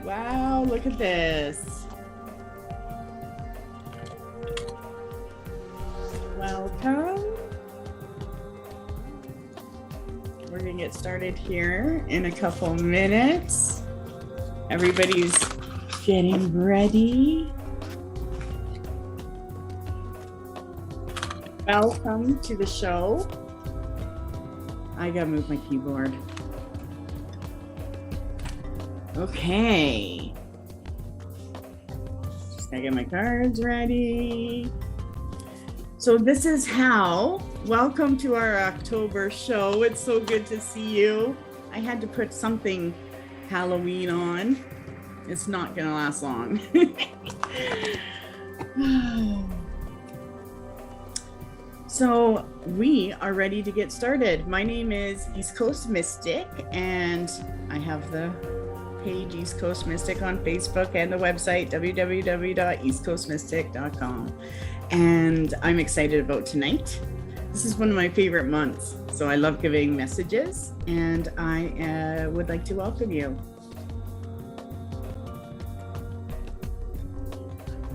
Wow, look at this. Welcome. We're gonna get started here in a couple minutes. Everybody's getting ready. Welcome to the show. I gotta move my keyboard. Okay. Just gotta get my cards ready. So this is Hal. Welcome to our October show. It's so good to see you. I had to put something Halloween on. It's not gonna last long. So we are ready to get started. My name is East Coast Mystic, and I have the page East Coast Mystic on Facebook and the website www.eastcoastmystic.com. And I'm excited about tonight. This is one of my favorite months, so I love giving messages, and I would like to welcome you.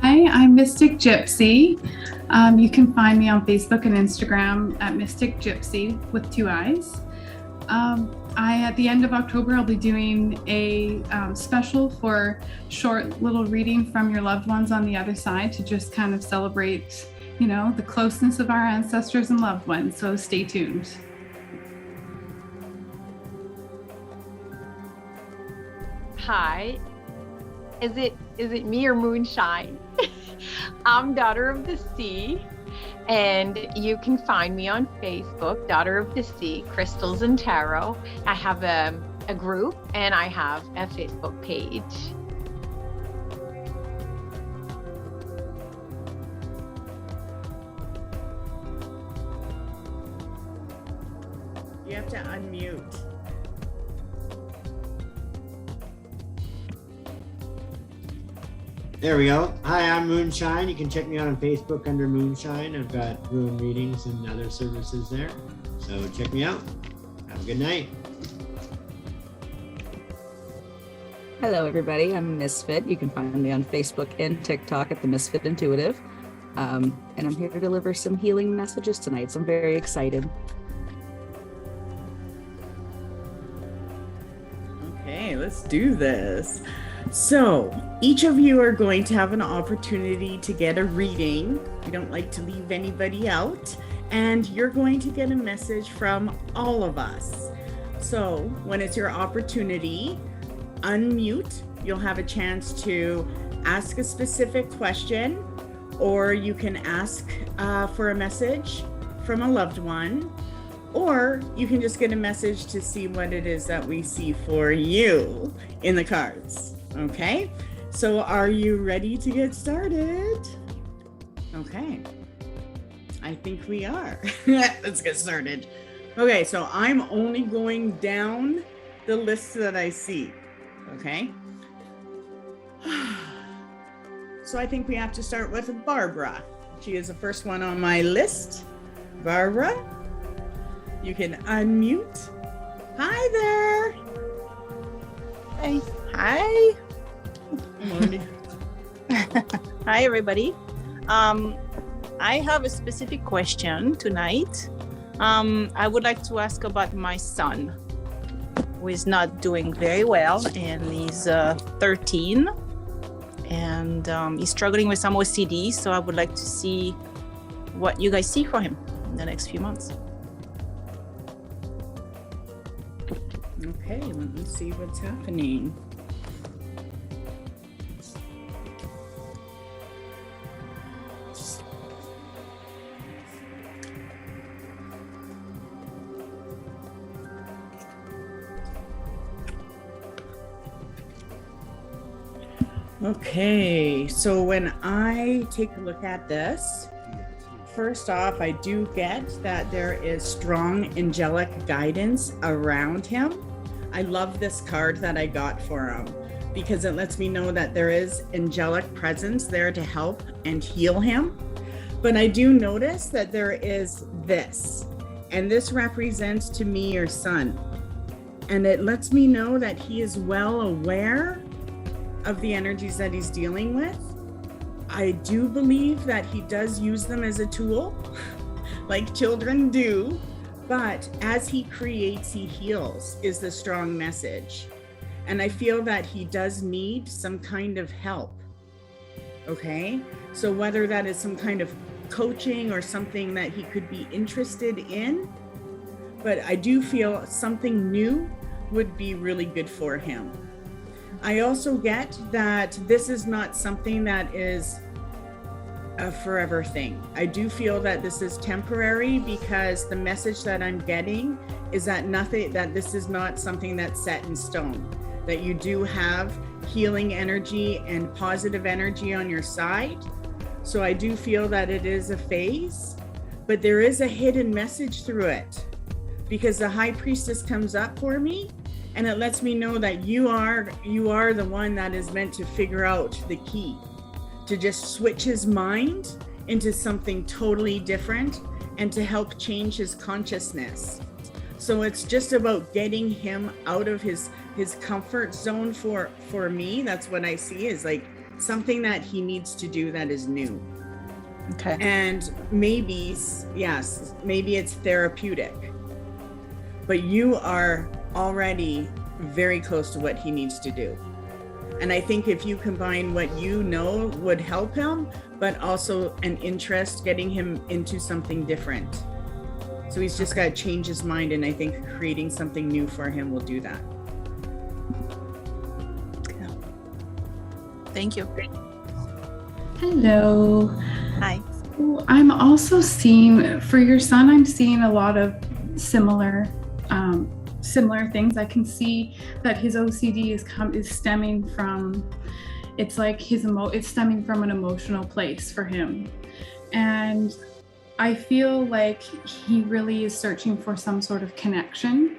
Hi, I'm Mystic Gypsy. You can find me on Facebook and Instagram at Mystic Gypsy with 2 eyes. At the end of October, I'll be doing a special for short little reading from your loved ones on the other side to just kind of celebrate, the closeness of our ancestors and loved ones. So stay tuned. Hi, is it me or Moonshine? I'm Daughter of the Sea, and you can find me on Facebook, Daughter of the Sea, Crystals and Tarot. I have a group and I have a Facebook page. You have to unmute. There we go. Hi, I'm Moonshine. You can check me out on Facebook under Moonshine. I've got room readings and other services there. So check me out. Have a good night. Hello, everybody. I'm Misfit. You can find me on Facebook and TikTok at The Misfit Intuitive. And I'm here to deliver some healing messages tonight, so I'm very excited. Okay, let's do this. So each of you are going to have an opportunity to get a reading. We don't like to leave anybody out, and you're going to get a message from all of us. So when it's your opportunity, unmute. You'll have a chance to ask a specific question, or you can ask for a message from a loved one, or you can just get a message to see what it is that we see for you in the cards. Okay, so are you ready to get started? Okay, I think we are. Let's get started. Okay, so I'm only going down the list that I see. Okay, so I think we have to start with Barbara. She is the first one on my list. Barbara, you can unmute. Hi there. Hi. Good morning. Hi, everybody. I have a specific question tonight. I would like to ask about my son, who is not doing very well, and he's 13, and he's struggling with some OCD. So I would like to see what you guys see for him in the next few months. Okay, let me see what's happening. Okay, so when I take a look at this, first off, I do get that there is strong angelic guidance around him. I love this card that I got for him because it lets me know that there is angelic presence there to help and heal him. But I do notice that there is this, and this represents to me your son. And it lets me know that he is well aware of the energies that he's dealing with. I do believe that he does use them as a tool, like children do, but as he creates, he heals, is the strong message. And I feel that he does need some kind of help. Okay, so whether that is some kind of coaching or something that he could be interested in, but I do feel something new would be really good for him. I also get that this is not something that is a forever thing. I do feel that this is temporary, because the message that I'm getting is that this is not something that's set in stone, that you do have healing energy and positive energy on your side. So I do feel that it is a phase, but there is a hidden message through it, because the High Priestess comes up for me and it lets me know that you are the one that is meant to figure out the key to just switch his mind into something totally different and to help change his consciousness. So it's just about getting him out of his comfort zone for me. That's what I see, is like something that he needs to do that is new. Okay. And maybe, yes, maybe it's therapeutic, but you are already very close to what he needs to do. And I think if you combine what you know would help him, but also an interest, getting him into something different. So he's just got to change his mind, and I think creating something new for him will do that. Thank you. Hello. Hi. I'm also seeing, for your son, I'm seeing a lot of similar things. I can see that his OCD is stemming from, it's like it's stemming from an emotional place for him. And I feel like he really is searching for some sort of connection.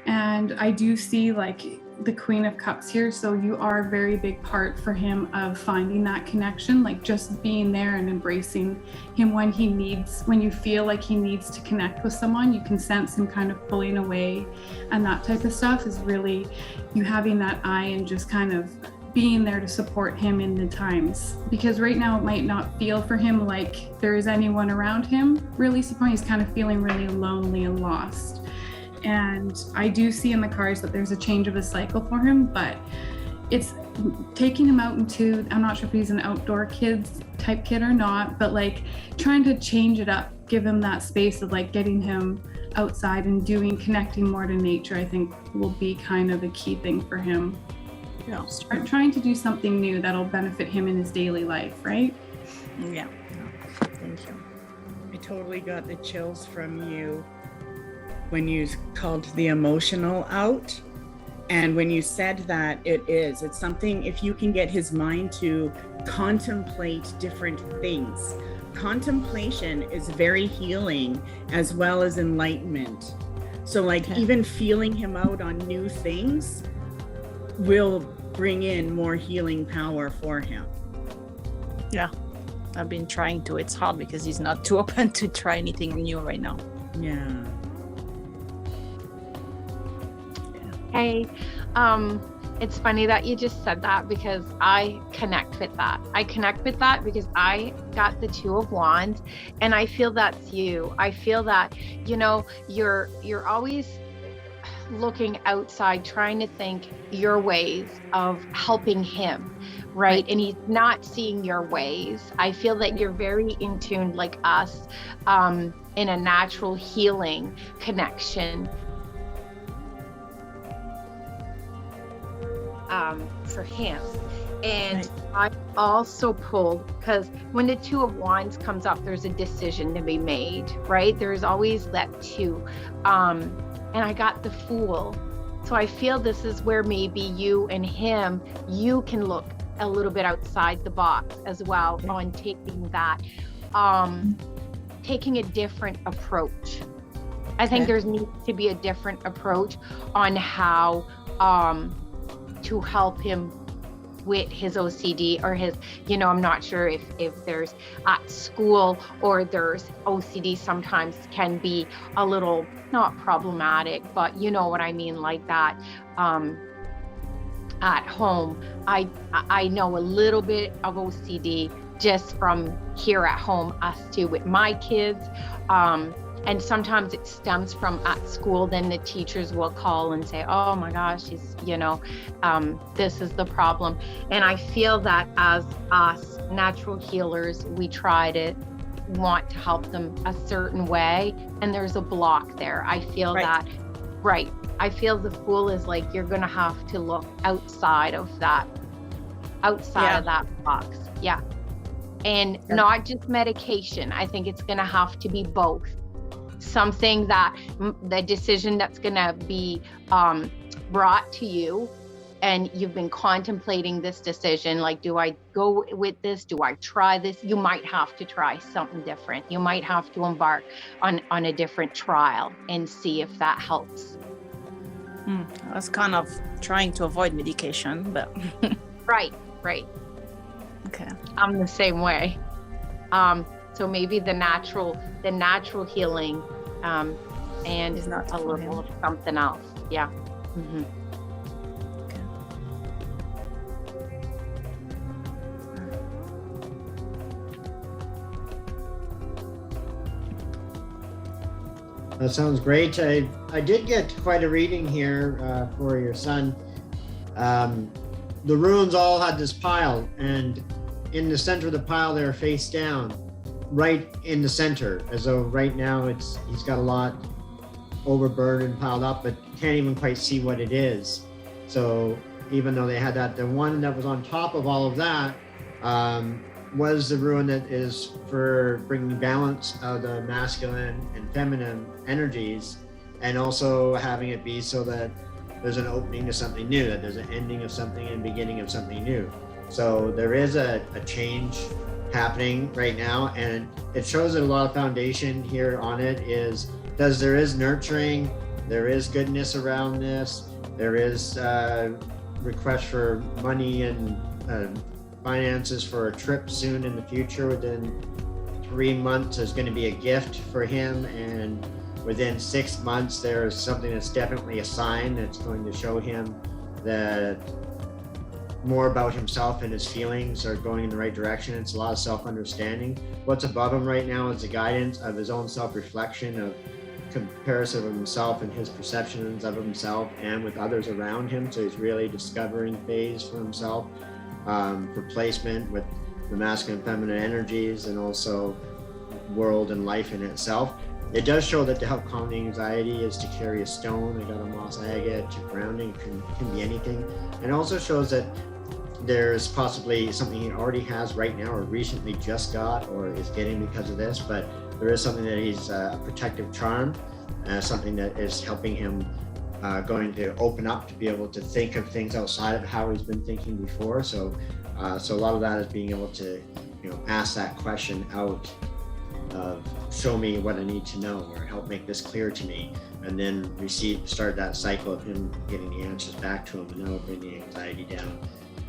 And I do see like the Queen of Cups here, so you are a very big part for him of finding that connection, like just being there and embracing him when you feel like he needs to connect with someone. You can sense him kind of pulling away, and that type of stuff is really you having that eye and just kind of being there to support him in the times, because right now it might not feel for him like there is anyone around him really supporting. He's kind of feeling really lonely and lost. And I do see in the cards that there's a change of a cycle for him, but it's taking him out into, I'm not sure if he's an outdoor type kid or not, but like trying to change it up, give him that space of like getting him outside and connecting more to nature, I think will be kind of a key thing for him. Yeah. Start trying to do something new that'll benefit him in his daily life, right? Yeah. Thank you. I totally got the chills from you when you called the emotional out. And when you said that, it's something, if you can get his mind to contemplate different things. Contemplation is very healing as well as enlightenment. So like even feeling him out on new things will bring in more healing power for him. Yeah. I've been trying to. It's hard because he's not too open to try anything new right now. Yeah. Hey, it's funny that you just said that, because I connect with that. I connect with that because I got the Two of Wands, and I feel that's you. I feel that, you're always looking outside, trying to think your ways of helping him, right? And he's not seeing your ways. I feel that you're very in tune, like us, in a natural healing connection. For him. And I also pulled, because when the Two of Wands comes up, there's a decision to be made, right? There's always that two. And I got the Fool. So I feel this is where maybe you and him, you can look a little bit outside the box as well on taking that, taking a different approach. I think there needs to be a different approach on how to help him with his OCD or his, I'm not sure if there's at school or there's OCD sometimes can be a little, not problematic, but you know what I mean, like that. at home. I know a little bit of OCD just from here at home, us two with my kids. And sometimes it stems from at school, then the teachers will call and say, oh my gosh, she's, this is the problem. And I feel that as us natural healers, we try to want to help them a certain way, and there's a block there. I feel that, right. I feel the Fool is like, you're gonna have to look outside of that box. Yeah. And not just medication. I think it's gonna have to be both. Something that the decision that's gonna be brought to you, and you've been contemplating this decision, like, do I go with this? Do I try this? You might have to try something different. You might have to embark on a different trial and see if that helps. I was kind of trying to avoid medication, but Right. okay. I'm the same way. So maybe the natural healing, and Is not a for little him. of something else. Yeah. Mm-hmm. That sounds great. I did get quite a reading here for your son. The runes all had this pile, and in the center of the pile they're face down, right in the center, as though right now he's got a lot overburdened, piled up, but can't even quite see what it is. So even though they had that, the one that was on top of all of that was the rune that is for bringing balance of the masculine and feminine energies, and also having it be so that there's an opening to something new, that there's an ending of something and beginning of something new. So there is a change happening right now, and it shows that a lot of foundation here on it is, there is nurturing, there is goodness around this, there is request for money and finances for a trip soon in the future. Within 3 months there's going to be a gift for him, and within 6 months there's something that's definitely a sign that's going to show him that more about himself and his feelings are going in the right direction. It's a lot of self-understanding. What's above him right now is the guidance of his own self-reflection, of comparison of himself and his perceptions of himself and with others around him. So he's really discovering phase for himself, for placement with the masculine and feminine energies, and also world and life in itself. It does show that to help calm the anxiety is to carry a stone. I got a moss agate, to grounding, it can be anything. And it also shows that there's possibly something he already has right now, or recently just got, or is getting because of this, but there is something that he's a protective charm, something that is helping him going to open up to be able to think of things outside of how he's been thinking before. So a lot of that is being able to, ask that question out of, show me what I need to know, or help make this clear to me, and then start that cycle of him getting the answers back to him, and that'll bring the anxiety down,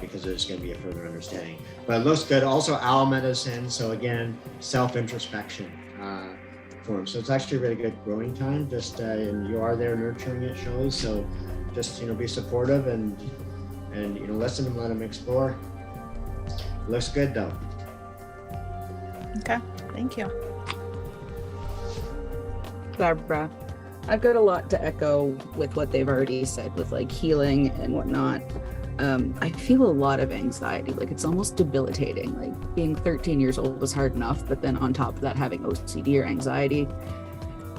because there's going to be a further understanding. But it looks good. Also owl medicine, so again, self-introspection for him. So it's actually a really good growing time. Just and you are there nurturing it, Shelley. So just be supportive and listen and let him explore. Looks good though. Okay, thank you. Barbara, I've got a lot to echo with what they've already said with like healing and whatnot. I feel a lot of anxiety, like it's almost debilitating. Like being 13 years old was hard enough, but then on top of that, having OCD or anxiety,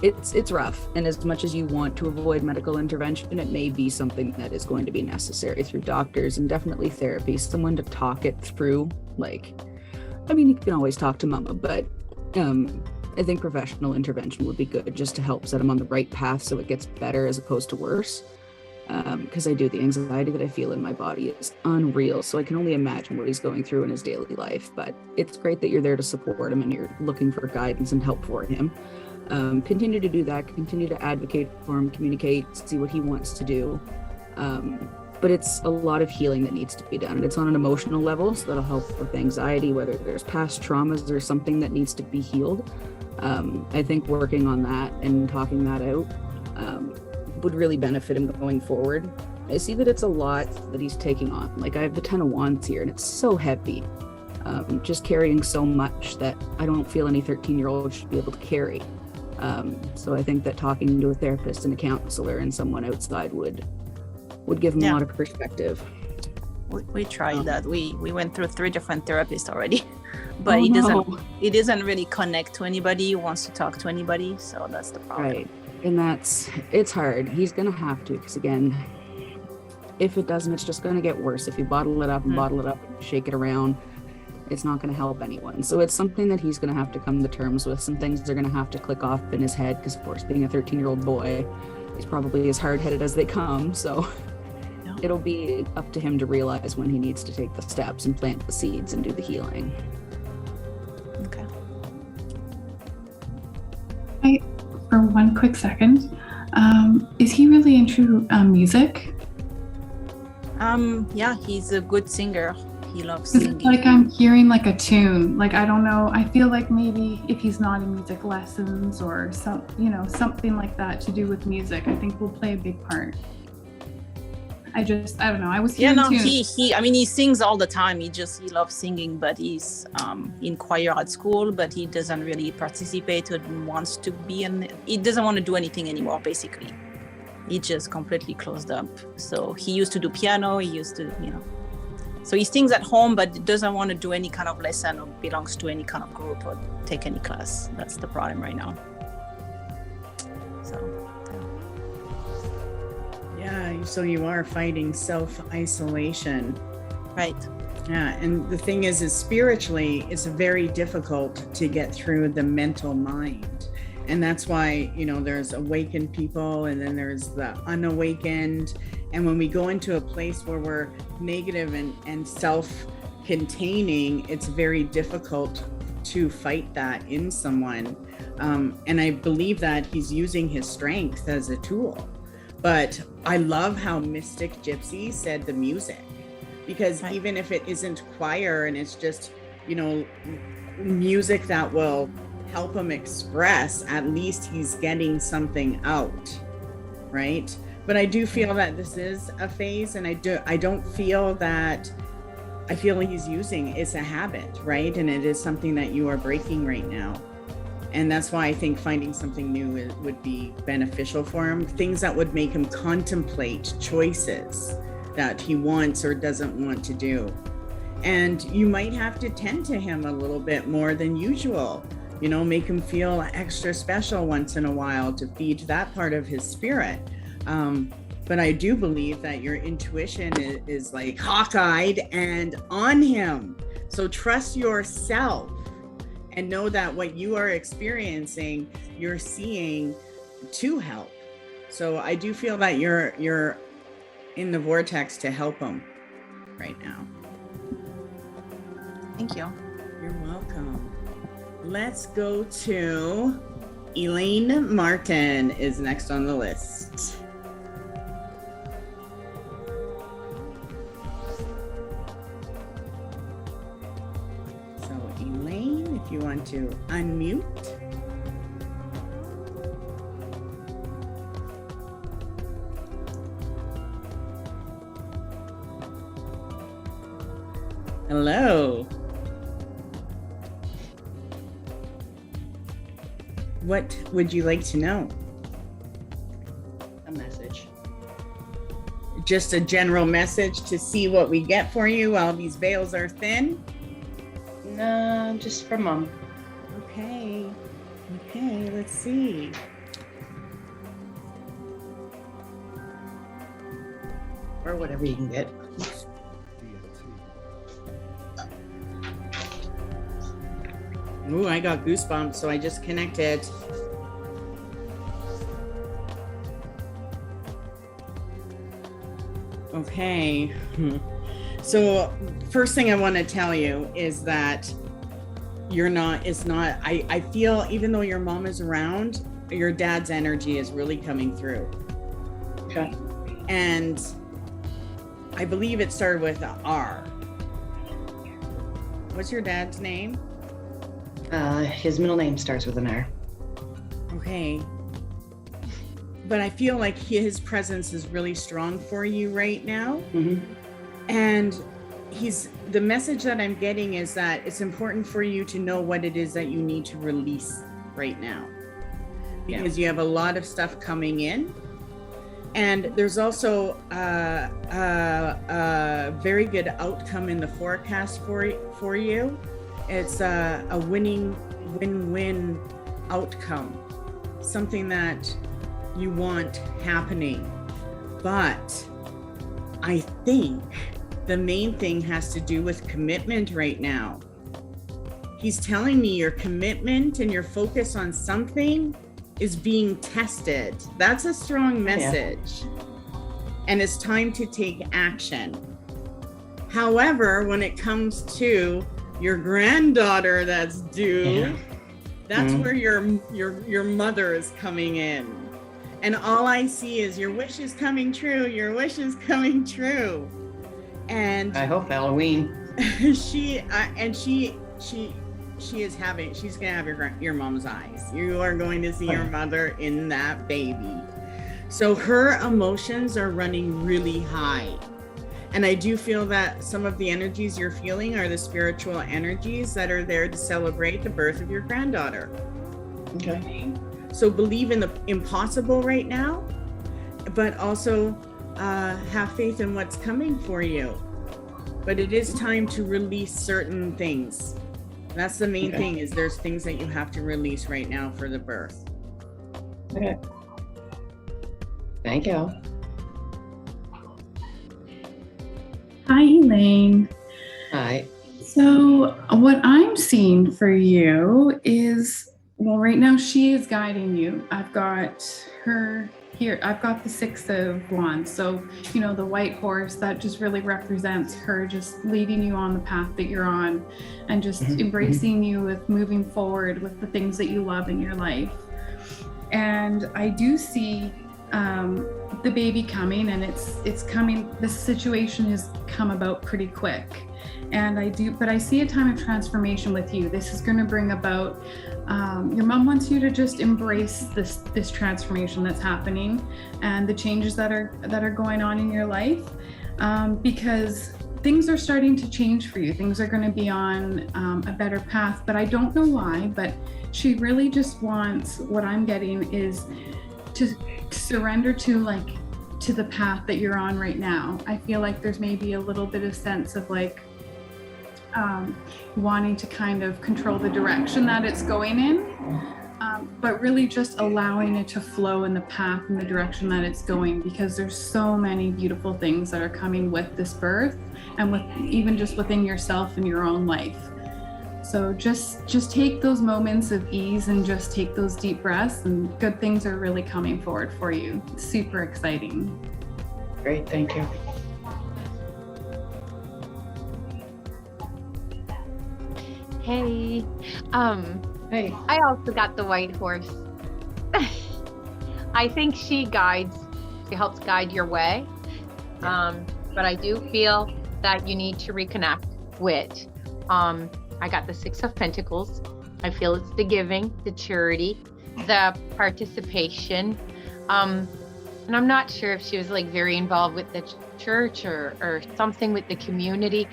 it's rough. And as much as you want to avoid medical intervention, it may be something that is going to be necessary through doctors and definitely therapy, someone to talk it through. You can always talk to mama, but I think professional intervention would be good, just to help set him on the right path so it gets better as opposed to worse. Because the anxiety that I feel in my body is unreal. So I can only imagine what he's going through in his daily life. But it's great that you're there to support him and you're looking for guidance and help for him. Continue to do that. Continue to advocate for him, communicate, see what he wants to do. But it's a lot of healing that needs to be done. It's on an emotional level, so that'll help with anxiety, whether there's past traumas or something that needs to be healed. I think working on that and talking that out would really benefit him going forward. I see that it's a lot that he's taking on. Like I have the 10 of Wands here and it's so heavy. Just carrying so much that I don't feel any 13-year-old should be able to carry. So I think that talking to a therapist and a counselor and someone outside would give him a lot of perspective. We tried that. We went through 3 different therapists already, but Oh, he doesn't really connect to anybody, wants to talk to anybody. So that's the problem. Right. And it's hard. He's going to have to, because again, if it doesn't, it's just going to get worse. If you bottle it up and bottle it up and shake it around, it's not going to help anyone. So it's something that he's going to have to come to terms with. Some things are going to have to click off in his head because, of course, being a 13-year-old boy, he's probably as hard-headed as they come. So it'll be up to him to realize when he needs to take the steps and plant the seeds and do the healing. Okay. For one quick second, is he really into music? Yeah, he's a good singer. He loves 'Cause singing. it's like I'm hearing like a tune. Like I don't know. I feel like maybe if he's not in music lessons or something like that to do with music, I think will play a big part. I don't know. I was Yeah, hearing no, tunes. he sings all the time. He loves singing, but he's in choir at school, but he doesn't really participate or wants to be he doesn't want to do anything anymore, basically. He just completely closed up. So he used to do piano, so he sings at home, but doesn't want to do any kind of lesson or belongs to any kind of group or take any class. That's the problem right now. So Yeah, so you are fighting self-isolation. right. Yeah, and the thing is spiritually, it's very difficult to get through the mental mind. And that's why, there's awakened people and then there's the unawakened. And when we go into a place where we're negative and self-containing, it's very difficult to fight that in someone. And I believe that he's using his strength as a tool. But I love how Mystic Gypsy said the music, because Right. even if it isn't choir and it's just, music that will help him express, at least he's getting something out, right? But I do feel that this is a phase, and I don't feel that, I feel he's using, it's a habit, right? And it is something that you are breaking right now. And that's why I think finding something new would be beneficial for him. Things that would make him contemplate choices that he wants or doesn't want to do. And you might have to tend to him a little bit more than usual. Make him feel extra special once in a while to feed that part of his spirit. But I do believe that your intuition is like hawk-eyed and on him. So trust yourself and know that what you are experiencing, you're seeing to help. So I do feel that you're in the vortex to help him right now. Thank you. You're welcome. Let's go to Elaine Martin is next on the list. So Elaine, if you want to unmute. Hello. What would you like to know? A message. Just a general message to see what we get for you while these veils are thin? No, just for mom. Okay, let's see. Or whatever you can get. Ooh, I got goosebumps, so I just connected. Okay. So first thing I want to tell you is that I feel even though your mom is around, your dad's energy is really coming through. Okay. And I believe it started with a R. What's your dad's name? His middle name starts with an R. Okay. but I feel like his presence is really strong for you right now. Mhm. And the message that I'm getting is that it's important for you to know what it is that you need to release right now, because you have a lot of stuff coming in. And there's also a very good outcome in the forecast for you. It's a win-win outcome, something that you want happening. But I think the main thing has to do with commitment right now. He's telling me your commitment and your focus on something is being tested. That's a strong message. And it's time to take action. However, when it comes to your granddaughter that's due, that's where your mother is coming in. And all I see is your wish is coming true. Your wish is coming true. And I hope Halloween. she's gonna have your mom's eyes. You are going to see your mother in that baby. So her emotions are running really high. And I do feel that some of the energies you're feeling are the spiritual energies that are there to celebrate the birth of your granddaughter. Okay. So believe in the impossible right now, but also have faith in what's coming for you. But it is time to release certain things. That's the main thing, is there's things that you have to release right now for the birth. Okay. Thank you. Hi, Elaine. Hi. So what I'm seeing for you is, well, right now she is guiding you. I've got her here. I've got the 6 of Wands. So, you know, the white horse, that just really represents her just leading you on the path that you're on and just embracing you with moving forward with the things that you love in your life. And I do see the baby coming, and it's coming. This situation has come about pretty quick. And I see a time of transformation with you. This is going to bring about, your mom wants you to just embrace this transformation that's happening and the changes that are going on in your life, because things are starting to change for you. Things are going to be on a better path, but I don't know why, but she really just wants, what I'm getting is to surrender to the path that you're on right now. I feel like there's maybe a little bit of sense of wanting to kind of control the direction that it's going in, but really just allowing it to flow in the path and the direction that it's going, because there's so many beautiful things that are coming with this birth and with even just within yourself and your own life. So just take those moments of ease and just take those deep breaths, and good things are really coming forward for you. It's super exciting. Great. Thank you. Hey, Hey. I also got the white horse. I think she helps guide your way. But I do feel that you need to reconnect with, I got the 6 of Pentacles. I feel it's the giving, the charity, the participation. And I'm not sure if she was very involved with the church or something with the community.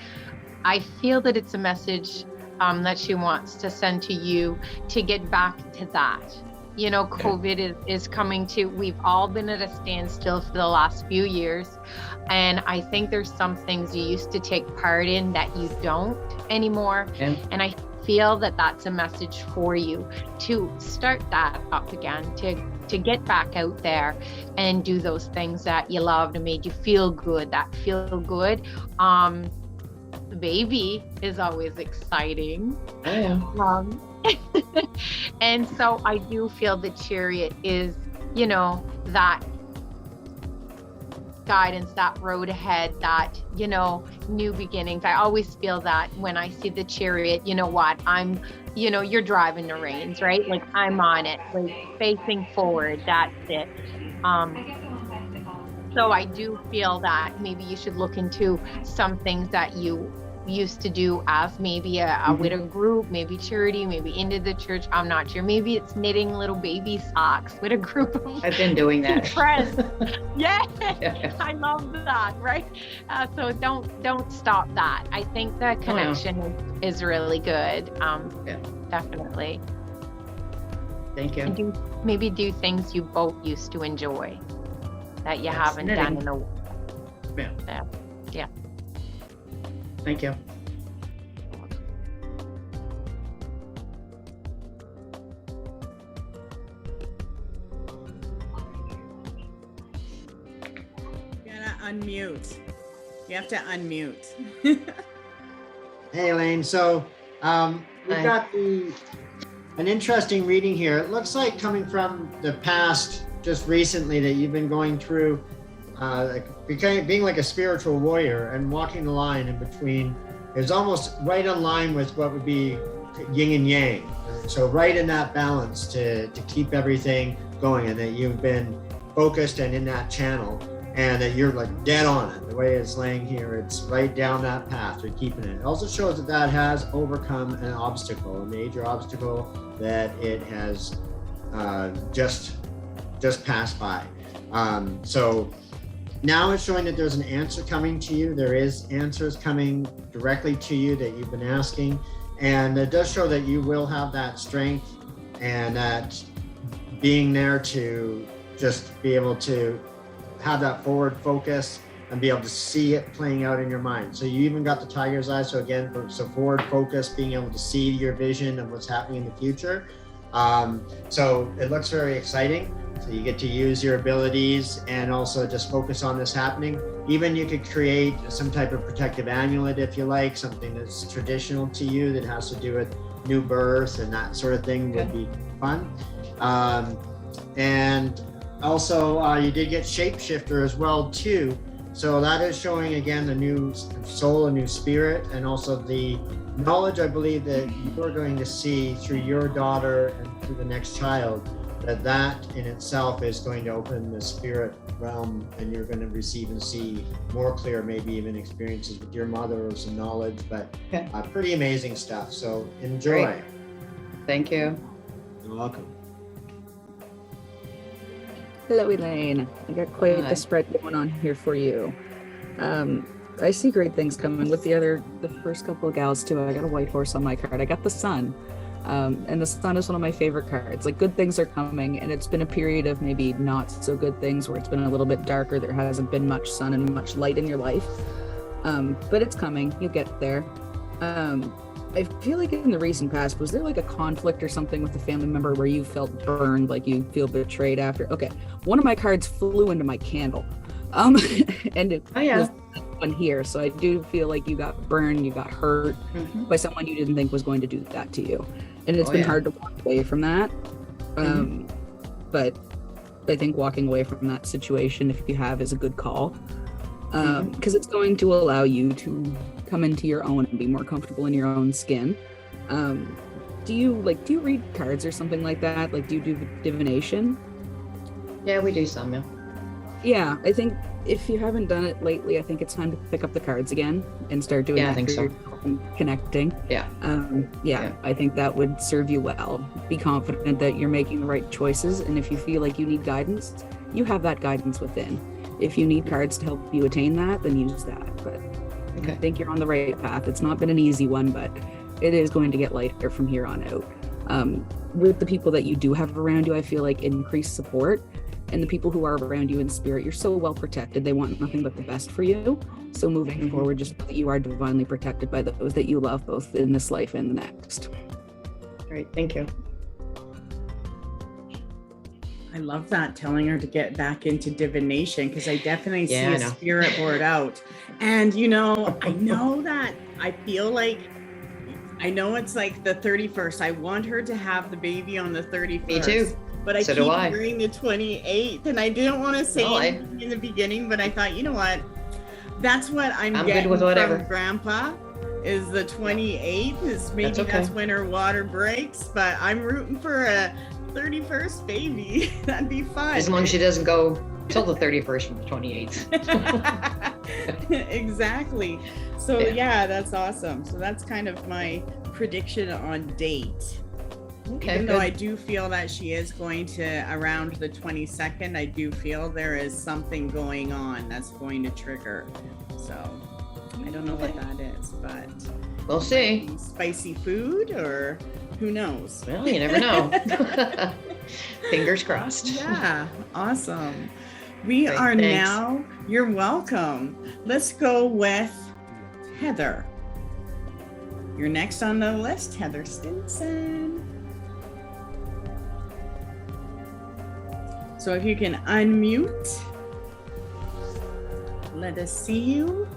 I feel that it's a message that she wants to send to you to get back to that. You know, COVID is coming to, we've all been at a standstill for the last few years. And I think there's some things you used to take part in that you don't anymore. Yeah. And I feel that that's a message for you to start that up again, to get back out there and do those things that you loved and made you feel good, that feel good. The baby is always exciting. Oh, yeah. And so I do feel the Chariot is, you know, that guidance, that road ahead, that, you know, new beginnings. I always feel that when I see the Chariot, you know what, you're driving the reins, right? I'm on it, facing forward, that's it. So I do feel that maybe you should look into some things that you used to do as maybe a widow group, maybe charity, maybe into the church. I'm not sure. Maybe it's knitting little baby socks with a group of I've been doing that. friends. Yeah, Yeah. I love that, right? So don't stop that. I think the connection is really good. Yeah. Definitely. Thank And you. maybe do things you both used to enjoy that you Yes, haven't done knitting. in a Yeah. Thank you. You gotta unmute. You have to unmute. Hey, Elaine. So we've Hi. got an interesting reading here. It looks like coming from the past, just recently, that you've been going through, being like a spiritual warrior and walking the line in between. It's almost right on line with what would be yin and yang. So right in that balance to keep everything going, and that you've been focused and in that channel, and that you're like dead on it. The way it's laying here, it's right down that path. You're keeping it. It also shows that has overcome an obstacle, a major obstacle that it has just passed by. So now it's showing that there's an answer coming to you. There is answers coming directly to you that you've been asking. And it does show that you will have that strength and that being there to just be able to have that forward focus and be able to see it playing out in your mind. So you even got the tiger's eye. So again, so forward focus, being able to see your vision of what's happening in the future. So it looks very exciting. So you get to use your abilities and also just focus on this happening. Even you could create some type of protective amulet if you like, something that's traditional to you that has to do with new birth and that sort of thing would be fun. And also you did get shapeshifter as well too. So that is showing again the new soul, a new spirit, and also the knowledge I believe that you're going to see through your daughter and through the next child, that in itself is going to open the spirit realm, and you're going to receive and see more clear, maybe even experiences with your mother or some knowledge, but Okay. pretty amazing stuff. So enjoy. Great. Thank you. You're welcome. Hello, Elaine. I got quite Hi. the spread going on here for you. I see great things coming with the first couple of gals too. I got a white horse on my card. I got the sun. And the sun is one of my favorite cards. Like, good things are coming, and it's been a period of maybe not so good things where it's been a little bit darker. There hasn't been much sun and much light in your life. But it's coming. You'll get there. I feel like in the recent past, was there like a conflict or something with a family member where you felt burned, like you feel betrayed after? Okay, one of my cards flew into my candle, and it Oh, yeah. was one here. So I do feel like you got burned, you got hurt Mhm. by someone you didn't think was going to do that to you, and it's Oh, been yeah. hard to walk away from that. But I think walking away from that situation, if you have, is a good call, because it's going to allow you to come into your own and be more comfortable in your own skin. Do you read cards or something like that? Like, do you do divination? Yeah, we do some, yeah. Yeah, I think if you haven't done it lately, I think it's time to pick up the cards again and start doing Yeah, I that think for so. yourself and connecting. Yeah. Yeah, I think that would serve you well. Be confident that you're making the right choices, and if you feel like you need guidance, you have that guidance within. If you need cards to help you attain that, then use that. But I Okay. think you're on the right path. It's not been an easy one, but it is going to get lighter from here on out. With the people that you do have around you, I feel like increased support, and the people who are around you in spirit, you're so well protected. They want nothing but the best for you. So moving forward, just know that you are divinely protected by those that you love, both in this life and the next. Great, thank you. I love that, telling her to get back into divination, because I definitely Yeah, I see a know. spirit board out. And I know that I feel like, I know it's like the 31st. I want her to have the baby on the 31st. Me too. But I So keep do I. hearing the 28th, and I didn't want to say No, anything in the beginning, but I thought, you know what? That's what I'm good getting with whatever. from Grandpa. Is the 28th? Is maybe That's okay. that's when her water breaks? But I'm rooting for a 31st baby. That'd be fun. As long as she doesn't go till the 31st from the 28th. Exactly. So Yeah. yeah, that's awesome. So that's kind of my prediction on date. Okay, Even though I good. do feel that she is going to around the 22nd, I do feel there is something going on that's going to trigger. So I don't know what that is, but We'll see. spicy food or who knows? Well, you never know. Fingers crossed. Yeah, awesome. We Great, are thanks. now, you're welcome. Let's go with Heather. You're next on the list, Heather Stinson. So if you can unmute, let us see you.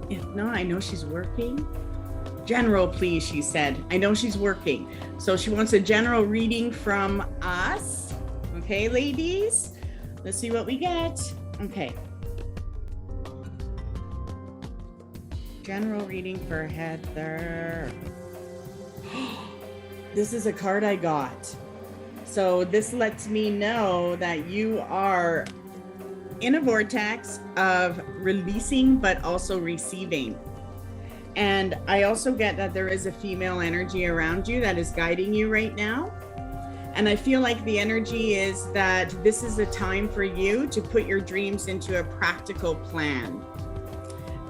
If not, I know she's working. General, please, she said. I know she's working. So she wants a general reading from us. Okay, ladies? Let's see what we get. Okay. General reading for Heather. This is a card I got. So this lets me know that you are in a vortex of releasing but also receiving. And I also get that there is a female energy around you that is guiding you right now. And I feel like the energy is that this is a time for you to put your dreams into a practical plan.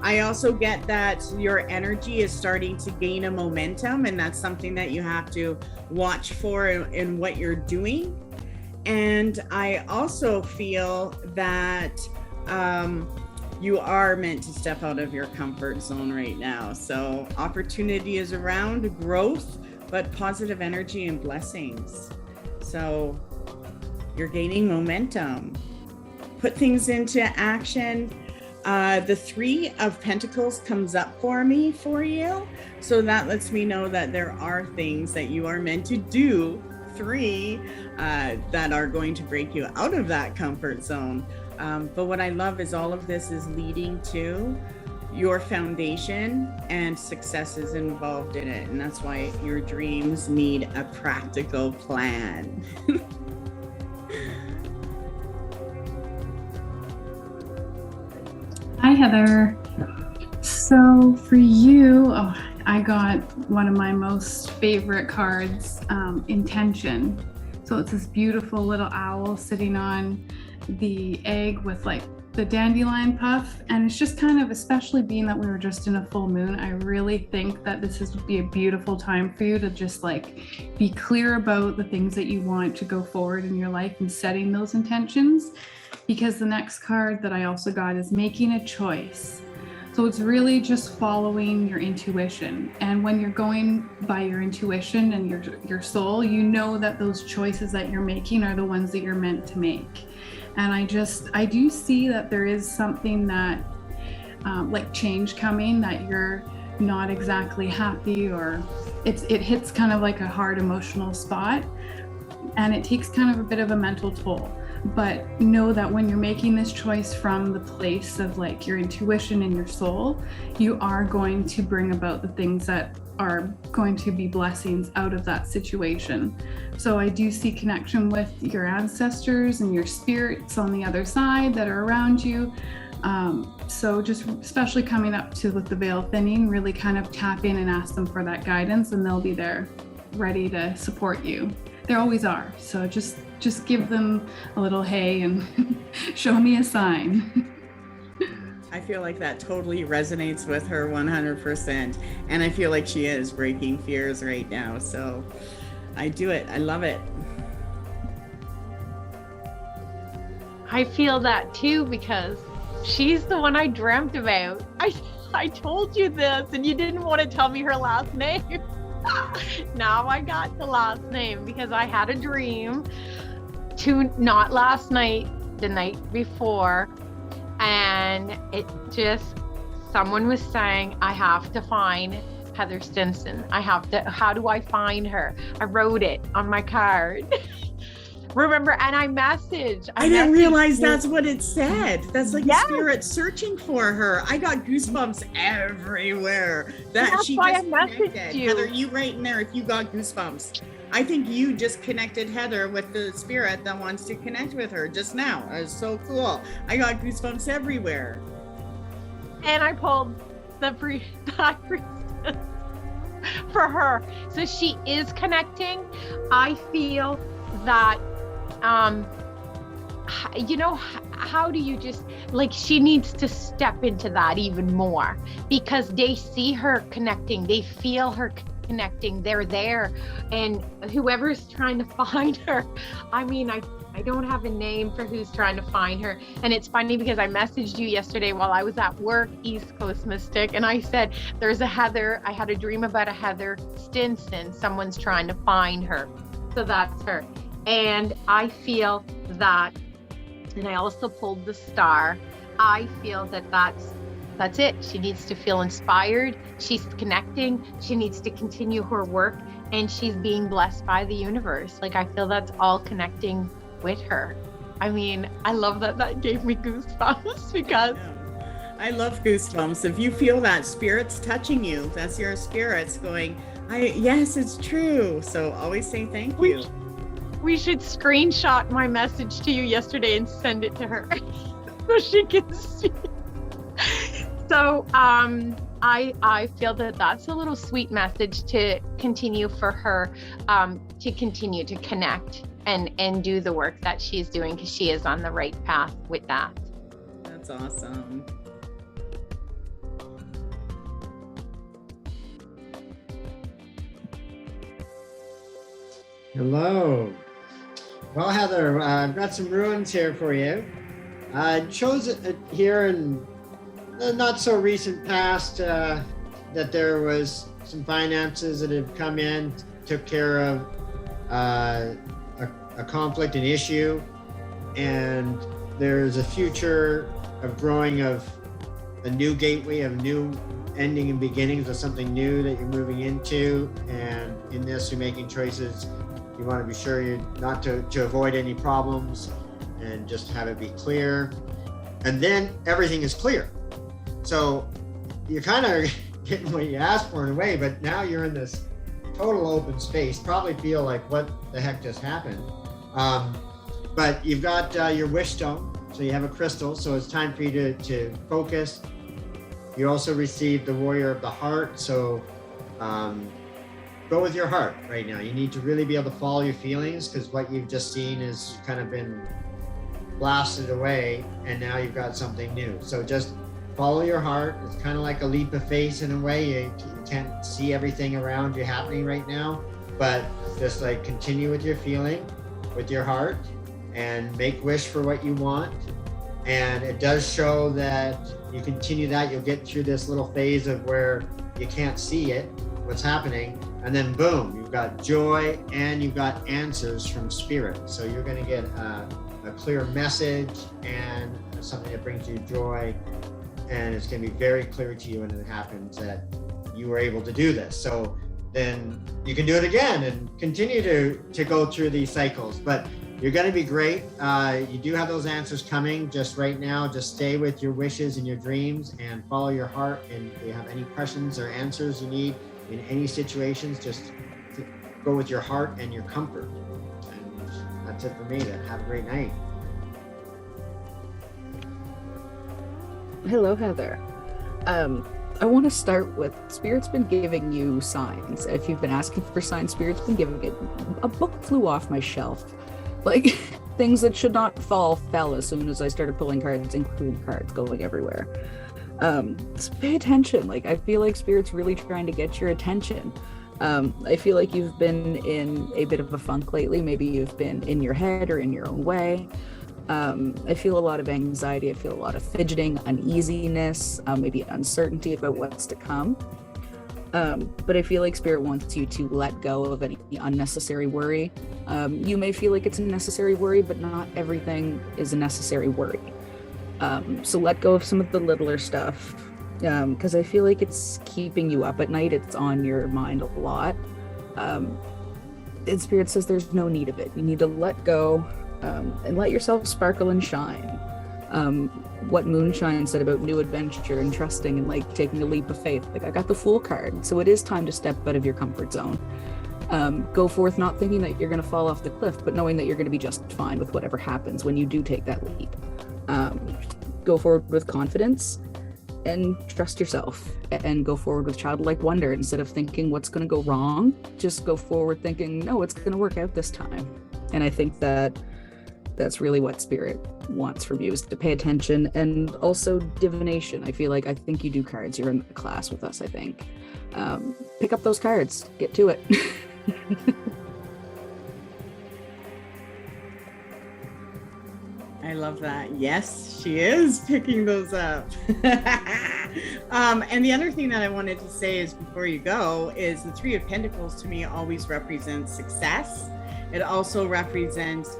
I also get that your energy is starting to gain a momentum, and that's something that you have to watch for in what you're doing. And I also feel that you are meant to step out of your comfort zone right now. So opportunity is around, growth, but positive energy and blessings. So you're gaining momentum. Put things into action. The 3 of Pentacles comes up for you. So that lets me know that there are things that you are meant to do, 3, that are going to break you out of that comfort zone. But what I love is all of this is leading to your foundation, and success is involved in it. And that's why your dreams need a practical plan. Hi, Heather. So for you, I got one of my most favorite cards, Intention. So it's this beautiful little owl sitting on the egg with like the dandelion puff. And it's just kind of, especially being that we were just in a full moon, I really think that this would be a beautiful time for you to just like be clear about the things that you want to go forward in your life and setting those intentions. Because the next card that I also got is making a choice. So it's really just following your intuition. And when you're going by your intuition and your soul, you know that those choices that you're making are the ones that you're meant to make. And I do see that there is something that like change coming, that you're not exactly happy, or it hits kind of like a hard emotional spot, and it takes kind of a bit of a mental toll. But know that when you're making this choice from the place of like your intuition and your soul, you are going to bring about the things that are going to be blessings out of that situation. So I do see connection with your ancestors and your spirits on the other side that are around you. So just especially coming up to with the veil thinning, really kind of tap in and ask them for that guidance, and they'll be there ready to support you. They always are. So just give them a little hey and show me a sign. I feel like that totally resonates with her 100%. And I feel like she is breaking fears right now. So I do it. I love it. I feel that too, because she's the one I dreamt about. I told you this and you didn't want to tell me her last name. Now I got the last name because I had a dream not last night, the night before, and someone was saying, I have to find Heather Stinson. How do I find her? I wrote it on my card. Remember, and I messaged. I didn't messaged realize you. that's what it said. That's like Yes. a spirit searching for her. I got goosebumps everywhere. That That's she why just I messaged connected. you. Heather, you right in there if you got goosebumps. I think you just connected Heather with the spirit that wants to connect with her just now. It was so cool. I got goosebumps everywhere. And I pulled the Black Priestess for her. So she is connecting. I feel that, how do you just, like, she needs to step into that even more because they see her connecting. They feel her connecting. They're there. And whoever's trying to find her, I mean, I don't have a name for who's trying to find her. And it's funny because I messaged you yesterday while I was at work, East Coast Mystic, and I said, there's a Heather. I had a dream about a Heather Stinson. Someone's trying to find her. So that's her. And I feel that, and I also pulled the star. I feel that that's it. She needs to feel inspired. She's connecting. She needs to continue her work and she's being blessed by the universe. Like, I feel that's all connecting with her. I mean, I love that. That gave me goosebumps because I love goosebumps. If you feel that spirit's touching you, that's your spirits going, yes, it's true. So always say thank you. we should screenshot my message to you yesterday and send it to her so she can see. So I feel that that's a little sweet message to continue for her, to continue to connect and do the work that she's doing because she is on the right path with that. That's awesome. Hello. Well, Heather, I've got some ruins here for you. I chose it here in the not so recent past that there was some finances that had come in, took care of a conflict, an issue, and there's a future of growing of a new gateway, of new ending and beginnings of something new that you're moving into. And in this, you're making choices. You want to be sure you're not to avoid any problems and just have it be clear. And then everything is clear. So you're kind of getting what you asked for in a way, but now you're in this total open space. Probably feel like, what the heck just happened? But you've got your wish stone, so you have a crystal, so it's time for you to focus. You also received the warrior of the heart, so go with your heart right now. You need to really be able to follow your feelings because what you've just seen is kind of been blasted away and now you've got something new. So just follow your heart. It's kind of like a leap of faith in a way. You can't see everything around you happening right now, but just like continue with your feeling, with your heart, and make wish for what you want. And it does show that you continue that, you'll get through this little phase of where you can't see it, what's happening, and then boom, you've got joy and you've got answers from spirit. So you're going to get a clear message and something that brings you joy, and it's going to be very clear to you when it happens that you were able to do this. So then you can do it again and continue to go through these cycles, but you're going to be great. You do have those answers coming. Just right now, just stay with your wishes and your dreams and follow your heart. And if you have any questions or answers you need in any situations, just go with your heart and your comfort. And that's it for me. Then have a great night. Hello, Heather. I want to start with Spirit's been giving you signs. If you've been asking for signs, Spirit's been giving it. A book flew off my shelf. Like, things that should not fall fell as soon as I started pulling cards, including cards going everywhere. Just pay attention. Like, I feel like Spirit's really trying to get your attention. I feel like you've been in a bit of a funk lately. Maybe you've been in your head or in your own way. I feel a lot of anxiety. I feel a lot of fidgeting, uneasiness, maybe uncertainty about what's to come. But I feel like Spirit wants you to let go of any unnecessary worry. You may feel like it's a necessary worry, but not everything is a necessary worry. So let go of some of the littler stuff, because I feel like it's keeping you up at night. It's on your mind a lot. and Spirit says there's no need of it. You need to let go and let yourself sparkle and shine. What Moonshine said about new adventure and trusting and like taking a leap of faith. Like, I got the Fool card, so it is time to step out of your comfort zone. Go forth not thinking that you're going to fall off the cliff, but knowing that you're going to be just fine with whatever happens when you do take that leap. Go forward with confidence and trust yourself, and go forward with childlike wonder. Instead of thinking what's going to go wrong, just go forward thinking, no, it's going to work out this time. And I think that that's really what Spirit wants from you, is to pay attention. And also divination. I think you do cards. You're in the class with us, I think. Pick up those cards, get to it. I love that. Yes, she is picking those up. And the other thing that I wanted to say is, before you go, is the Three of Pentacles to me always represents success. It also represents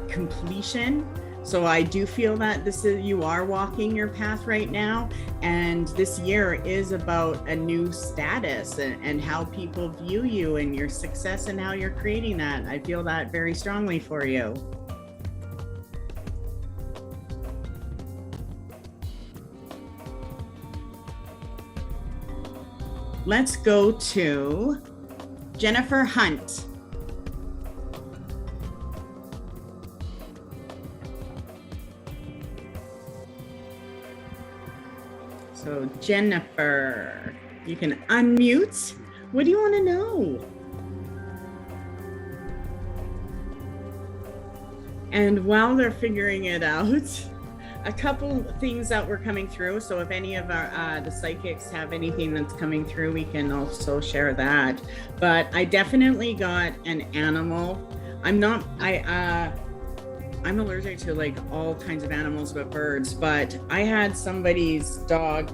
completion. So I do feel that you are walking your path right now, and this year is about a new status and how people view you and your success and how you're creating that. I feel that very strongly for you. Let's go to Jennifer Hunt. So Jennifer, you can unmute. What do you want to know? And while they're figuring it out, a couple things that were coming through. So if any of our the psychics have anything that's coming through, we can also share that. But I definitely got an animal. I'm allergic to like all kinds of animals but birds, but I had somebody's dog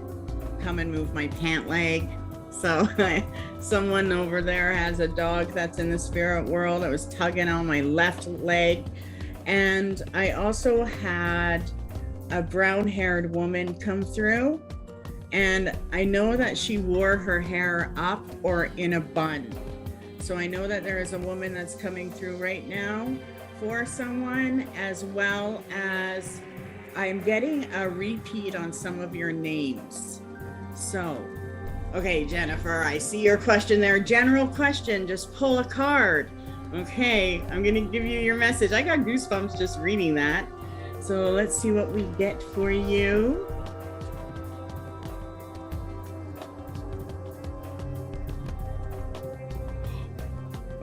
come and move my pant leg. So someone over there has a dog that's in the spirit world that was tugging on my left leg. And I also had a brown-haired woman come through, and I know that she wore her hair up or in a bun. So I know that there is a woman that's coming through right now for someone, as well as I'm getting a repeat on some of your names. So, okay, Jennifer, I see your question there. General question, just pull a card. Okay, I'm gonna give you your message. I got goosebumps just reading that. So let's see what we get for you.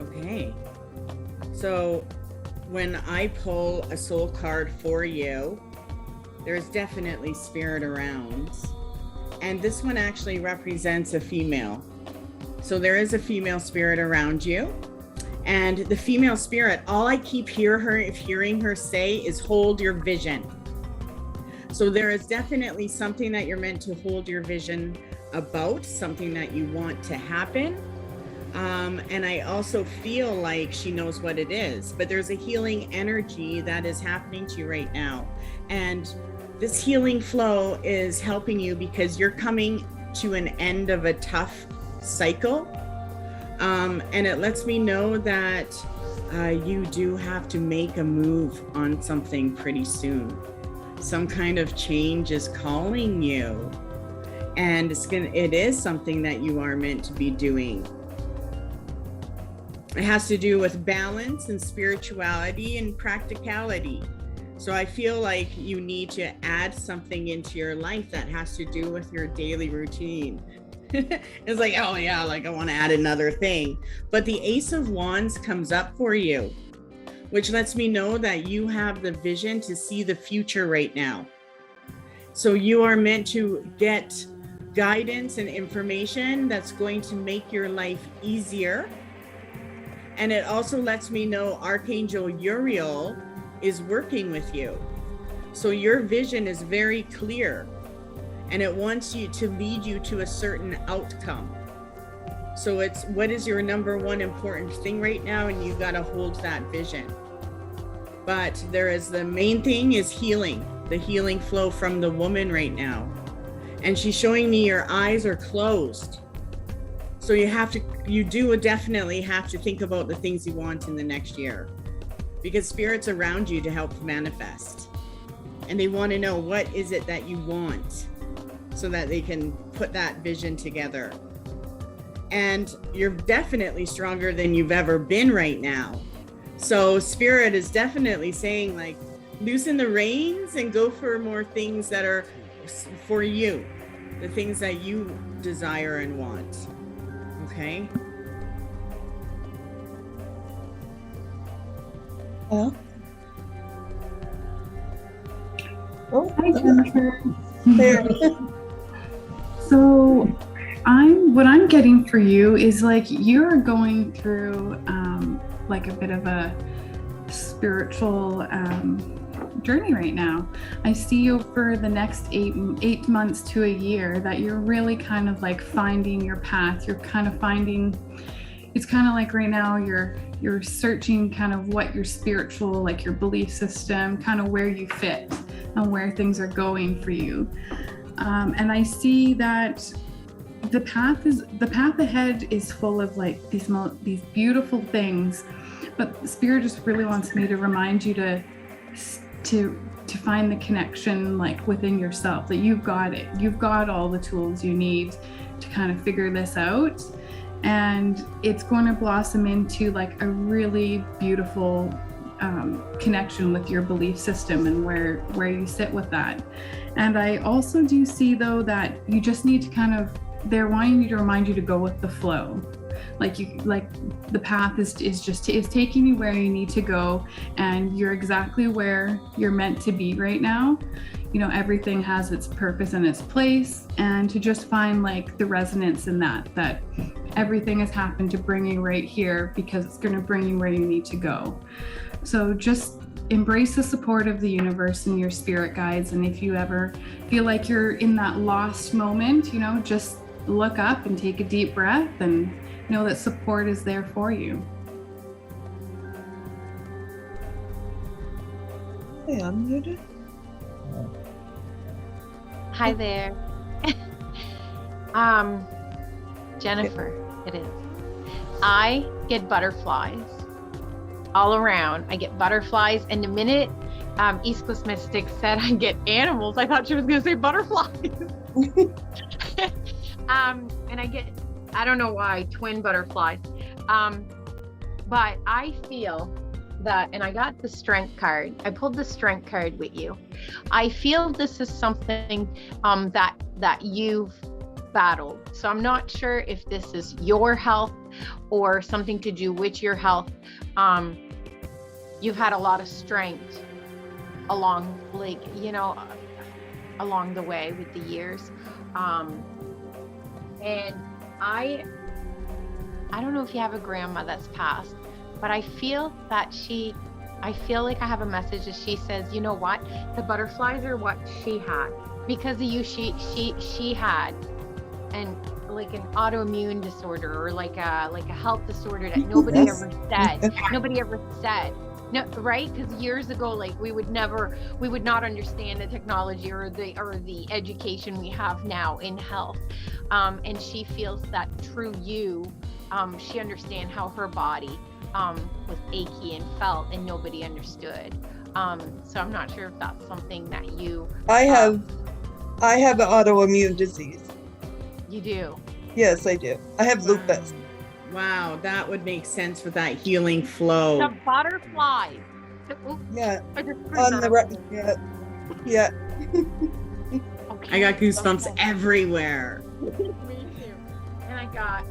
Okay, so when I pull a soul card for you, there's definitely spirit around. And this one actually represents a female. So there is a female spirit around you. And the female spirit, all I keep hearing her say is hold your vision. So there is definitely something that you're meant to hold your vision about, something that you want to happen. And I also feel like she knows what it is, but there's a healing energy that is happening to you right now. And this healing flow is helping you because you're coming to an end of a tough cycle. And it lets me know that you do have to make a move on something pretty soon. Some kind of change is calling you, and it is something that you are meant to be doing. It has to do with balance and spirituality and practicality. So I feel like you need to add something into your life that has to do with your daily routine. It's like, oh yeah, like I want to add another thing. But the Ace of Wands comes up for you, which lets me know that you have the vision to see the future right now. So you are meant to get guidance and information that's going to make your life easier. And it also lets me know Archangel Uriel is working with you. So your vision is very clear, and it wants you to lead you to a certain outcome. So it's what is your number one important thing right now, and you got to hold that vision. But there is the main thing is healing, the healing flow from the woman right now. And she's showing me your eyes are closed. So you do definitely have to think about the things you want in the next year, because spirit's around you to help manifest. And they want to know what is it that you want so that they can put that vision together. And you're definitely stronger than you've ever been right now. So spirit is definitely saying, like, loosen the reins and go for more things that are for you, the things that you desire and want. Okay? Yeah. Oh, Hi, Jennifer. there. So what I'm getting for you is like you're going through like a bit of a spiritual journey right now. I see you for the next eight months to a year that you're really kind of like finding your path. You're kind of finding, it's kind of like right now you're searching kind of what your spiritual, like your belief system, kind of where you fit and where things are going for you. And I see that the path ahead is full of like these beautiful things, but Spirit just really wants me to remind you to find the connection like within yourself, that you've got it. You've got all the tools you need to kind of figure this out, and it's going to blossom into like a really beautiful connection with your belief system and where you sit with that. And I also do see though that you just need to kind of, they're wanting you to remind you to go with the flow. Like the path is taking you where you need to go, and you're exactly where you're meant to be right now. You know, everything has its purpose and its place, and to just find like the resonance in that everything has happened to bring you right here because it's going to bring you where you need to go. So just embrace the support of the universe and your spirit guides. And if you ever feel like you're in that lost moment, you know, just look up and take a deep breath and know that support is there for you. Hey, I'm muted. Hi there. Jennifer, it is. I get butterflies all around. I get butterflies, and the minute East Coast Mystic said I get animals, I thought she was going to say butterflies. And I get, I don't know why, twin butterflies. But I feel that, and I got the strength card. I pulled the strength card with you. I feel this is something that you've battled. So I'm not sure if this is your health or something to do with your health. You've had a lot of strength along, like, you know, along the way with the years. And I don't know if you have a grandma that's passed, but I feel that I feel like I have a message that she says, you know what, the butterflies are what she had. Because of you, she had like an autoimmune disorder, or like a health disorder that nobody ever said. No, right? Because years ago, like we would not understand the technology or the education we have now in health. And she feels that through you, she understands how her body was achy and felt, and nobody understood. So I'm not sure if that's something that you. I have an autoimmune disease. You do. Yes, I do. I have lupus. Wow, that would make sense with that healing flow. The butterflies. Yeah. I just On the right. Yeah. Yeah. I got goosebumps everywhere. Me too. And I got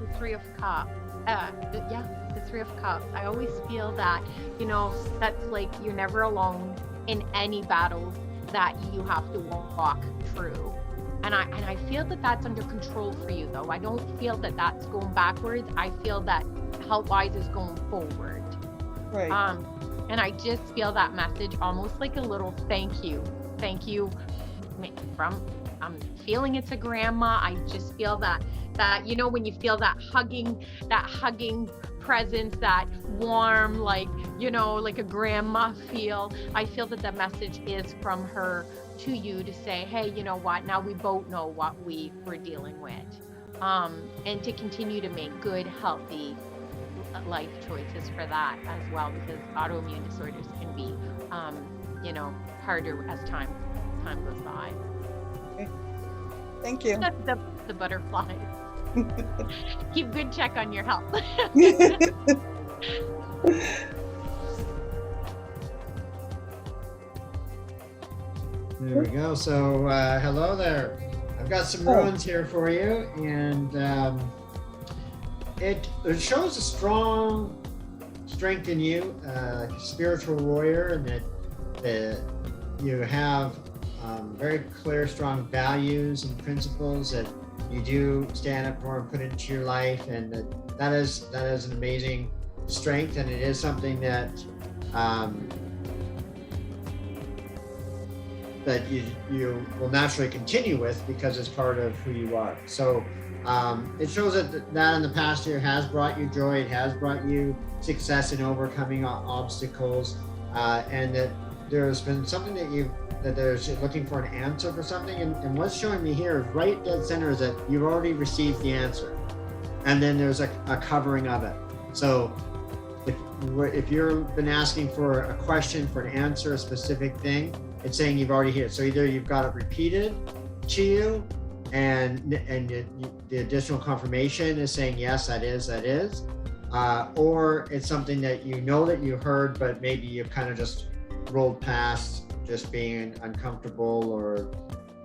the Three of Cups. The Three of Cups. I always feel that, you know, that's like you're never alone in any battles that you have to walk through. And I feel that that's under control for you, though. I don't feel that that's going backwards. I feel that health-wise is going forward. Right. And I just feel that message almost like a little thank you from, I'm feeling it's a grandma. I just feel that, you know, when you feel that hugging presence, that warm, like, you know, like a grandma feel, I feel that the message is from her to you to say, hey, you know what, now we both know what we were dealing with. and to continue to make good, healthy life choices for that as well, because autoimmune disorders can be, harder as time goes by. Thank you. The butterflies. Keep good check on your health. There we go. So, hello there. I've got some runes here for you, and it shows a strong strength in you, spiritual warrior, and that you have very clear, strong values and principles that you do stand up for and put into your life, and that is an amazing strength, and it is something that that you will naturally continue with because it's part of who you are. So it shows that in the past year has brought you joy, it has brought you success in overcoming obstacles, and that there's been something that there's looking for an answer for something, and what's showing me here is right dead center is that you've already received the answer, and then there's a covering of it. So if you've been asking for a question, for an answer, a specific thing, it's saying you've already hit it. So either you've got it repeated to you, and the additional confirmation is saying yes, that is, or it's something that you know that you heard, but maybe you've kind of just rolled past, just being uncomfortable or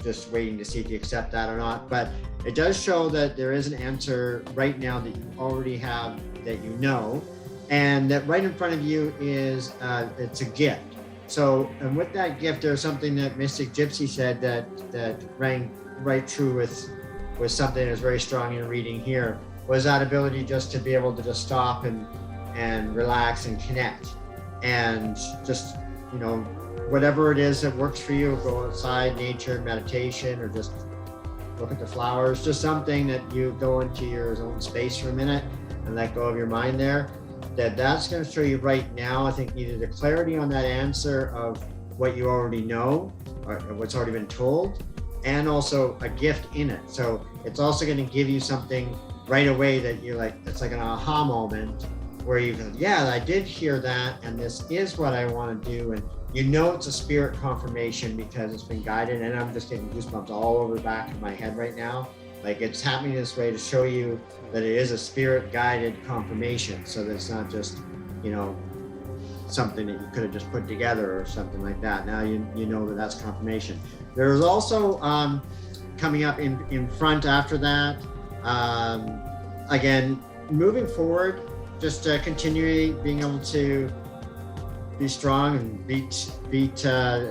just waiting to see if you accept that or not. But it does show that there is an answer right now that you already have, that you know, and that right in front of you is it's a gift. So, and with that gift, there's something that Mystic Gypsy said that rang right true with something that was very strong in reading here, was that ability just to be able to just stop and relax and connect, and just, whatever it is that works for you, go outside, nature, meditation, or just look at the flowers, just something that you go into your own space for a minute and let go of your mind there. That's going to show you right now, I think, either the clarity on that answer of what you already know or what's already been told, and also a gift in it. So it's also going to give you something right away that you're like, it's like an aha moment where you go, yeah, I did hear that, and this is what I want to do. And it's a spirit confirmation because it's been guided, and I'm just getting goosebumps all over the back of my head right now. Like, it's happening this way to show you that it is a spirit guided confirmation, so that it's not just, something that you could have just put together or something like that. Now you know that that's confirmation. There's also coming up in front after that, again, moving forward, just continually being able to be strong and beat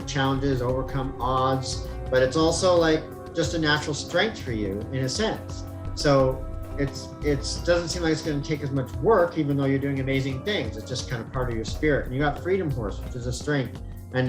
challenges, overcome odds, but it's also like just a natural strength for you in a sense. So it doesn't seem like it's going to take as much work, even though you're doing amazing things. It's just kind of part of your spirit. And you got Freedom Horse, which is a strength, and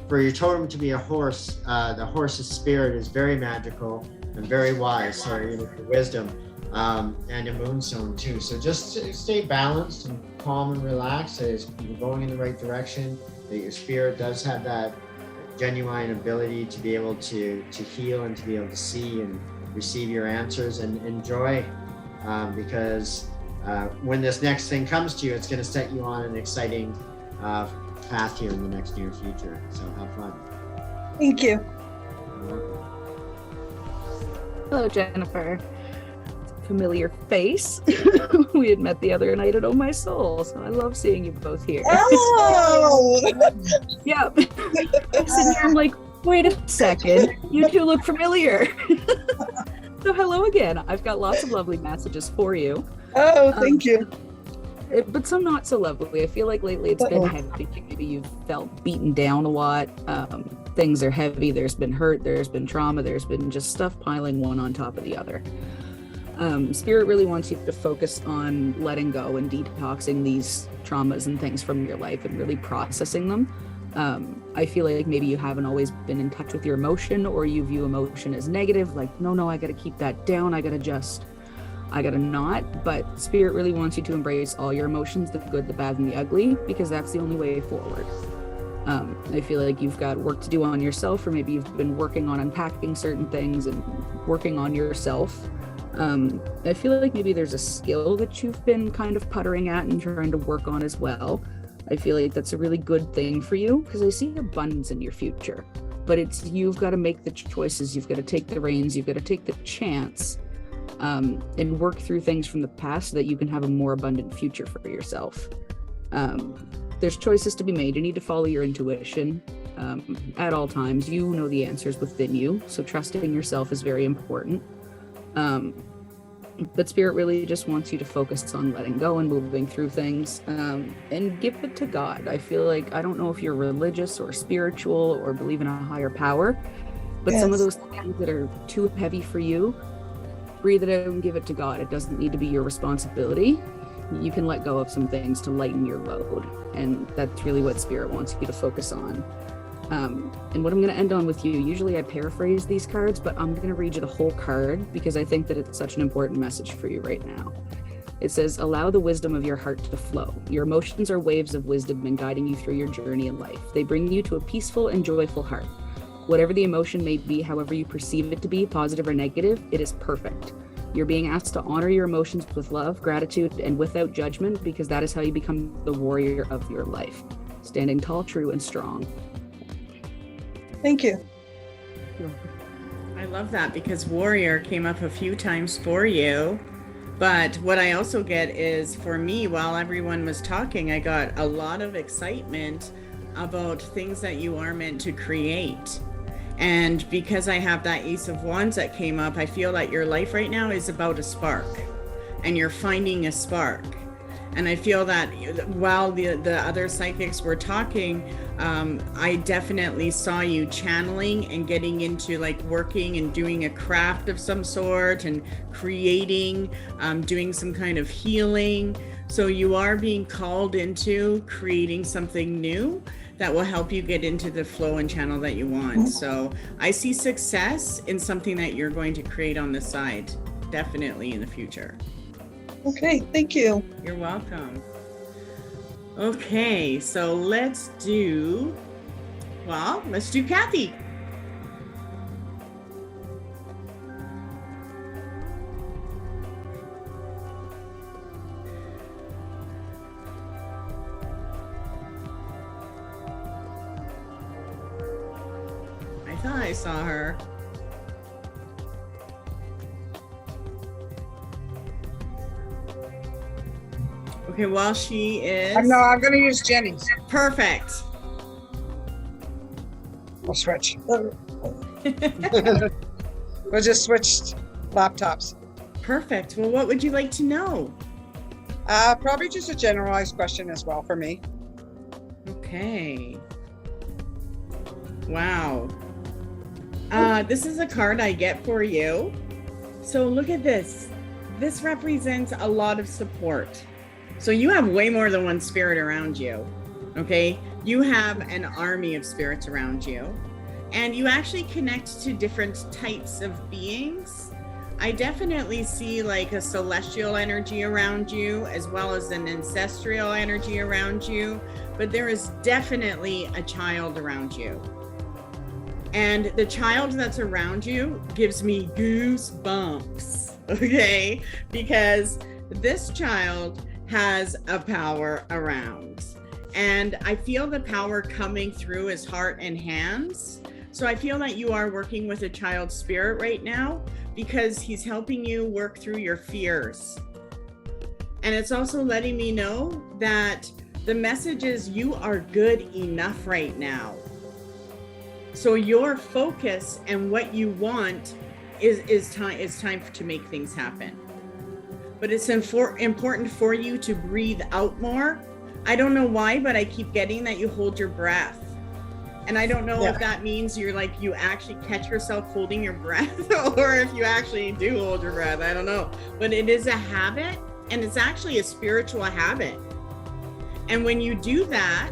for your totem to be a horse, the horse's spirit is very magical and very wise. So your wisdom, and a moonstone too. So just stay balanced and calm and relaxed as you're going in the right direction. That your spirit does have that genuine ability to be able to heal and to be able to see and receive your answers and enjoy, because when this next thing comes to you, it's going to set you on an exciting path here in the next near future. So have fun. Thank you. Hello, Jennifer. Familiar face. We had met the other night at Oh My Soul, so I love seeing you both here. Oh! Yeah. I'm sitting here, I'm like, wait a second, you two look familiar. So hello again. I've got lots of lovely messages for you. Oh, thank you. But some not so lovely. I feel like lately it's been heavy. Maybe you've felt beaten down a lot. Things are heavy. There's been hurt. There's been trauma. There's been just stuff piling one on top of the other. Spirit really wants you to focus on letting go and detoxing these traumas and things from your life and really processing them. I feel like maybe you haven't always been in touch with your emotion, or you view emotion as negative, like, no, I got to keep that down. I got to not. But Spirit really wants you to embrace all your emotions, the good, the bad, and the ugly, because that's the only way forward. I feel like you've got work to do on yourself, or maybe you've been working on unpacking certain things and working on yourself. I feel like maybe there's a skill that you've been kind of puttering at and trying to work on as well. I feel like that's a really good thing for you because I see abundance in your future, but you've got to make the choices. You've got to take the reins. You've got to take the chance and work through things from the past so that you can have a more abundant future for yourself. There's choices to be made. You need to follow your intuition at all times. You know the answers within you, so trusting yourself is very important. But Spirit really just wants you to focus on letting go and moving through things, and give it to God. I feel like, I don't know if you're religious or spiritual or believe in a higher power, but some of Yes. those things that are too heavy for you, breathe it out and give it to God. It doesn't need to be your responsibility. You can let go of some things to lighten your load, and that's really what Spirit wants you to focus on. And what I'm going to end on with you, usually I paraphrase these cards, but I'm going to read you the whole card because I think that it's such an important message for you right now. It says, allow the wisdom of your heart to flow. Your emotions are waves of wisdom and guiding you through your journey in life. They bring you to a peaceful and joyful heart. Whatever the emotion may be, however you perceive it to be, positive or negative, it is perfect. You're being asked to honor your emotions with love, gratitude, and without judgment, because that is how you become the warrior of your life. Standing tall, true, and strong. Thank you. I love that because warrior came up a few times for you. But what I also get is, for me, while everyone was talking, I got a lot of excitement about things that you are meant to create. And because I have that Ace of Wands that came up, I feel that your life right now is about a spark, and you're finding a spark. And I feel that while the other psychics were talking, I definitely saw you channeling and getting into like working and doing a craft of some sort and creating, doing some kind of healing. So you are being called into creating something new that will help you get into the flow and channel that you want. So I see success in something that you're going to create on the side, definitely in the future. Okay, thank you. You're welcome. Okay, so let's do Kathy. I thought I saw her. Okay, while she is No, I'm going to use Jenny's. perfect. We'll switch. We'll just switch laptops. Perfect. Well, what would you like to know? Probably just a generalized question as well for me. Okay. Wow. This is a card I get for you. So look at this. This represents a lot of support. So you have way more than one spirit around you. Okay. You have an army of spirits around you, and you actually connect to different types of beings. I definitely see like a celestial energy around you, as well as an ancestral energy around you, but there is definitely a child around you. And the child that's around you gives me goosebumps, okay? Because this child has a power around. And I feel the power coming through his heart and hands. So I feel that you are working with a child spirit right now because he's helping you work through your fears. And it's also letting me know that the message is you are good enough right now. So your focus and what you want is time to make things happen. But it's important for you to breathe out more. I don't know why, but I keep getting that you hold your breath. And I don't know if that means you actually catch yourself holding your breath or if you actually do hold your breath. I don't know. But it is a habit, and it's actually a spiritual habit. And when you do that,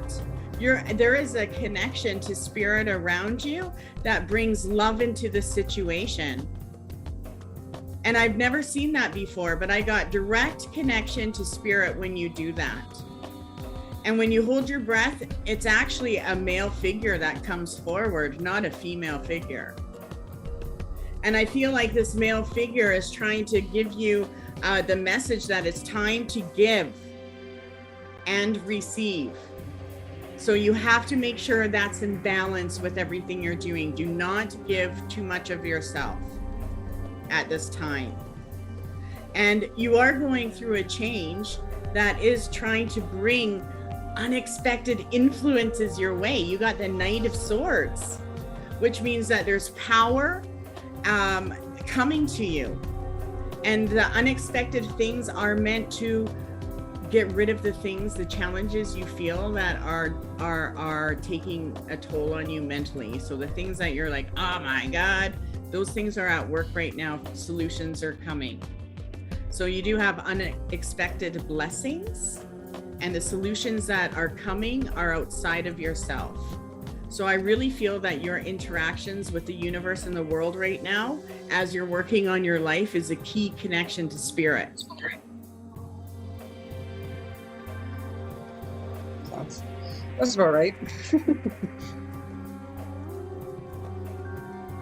there is a connection to spirit around you that brings love into the situation. And I've never seen that before, but I got direct connection to spirit when you do that. And when you hold your breath, it's actually a male figure that comes forward, not a female figure. And I feel like this male figure is trying to give you the message that it's time to give and receive. So you have to make sure that's in balance with everything you're doing. Do not give too much of yourself at this time. And you are going through a change that is trying to bring unexpected influences your way. You got the Knight of Swords, which means that there's power coming to you. And the unexpected things are meant to get rid of the things, the challenges you feel that are taking a toll on you mentally. So the things that you're like, oh my God, those things are at work right now. Solutions are coming. So you do have unexpected blessings, and the solutions that are coming are outside of yourself. So I really feel that your interactions with the universe and the world right now, as you're working on your life, is a key connection to spirit. That's about right.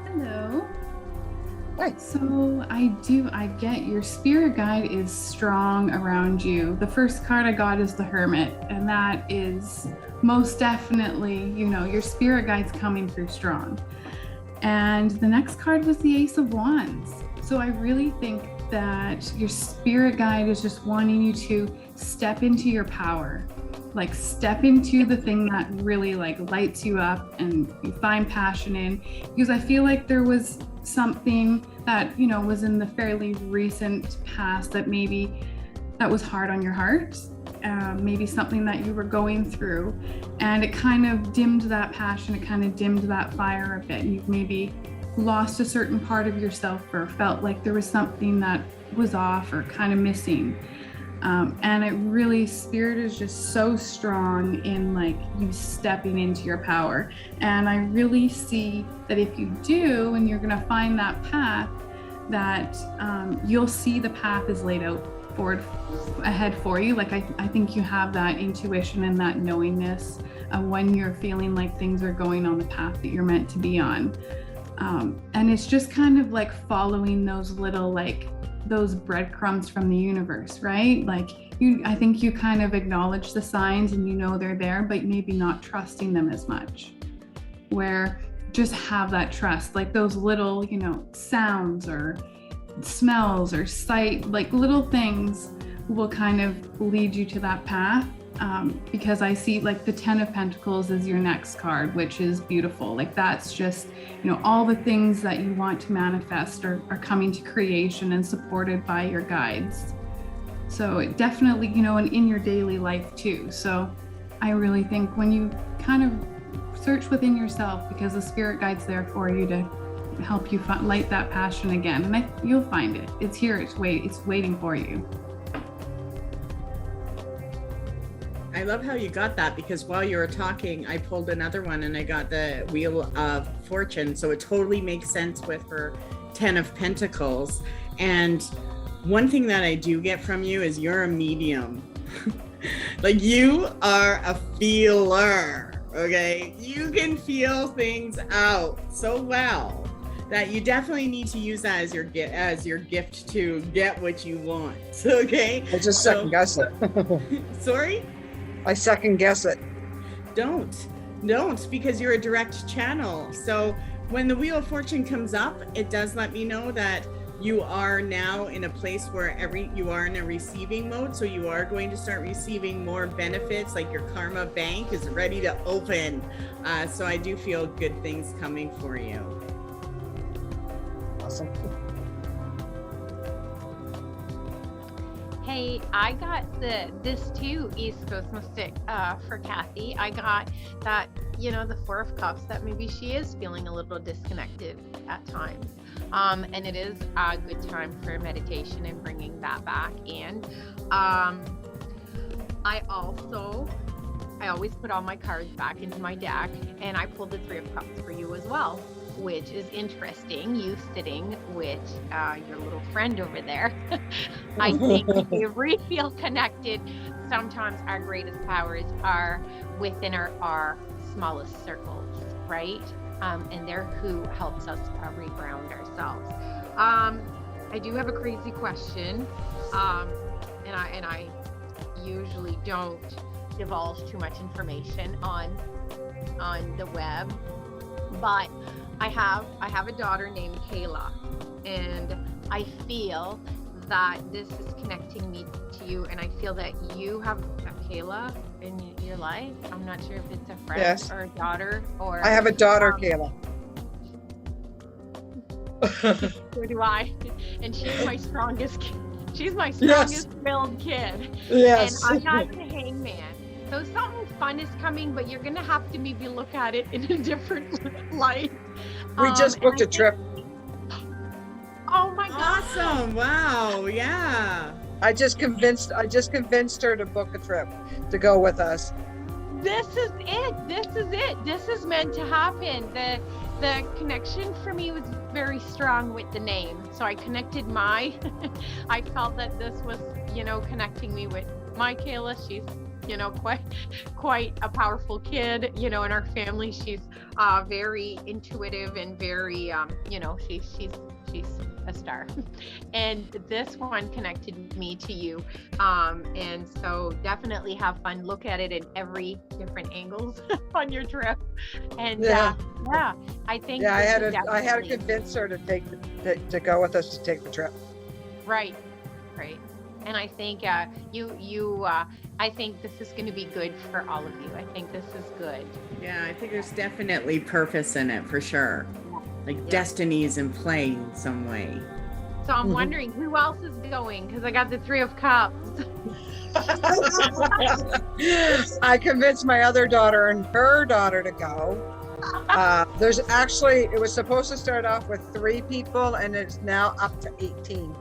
Hello. Hi. So I get your spirit guide is strong around you. The first card I got is the Hermit, and that is most definitely, your spirit guide's coming through strong. And the next card was the Ace of Wands. So I really think that your spirit guide is just wanting you to step into your power. Like step into the thing that really lights you up and you find passion in, because I feel like there was something that was in the fairly recent past that maybe that was hard on your heart, maybe something that you were going through, and it kind of dimmed that passion, it kind of dimmed that fire a bit, and you've maybe lost a certain part of yourself or felt like there was something that was off or kind of missing. And it really, spirit is just so strong in you stepping into your power. And I really see that if you do, and you're going to find that path, that you'll see the path is laid out ahead for you. I think you have that intuition and that knowingness when you're feeling like things are going on the path that you're meant to be on. And it's just kind of following those little those breadcrumbs from the universe, right? I think you kind of acknowledge the signs and they're there, but maybe not trusting them as much. Where just have that trust, those little, sounds or smells or sight, little things will kind of lead you to that path. Because I see the 10 of Pentacles is your next card, which is beautiful. That's just, all the things that you want to manifest are coming to creation and supported by your guides. So it definitely, and in your daily life too. So I really think when you kind of search within yourself, because the spirit guide's there for you to help you light that passion again, and you'll find it. It's here, it's waiting for you. I love how you got that, because while you were talking, I pulled another one and I got the Wheel of Fortune. So it totally makes sense with her 10 of Pentacles. And one thing that I do get from you is you're a medium. You are a feeler, okay? You can feel things out so well that you definitely need to use that as your gift to get what you want, okay? I just second guess it. Sorry? I second guess it. Don't, because you're a direct channel. So when the Wheel of Fortune comes up, it does let me know that you are now in a place where you are in a receiving mode. So you are going to start receiving more benefits, your karma bank is ready to open. So I do feel good things coming for you. Awesome. Hey, I got this too, East Coast Mystic, for Kathy. I got that, the Four of Cups, that maybe she is feeling a little disconnected at times. And it is a good time for meditation and bringing that back in. I always put all my cards back into my deck, and I pulled the Three of Cups for you as well. which is interesting. You sitting with your little friend over there. I think if we feel connected, sometimes our greatest powers are within our smallest circles, right? And they're who helps us reground ourselves. I do have a crazy question, and I usually don't divulge too much information on the web, but I have a daughter named Kayla, and I feel that this is connecting me to you, and I feel that you have a Kayla in your life. I'm not sure if it's a friend Yes. or a daughter or I have a daughter, Kayla. so do I, and she's my strongest she's my strongest willed kid. Yes. And I got the hangman. So something fun is coming, but you're gonna have to maybe look at it in a different light. We just And booked I a trip. Oh my god. Awesome. Wow. Yeah. I just convinced her to book a trip to go with us. This is it. This is it. This is meant to happen. The connection for me was very strong with the name. So I connected I felt that this was, connecting me with my Kayla. She's, quite a powerful kid, in our family. She's very intuitive and very, she's a star. And this one connected me to you. And so definitely have fun. Look at it in every different angles on your trip. And Yeah. I think Yeah, I this had is to definitely- convince her to go with us to take the trip. Right. And I think I think this is going to be good for all of you. I think this is good. Yeah, I think there's definitely purpose in it for sure. Like Yeah. destiny is in play in some way. So I'm wondering who else is going, because I got the 3 of Cups. I convinced my other daughter and her daughter to go. It was supposed to start off with 3 people, and it's now up to 18.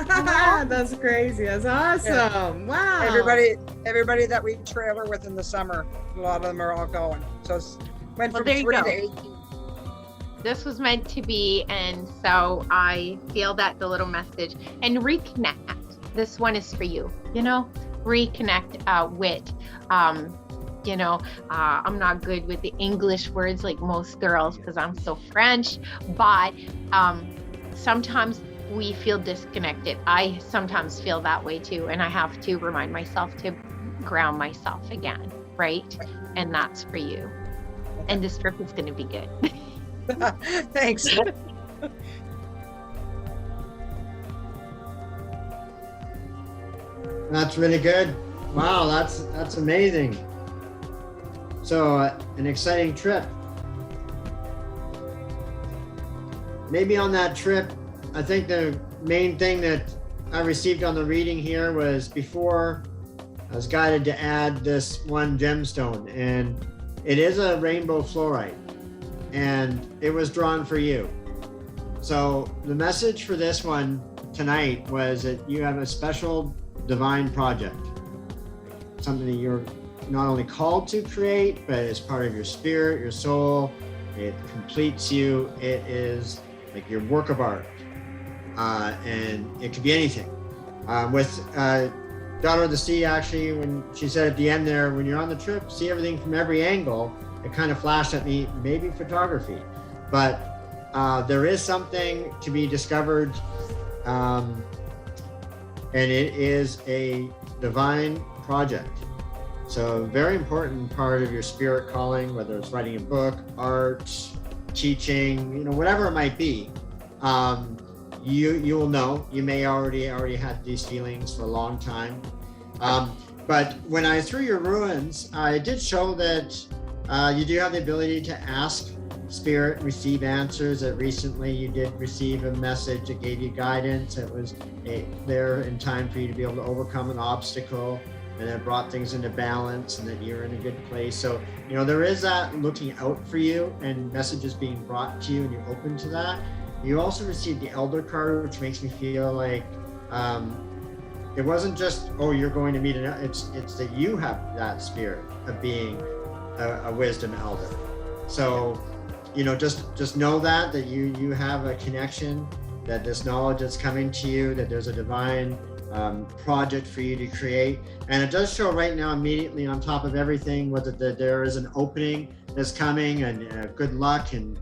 That's crazy. That's awesome. Wow. Everybody that we trailer with in the summer, a lot of them are all going. So it's went Well, from there you 3 go. to 18. This was meant to be, and so I feel that the little message and reconnect. This one is for you. Reconnect with. I'm not good with the English words like most girls because I'm so French, but sometimes we feel disconnected. I sometimes feel that way too, and I have to remind myself to ground myself again, right? And that's for you. And this trip is going to be good. Thanks. That's really good. Wow, that's amazing. So an exciting trip. Maybe on that trip, I think the main thing that I received on the reading here was before I was guided to add this one gemstone, and it is a rainbow fluorite, and it was drawn for you. So the message for this one tonight was that you have a special divine project, something that you're not only called to create, but it's part of your spirit, your soul. It completes you. It is like your work of art, and it could be anything. With Daughter of the Sea, actually, when she said at the end there, when you're on the trip, see everything from every angle, it kind of flashed at me, maybe photography, but there is something to be discovered, and it is a divine project. So a very important part of your spirit calling, whether it's writing a book, art, teaching, whatever it might be, you will know. You may already had these feelings for a long time. But when I threw your ruins, I did show that you do have the ability to ask spirit, receive answers. That recently you did receive a message that gave you guidance. It was there in time for you to be able to overcome an obstacle, and it brought things into balance, and that you're in a good place. So, there is that looking out for you and messages being brought to you, and you're open to that. You also received the Elder card, which makes me feel like it wasn't just, you're going to meet it's that you have that spirit of being a wisdom elder. So, just know that you have a connection, that this knowledge is coming to you, that there's a divine project for you to create. And it does show right now, immediately on top of everything, whether there is an opening that's coming, and good luck and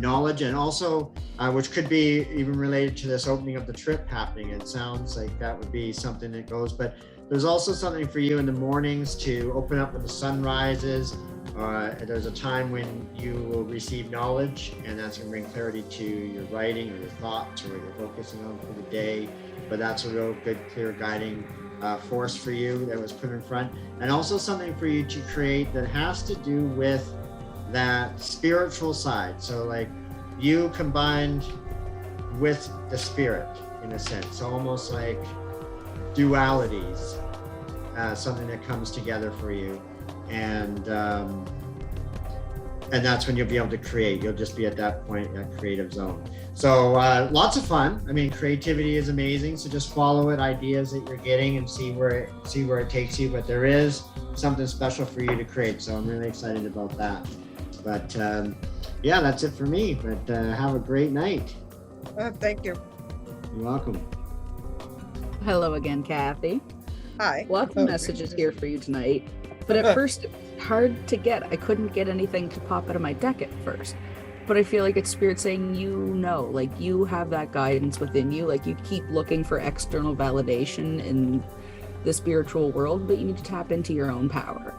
knowledge, and also which could be even related to this opening of the trip happening. It sounds like that would be something that goes, but there's also something for you in the mornings to open up when the sun rises. There's a time when you will receive knowledge, and that's going to bring clarity to your writing or your thoughts or what you're focusing on for the day. But that's a real good, clear guiding force for you that was put in front. And also something for you to create that has to do with that spiritual side. So like you combined with the spirit in a sense, so almost like dualities, something that comes together for you. And that's when you'll be able to create. You'll just be at that point, that creative zone. So lots of fun. I mean, creativity is amazing. So just follow it, ideas that you're getting, and see where it takes you. But there is something special for you to create. So I'm really excited about that. But yeah, that's it for me. But have a great night. Thank you. You're welcome. Hello again, Kathy. Hi. Lots of messages here for you tonight. But at first, it was hard to get. I couldn't get anything to pop out of my deck at first. But I feel like it's spirit saying, like you have that guidance within you. Like you keep looking for external validation in the spiritual world, but you need to tap into your own power.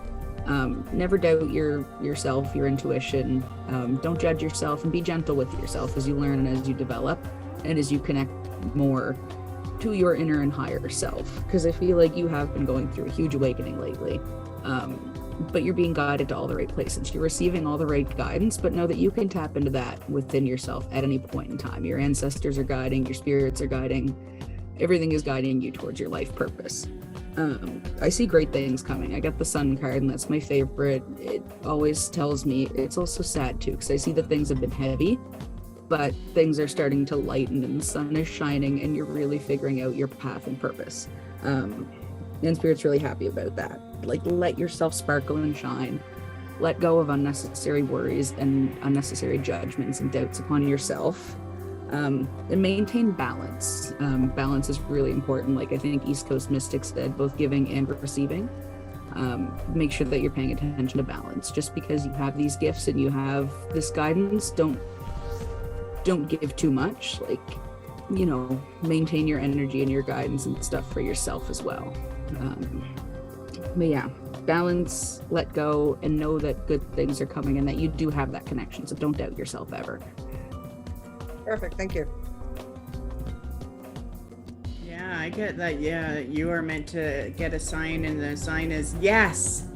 Never doubt yourself, your intuition. Don't judge yourself, and be gentle with yourself as you learn and as you develop and as you connect more to your inner and higher self. Because I feel like you have been going through a huge awakening lately. But you're being guided to all the right places. You're receiving all the right guidance, but know that you can tap into that within yourself at any point in time. Your ancestors are guiding, your spirits are guiding, everything is guiding you towards your life purpose. I see great things coming. I got the Sun card, and that's my favorite. It always tells me, it's also sad too, because I see that things have been heavy, but things are starting to lighten and the sun is shining and you're really figuring out your path and purpose. And Spirit's really happy about that. Like, let yourself sparkle and shine. Let go of unnecessary worries and unnecessary judgments and doubts upon yourself. And maintain balance. Balance is really important. Like I think East Coast Mystics said, both giving and receiving. Make sure that you're paying attention to balance. Just because you have these gifts and you have this guidance, don't give too much. Like, maintain your energy and your guidance and stuff for yourself as well. But yeah, balance, let go, and know that good things are coming and that you do have that connection. So don't doubt yourself ever. Perfect. Thank you. Yeah, I get that. Yeah, you are meant to get a sign, and the sign is yes.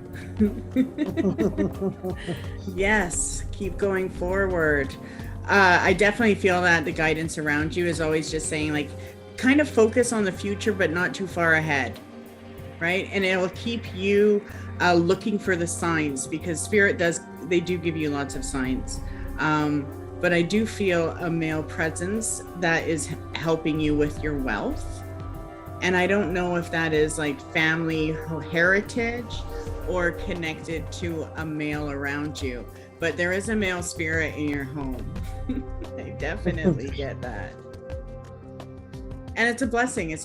Yes, keep going forward. I definitely feel that the guidance around you is always just saying, like, kind of focus on the future, but not too far ahead, right? And it will keep you looking for the signs, because Spirit they do give you lots of signs. But I do feel a male presence that is helping you with your wealth. And I don't know if that is like family heritage or connected to a male around you, but there is a male spirit in your home. I definitely get that. And it's a blessing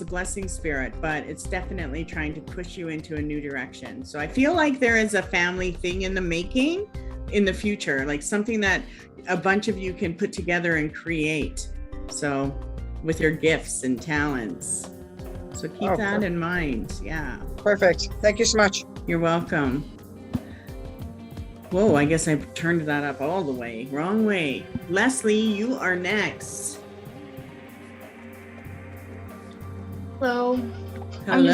spirit, but it's definitely trying to push you into a new direction. So I feel like there is a family thing in the making in the future, like something that a bunch of you can put together and create. So with your gifts and talents. So keep that in mind. Yeah. Perfect. Thank you so much. You're welcome. Whoa, I guess I turned that up all the way. Wrong way. Leslie, you are next. Hello. Hello. I'm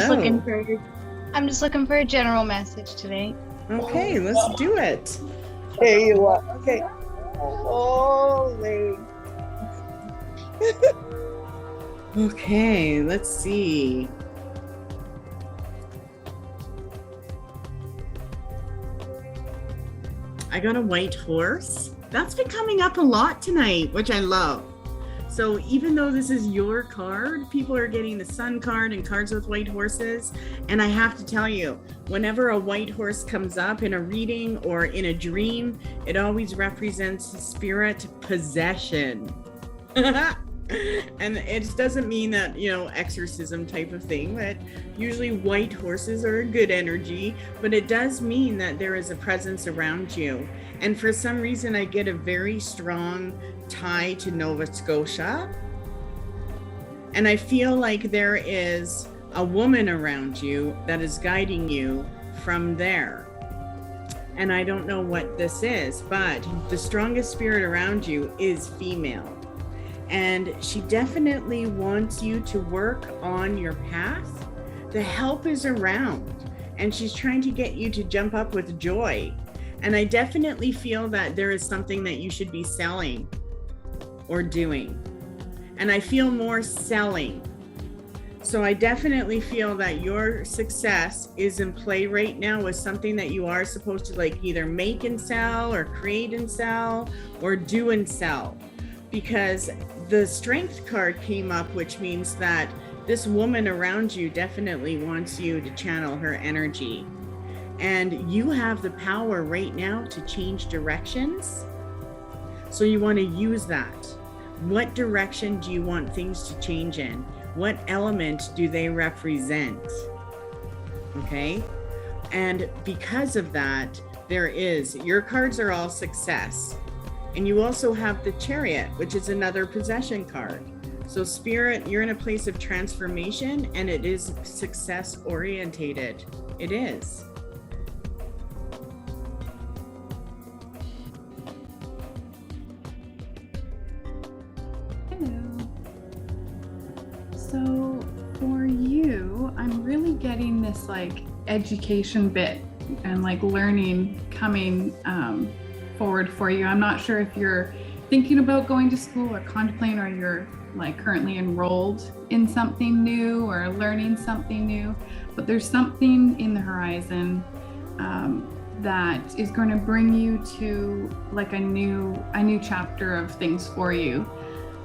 just looking for a general message today. Okay, let's do it. There you are. Okay. Holy. Okay, let's see. I got a white horse. That's been coming up a lot tonight, which I love. So even though this is your card, people are getting the Sun card and cards with white horses. And I have to tell you, whenever a white horse comes up in a reading or in a dream, it always represents spirit possession. And it doesn't mean that, you know, exorcism type of thing, but usually white horses are a good energy, but it does mean that there is a presence around you. And for some reason, I get a very strong tie to Nova Scotia. And I feel like there is a woman around you that is guiding you from there. And I don't know what this is, but the strongest spirit around you is female. And she definitely wants you to work on your path. The help is around, and she's trying to get you to jump up with joy. And I definitely feel that there is something that you should be selling or doing. And I feel more selling. So I definitely feel that your success is in play right now with something that you are supposed to like either make and sell or create and sell or do and sell. Because the strength card came up, which means that this woman around you definitely wants you to channel her energy. And you have the power right now to change directions. So you want to use that. What direction do you want things to change in? What element do they represent? Okay. And because of that, your cards are all success. And you also have the Chariot, which is another possession card. So Spirit, you're in a place of transformation, and it is success orientated. It is. Hello. So for you, I'm really getting this like education bit and like learning coming forward for you. I'm not sure if you're thinking about going to school or contemplating, or you're like currently enrolled in something new or learning something new, but there's something in the horizon that is going to bring you to like a new chapter of things for you.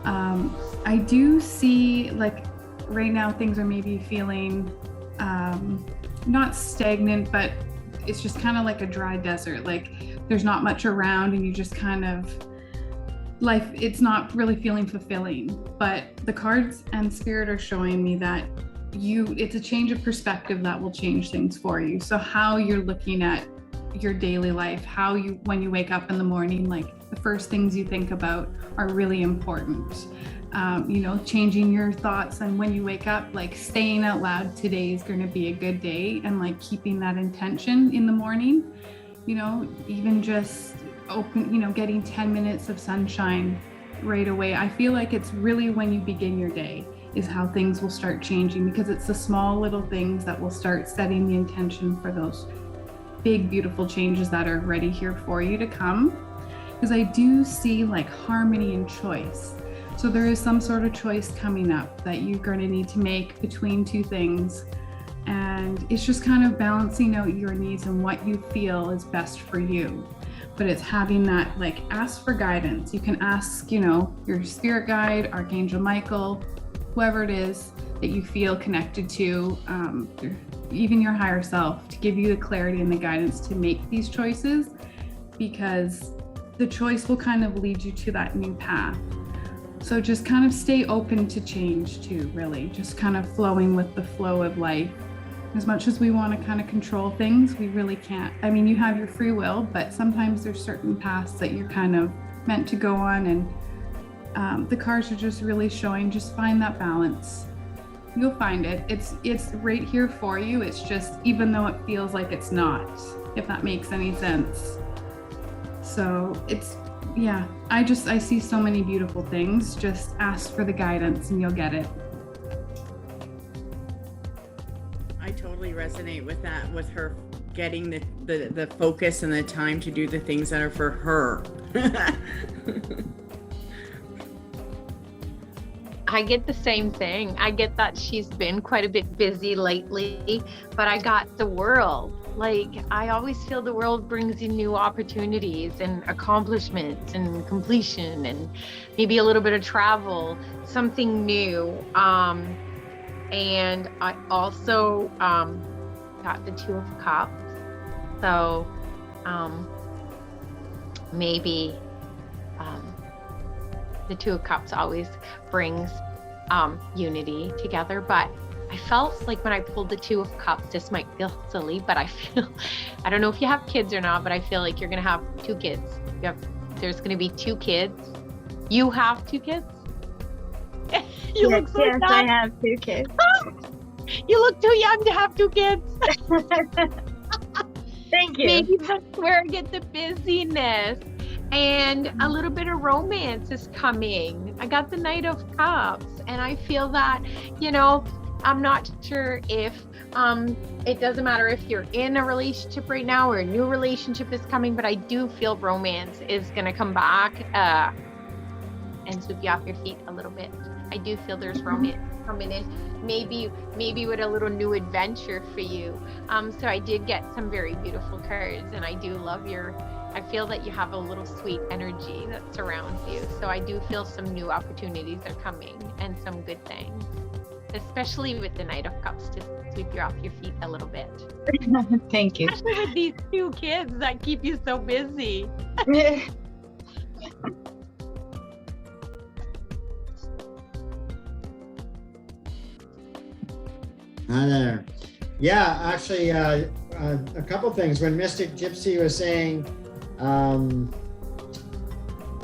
I do see like right now things are maybe feeling not stagnant, but it's just kind of like a dry desert. Like there's not much around, and you just kind of life, it's not really feeling fulfilling. But the cards and Spirit are showing me that it's a change of perspective that will change things for you. So how you're looking at your daily life, when you wake up in the morning, like the first things you think about are really important. Changing your thoughts, and when you wake up, like saying out loud, today is going to be a good day, and like keeping that intention in the morning, even just getting 10 minutes of sunshine right away. I feel like it's really when you begin your day is how things will start changing, because it's the small little things that will start setting the intention for those big, beautiful changes that are ready here for you to come. Because I do see like harmony and choice. So there is some sort of choice coming up that you're going to need to make between two things. And it's just kind of balancing out your needs and what you feel is best for you. But it's having that, like, ask for guidance. You can ask, your spirit guide, Archangel Michael, whoever it is that you feel connected to, even your higher self, to give you the clarity and the guidance to make these choices, because the choice will kind of lead you to that new path. So just kind of stay open to change too, really, just kind of flowing with the flow of life. As much as we want to kind of control things, we really can't. I mean, you have your free will, but sometimes there's certain paths that you're kind of meant to go on, and the cards are just really showing, just find that balance. You'll find it. It's right here for you. It's just, even though it feels like it's not, if that makes any sense. So I see so many beautiful things. Just ask for the guidance and you'll get it. I totally resonate with that, with her getting the focus and the time to do the things that are for her. I get the same thing. I get that she's been quite a bit busy lately, but I got the world. Like, I always feel the world brings you new opportunities and accomplishments and completion and maybe a little bit of travel, something new. And I also got the Two of Cups. So maybe the Two of Cups always brings unity together. But I felt like when I pulled the Two of Cups, this might feel silly, but I don't know if you have kids or not, but I feel like you're going to have 2 kids. There's going to be 2 kids. You have 2 kids? You look so yes, young. I have 2 kids. You look too young to have 2 kids. Thank you. Maybe that's where I get the busyness. And a little bit of romance is coming. I got the Knight of Cups, and I feel that, I'm not sure if it doesn't matter if you're in a relationship right now or a new relationship is coming, but I do feel romance is going to come back and sweep you off your feet a little bit. I do feel there's romance coming in, maybe with a little new adventure for you. So I did get some very beautiful cards, and I do love I feel that you have a little sweet energy that surrounds you. So I do feel some new opportunities are coming and some good things, especially with the Knight of Cups to sweep you off your feet a little bit. Thank you. Especially with these 2 kids that keep you so busy. Hi there. Yeah, actually, a couple things. When Mystic Gypsy was saying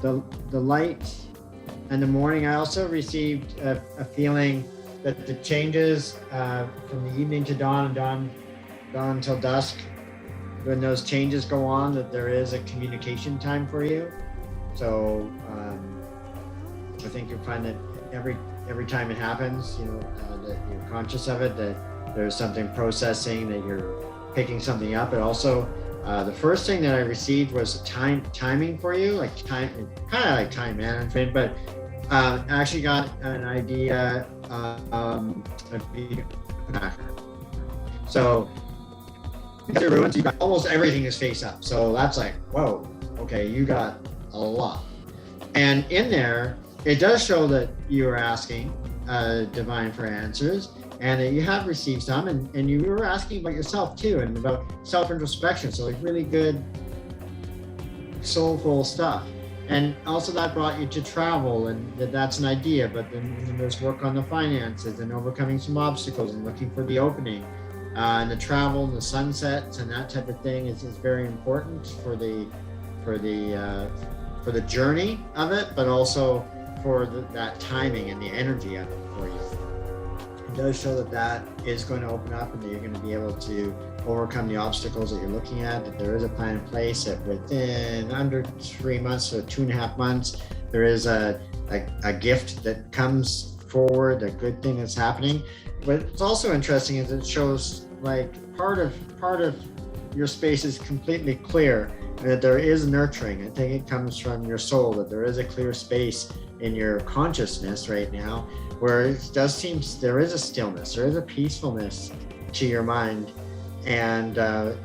the light and the morning, I also received a feeling that the changes from the evening to dawn and dawn until dusk, when those changes go on, that there is a communication time for you. So I think you'll find that every time it happens, that you're conscious of it, that there's something processing, that you're picking something up. But also, the first thing that I received was timing for you, like time, kind of like time management. But I actually got an idea of being a hacker. So because it ruins, you got almost everything is face up. So that's like, whoa, okay, you got a lot. And in there, it does show that you are asking divine for answers, and that you have received some, and you were asking about yourself too, and about self-introspection. So like really good, soulful stuff. And also that brought you to travel, and that's an idea, but then there's work on the finances and overcoming some obstacles and looking for the opening. And the travel and the sunsets and that type of thing is very important for the journey of it, but also for that timing and the energy of it for you. It does show that is going to open up, and that you're going to be able to overcome the obstacles that you're looking at, that there is a plan in place, that within under 3 months, so 2.5 months, there is a gift that comes forward, a good thing that's happening. But it's also interesting is it shows like part of your space is completely clear, and that there is nurturing. I think it comes from your soul, that there is a clear space in your consciousness right now, where it does seem there is a stillness, there is a peacefulness to your mind, and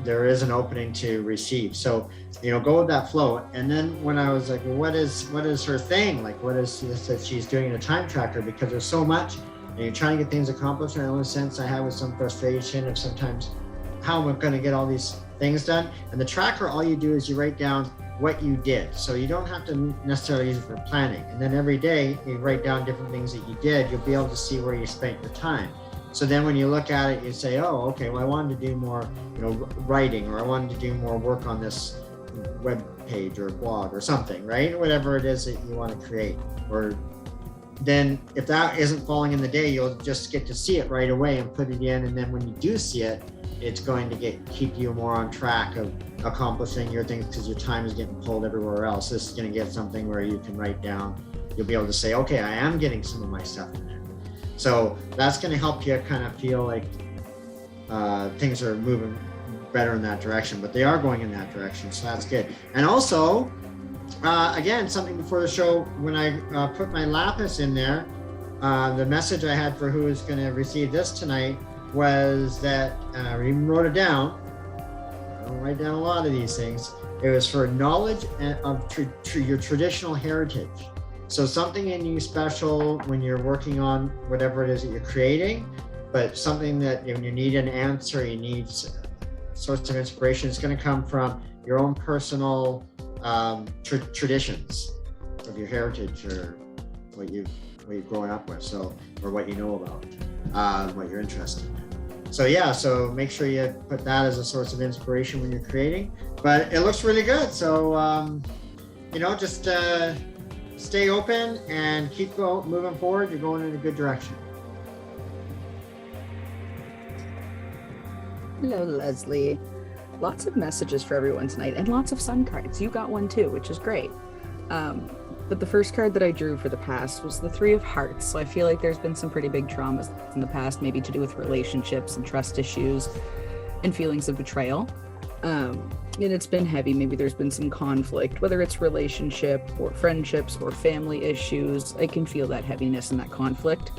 there is an opening to receive. So, go with that flow. And then when I was like, well, what is her thing? Like, what is this that she's doing in a time tracker? Because there's so much, and you're trying to get things accomplished. And the only sense I have is some frustration of sometimes how am I going to get all these things done? And the tracker, all you do is you write down what you did. So you don't have to necessarily use it for planning. And then every day you write down different things that you did. You'll be able to see where you spent your time. So then when you look at it, you say, oh, okay, well, I wanted to do more, writing, or I wanted to do more work on this web page or blog or something, right? Whatever it is that you want to create. Or then if that isn't falling in the day, you'll just get to see it right away and put it in. And then when you do see it, it's going to keep you more on track of accomplishing your things, because your time is getting pulled everywhere else. This is going to get something where you can write down. You'll be able to say, okay, I am getting some of my stuff in there. So that's going to help you kind of feel like things are moving better in that direction, but they are going in that direction. So that's good. And also, again, something before the show, when I put my lapis in there, the message I had for who is going to receive this tonight was that I even wrote it down, don't write down a lot of these things. It was for knowledge of your traditional heritage. So something in you special when you're working on whatever it is that you're creating, but something that when you need an answer, you need source of inspiration, it's going to come from your own personal traditions of your heritage or what you've grown up with, so, or what you know about, what you're interested in. So yeah, so make sure you put that as a source of inspiration when you're creating. But it looks really good. So just stay open and keep moving forward. You're going in a good direction. Hello, Leslie. Lots of messages for everyone tonight and lots of sun cards. You got one too, which is great. But the first card that I drew for the past was the Three of Hearts. So I feel like there's been some pretty big traumas in the past, maybe to do with relationships and trust issues and feelings of betrayal. And it's been heavy. Maybe there's been some conflict, whether it's relationship or friendships or family issues. I can feel that heaviness and that conflict.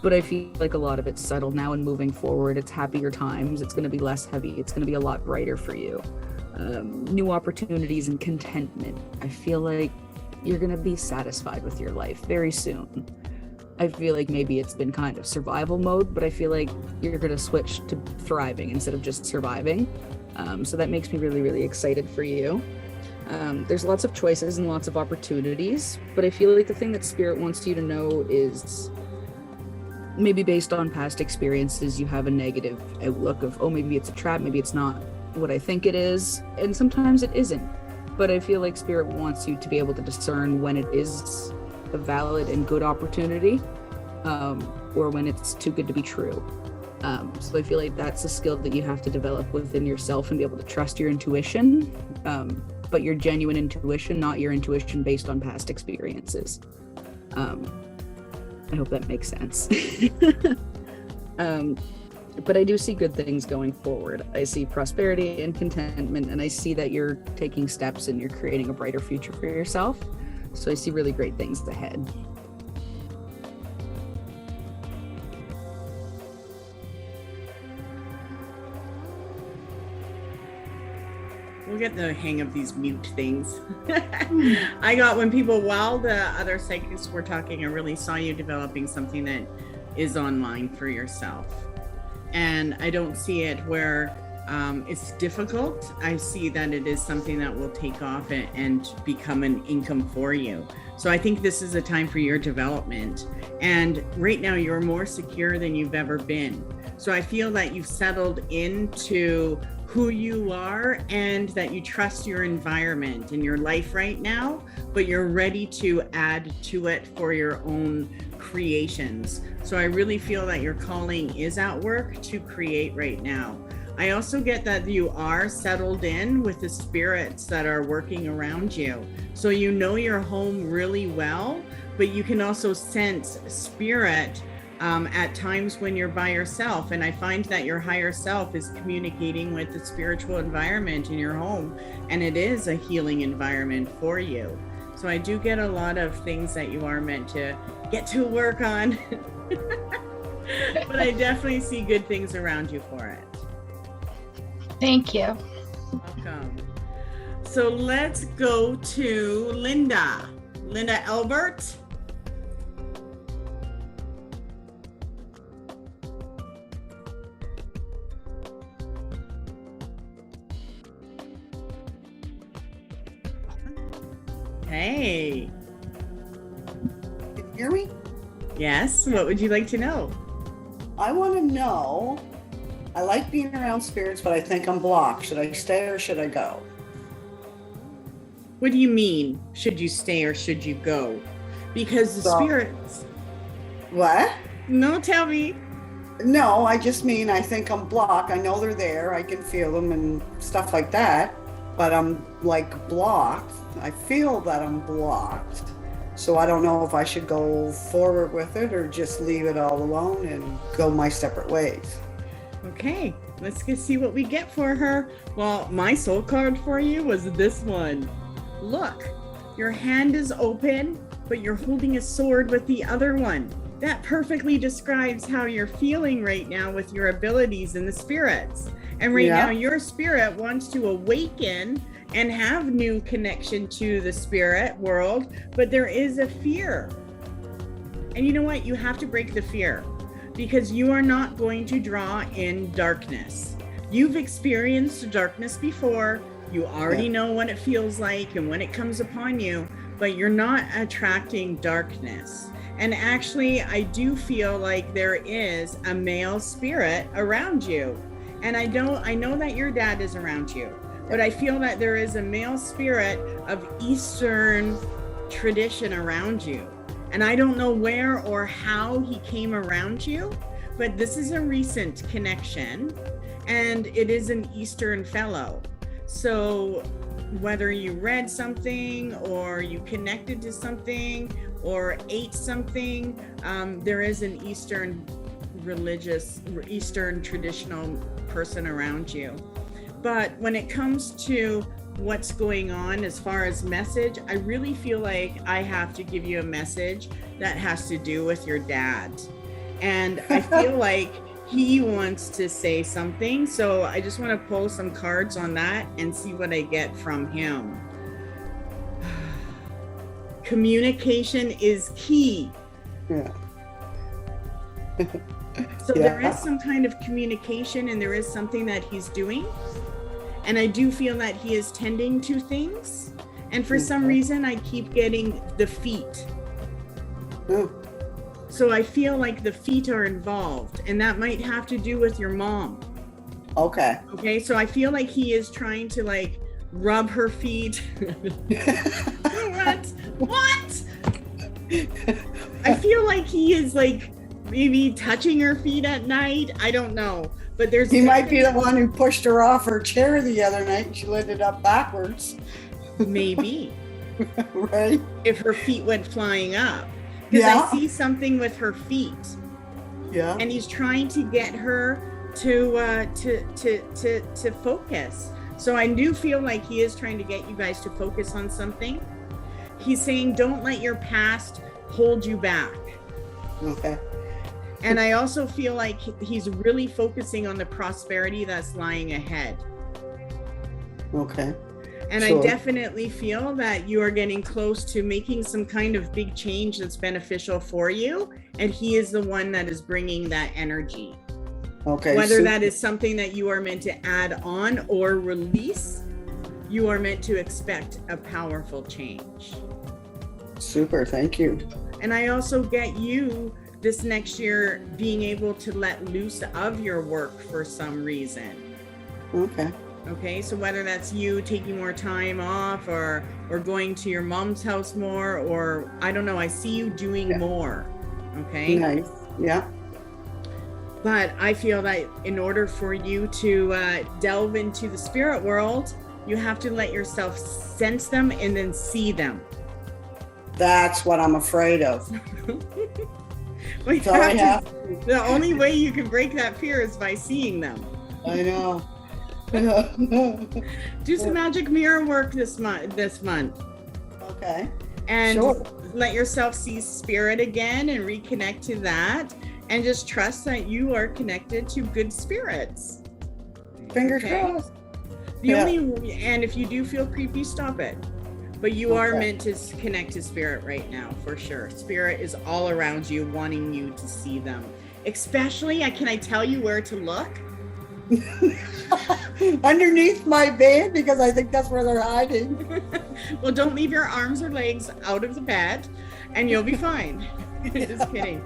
But I feel like a lot of it's settled now and moving forward. It's happier times. It's going to be less heavy. It's going to be a lot brighter for you. New opportunities and contentment. I feel like you're going to be satisfied with your life very soon. I feel like maybe it's been kind of survival mode, but I feel like you're going to switch to thriving instead of just surviving. So that makes me really, really excited for you. There's lots of choices and lots of opportunities, but I feel like the thing that Spirit wants you to know is maybe based on past experiences, you have a negative outlook of, oh, maybe it's a trap, maybe it's not what I think it is, and sometimes it isn't. But I feel like Spirit wants you to be able to discern when it is a valid and good opportunity, or when it's too good to be true. So I feel like that's a skill that you have to develop within yourself and be able to trust your intuition, but your genuine intuition, not your intuition based on past experiences. I hope that makes sense. But I do see good things going forward. I see prosperity and contentment, and I see that you're taking steps and you're creating a brighter future for yourself. So I see really great things ahead. We'll get the hang of these mute things. I got while the other psychics were talking, I really saw you developing something that is online for yourself. And I don't see it where it's difficult. I see that it is something that will take off and become an income for you. So I think this is a time for your development. And right now you're more secure than you've ever been. So I feel that you've settled into who you are and that you trust your environment and your life right now, but you're ready to add to it for your own creations. So I really feel that your calling is at work to create right now. I also get that you are settled in with the spirits that are working around you. So you know your home really well, but you can also sense spirit at times when you're by yourself. And I find that your higher self is communicating with the spiritual environment in your home, and it is a healing environment for you. So I do get a lot of things that you are meant to get to work on. But I definitely see good things around you for it. Thank you. Welcome. So let's go to Linda. Linda Elbert. Hey. Can you hear me? Yes. What would you like to know? I want to know, I like being around spirits, but I think I'm blocked. Should I stay or should I go? What do you mean? Should you stay or should you go? Because the spirits. What? No, tell me. No, I just mean I think I'm blocked. I know they're there. I can feel them and stuff like that. But I'm like blocked. I feel that I'm blocked. So I don't know if I should go forward with it or just leave it all alone and go my separate ways. Okay, let's go see what we get for her. Well, my soul card for you was this one. Look, your hand is open, but you're holding a sword with the other one. that perfectly describes how you're feeling right now with your abilities and the spirits. And right Yeah. now, your spirit wants to awaken and have new connection to the spirit world, but there is a fear. And you know what? You have to break the fear because you are not going to draw in darkness. You've experienced darkness before. You already know what it feels like and when it comes upon you, but you're not attracting darkness. And actually, I do feel like there is a male spirit around you. And I know that your dad is around you, but I feel that there is a male spirit of Eastern tradition around you. And I don't know where or how he came around you, but this is a recent connection and it is an Eastern fellow. So whether you read something or you connected to something or ate something, there is an Eastern traditional person around you. But when it comes to what's going on as far as message, I really feel like I have to give you a message that has to do with your dad. And I feel like he wants to say something. So I just want to pull some cards on that and see what I get from him. Communication is key. Yeah. So there is some kind of communication and there is something that he's doing. And I do feel that he is tending to things. And for some reason, I keep getting the feet. So I feel like the feet are involved and that might have to do with your mom. Okay. Okay, so I feel like he is trying to like rub her feet. What? I feel like he is like maybe touching her feet at night. I don't know. But there's He might be the one who pushed her off her chair the other night and she landed up backwards. Maybe. Right? If her feet went flying up. Because Yeah. I see something with her feet. Yeah. And he's trying to get her to focus. So I do feel like he is trying to get you guys to focus on something. He's saying don't let your past hold you back. Okay. And I also feel like he's really focusing on the prosperity that's lying ahead. Okay. And Sure. I definitely feel that you are getting close to making some kind of big change that's beneficial for you. And he is the one that is bringing that energy. Okay. Whether that is something that you are meant to add on or release, you are meant to expect a powerful change. Super. Thank you. And I also get you this next year being able to let loose of your work for some reason. Okay. Okay, so whether that's you taking more time off or going to your mom's house more, or I don't know, I see you doing more. Okay. Nice. Yeah. But I feel that in order for you to delve into the spirit world, you have to let yourself sense them and then see them. That's what I'm afraid of. Well, you So I have the only way you can break that fear is by seeing them. I know. Do some magic mirror work this month. Okay. And Sure. let yourself see spirit again and reconnect to that. And just trust that you are connected to good spirits. Fingers Okay. crossed. The only, and if you do feel creepy, stop it. But you are meant to connect to spirit right now, for sure. Spirit is all around you, wanting you to see them. Especially, can I tell you where to look? Underneath my bed, because I think that's where they're hiding. Well, don't leave your arms or legs out of the bed and you'll be fine. Just kidding.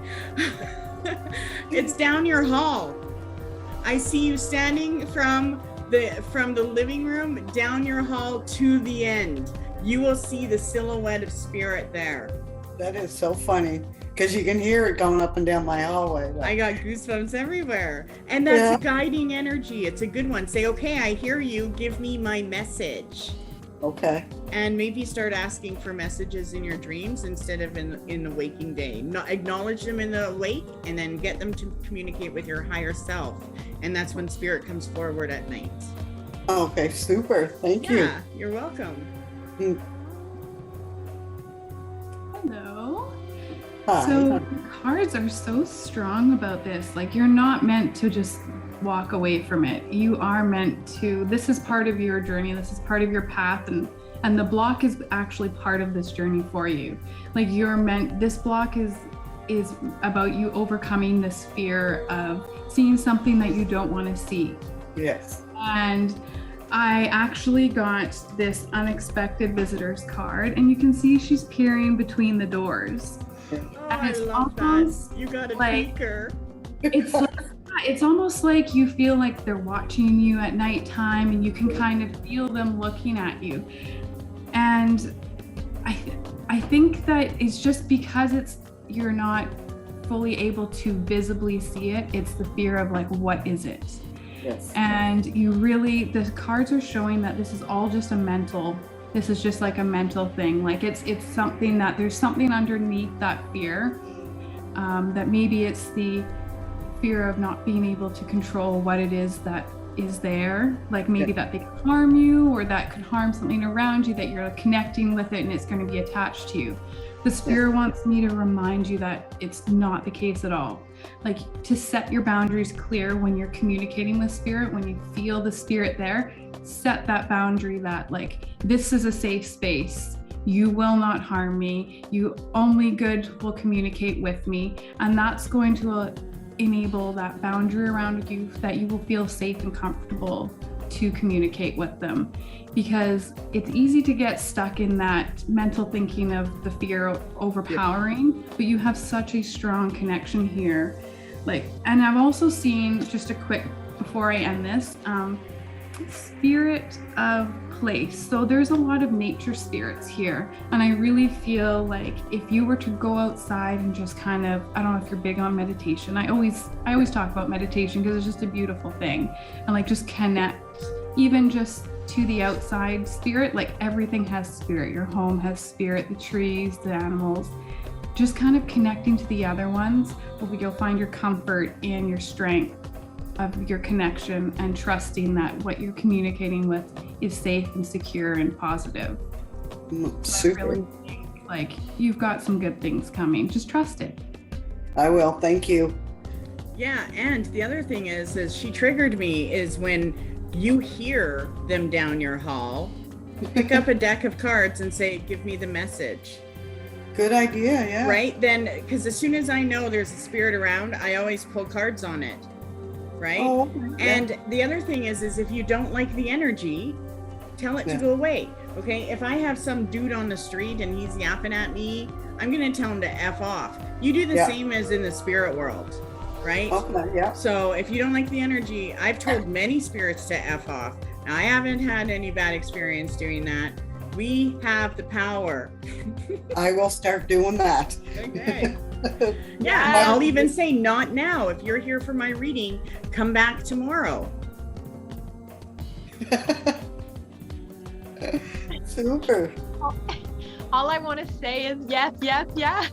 It's down your hall. I see you standing from the living room down your hall to the end. You will see the silhouette of spirit there. That is so funny because you can hear it going up and down my hallway. I got goosebumps everywhere. And that's guiding energy. It's a good one. Say, okay, I hear you. Give me my message. Okay. And maybe start asking for messages in your dreams instead of in the waking day. Acknowledge them in the awake and then get them to communicate with your higher self. And that's when spirit comes forward at night. Okay, super. Thank you. Yeah, you're welcome. Hello. Hi. So the cards are so strong about this. Like, you're not meant to just walk away from it. You are meant to, this is part of your journey. This is part of your path. And the block is actually part of this journey for you. Like, you're meant, this block is about you overcoming this fear of seeing something that you don't want to see. Yes. And I actually got this unexpected visitors card, and you can see she's peering between the doors. Oh, And I it's love almost that. You got a like- tweaker. It's almost like you feel like they're watching you at nighttime, and you can kind of feel them looking at you. And I think that it's just because you're not fully able to visibly see it. It's the fear of like, what is it? Yes. And the cards are showing that this is all just this is just like a mental thing. Like, it's something that there's something underneath that fear, that maybe it's the fear of not being able to control what it is that is there. Like, maybe that they could harm you, or that could harm something around you, that you're connecting with it and it's going to be attached to you. The spirit wants me to remind you that it's not the case at all. Like, to set your boundaries clear when you're communicating with spirit, when you feel the spirit there, set that boundary that, like, this is a safe space. You will not harm me. You only good will communicate with me. And that's going to enable that boundary around you, that you will feel safe and comfortable to communicate with them. Because it's easy to get stuck in that mental thinking of the fear overpowering, but you have such a strong connection here. Like, and I've also seen, just a quick, before I end this, spirit of place. So there's a lot of nature spirits here. And I really feel like if you were to go outside and just kind of, I don't know if you're big on meditation. I always talk about meditation because it's just a beautiful thing. And like, just connect, even just to the outside spirit. Like, everything has spirit. Your home has spirit, the trees, the animals. Just kind of connecting to the other ones, you'll find your comfort and your strength of your connection, and trusting that what you're communicating with is safe and secure and positive. Super. I really think, like, you've got some good things coming. Just trust it. I will. Thank you. Yeah, and the other thing is she triggered me is when you hear them down your hall, pick up a deck of cards and say, give me the message. Good idea, yeah. Right? Then, because as soon as I know there's a spirit around, I always pull cards on it. Right? Oh, okay. And the other thing is if you don't like the energy, tell it to go away. Okay? If I have some dude on the street and he's yapping at me, I'm going to tell him to F off. You do the same as in the spirit world. Right? Okay, yeah. So if you don't like the energy, I've told many spirits to F off. Now, I haven't had any bad experience doing that. We have the power. I will start doing that. Okay. Yeah, I'll even say not now. If you're here for my reading, come back tomorrow. Super. All I want to say is yes, yes, yes.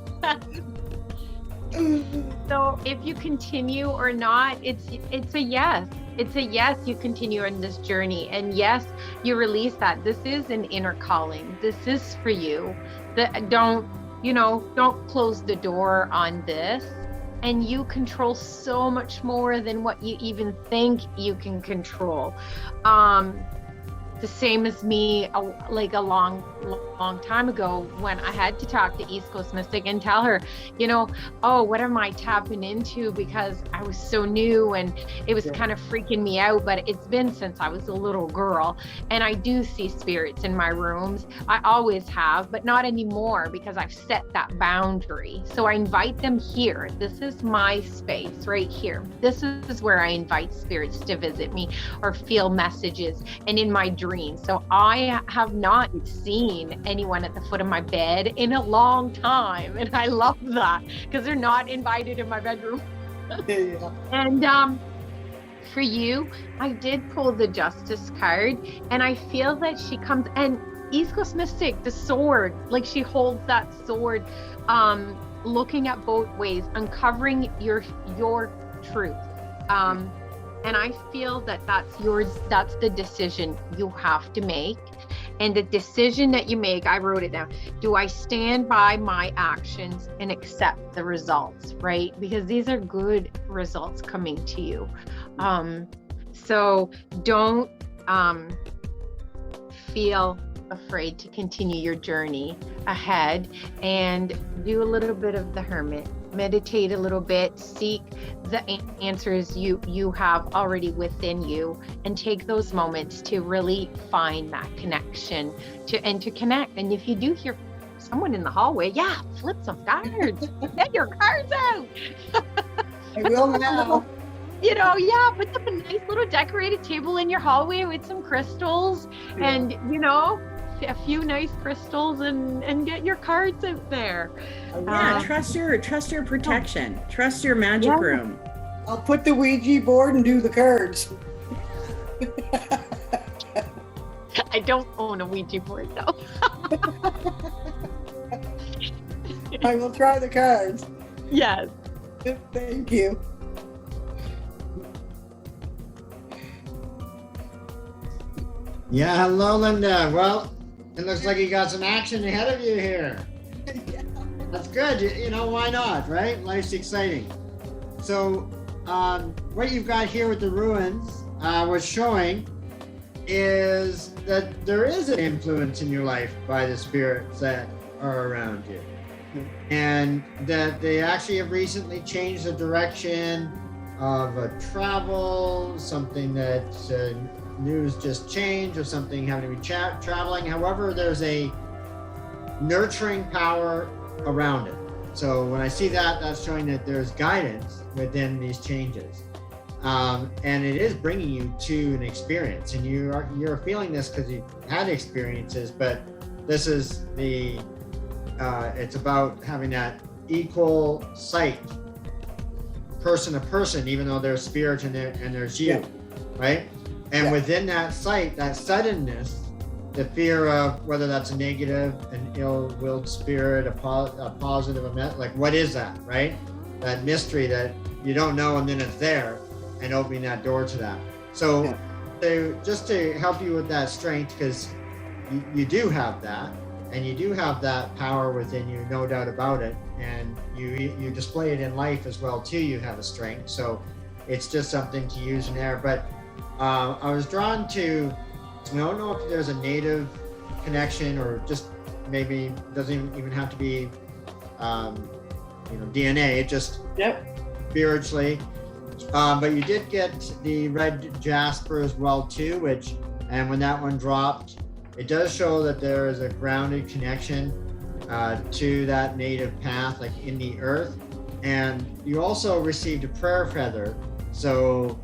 So if you continue or not, it's a yes. It's a yes, you continue on this journey. And yes, you release that. This is an inner calling. This is for you. Don't close the door on this. And you control so much more than what you even think you can control. The same as me, like a long time ago, when I had to talk to East Coast Mystic and tell her, what am I tapping into, because I was so new and it was kind of freaking me out. But it's been since I was a little girl, and I do see spirits in my rooms. I always have, but not anymore, because I've set that boundary. So I invite them here. This is my space right here. This is where I invite spirits to visit me or feel messages, and in my dreams. So I have not seen anyone at the foot of my bed in a long time, and I love that because they're not invited in my bedroom. And for you, I did pull the Justice card, and I feel that she comes, and East Coast Mystic, the sword, like she holds that sword, looking at both ways, uncovering your truth. And I feel that that's yours. That's the decision you have to make. And the decision that you make, I wrote it down. Do I stand by my actions and accept the results, right? Because these are good results coming to you. So don't feel afraid to continue your journey ahead, and do a little bit of the hermit. Meditate a little bit, seek the answers you have already within you, and take those moments to really find that connection to connect. And if you do hear someone in the hallway, yeah, flip some cards. Get your cards out. I will now. You know, yeah, put up a nice little decorated table in your hallway with some crystals, and you know, a few nice crystals, and get your cards out there. Yeah, trust your protection. Trust your magic room. I'll put the Ouija board and do the cards. I don't own a Ouija board though. I will try the cards. Yes. Thank you. Yeah, hello, Linda. Well, it looks like you got some action ahead of you here. That's good. You know, why not, right? Life's exciting. So, what you've got here with the ruins, what's showing is that there is an influence in your life by the spirits that are around you. And that they actually have recently changed the direction of a travel, something that news just changed, or something having to be traveling. However, there's a nurturing power around it. So when I see that, that's showing that there's guidance within these changes. And it is bringing you to an experience, and you're feeling this because you've had experiences, but this is the it's about having that equal sight, person to person, even though there's spirit and there's you, right? And within that sight, that suddenness, the fear of whether that's a negative, an ill-willed spirit, a positive, like what is that, right? That mystery that you don't know, and then it's there, and opening that door to that. So just to help you with that strength, because you do have that, and you do have that power within you, no doubt about it, and you display it in life as well too. You have a strength, so it's just something to use in there. But I was drawn to, I don't know if there's a native connection, or just maybe doesn't even have to be DNA, just spiritually. But you did get the red jasper as well too, and when that one dropped, it does show that there is a grounded connection to that native path, like in the earth. And you also received a prayer feather. So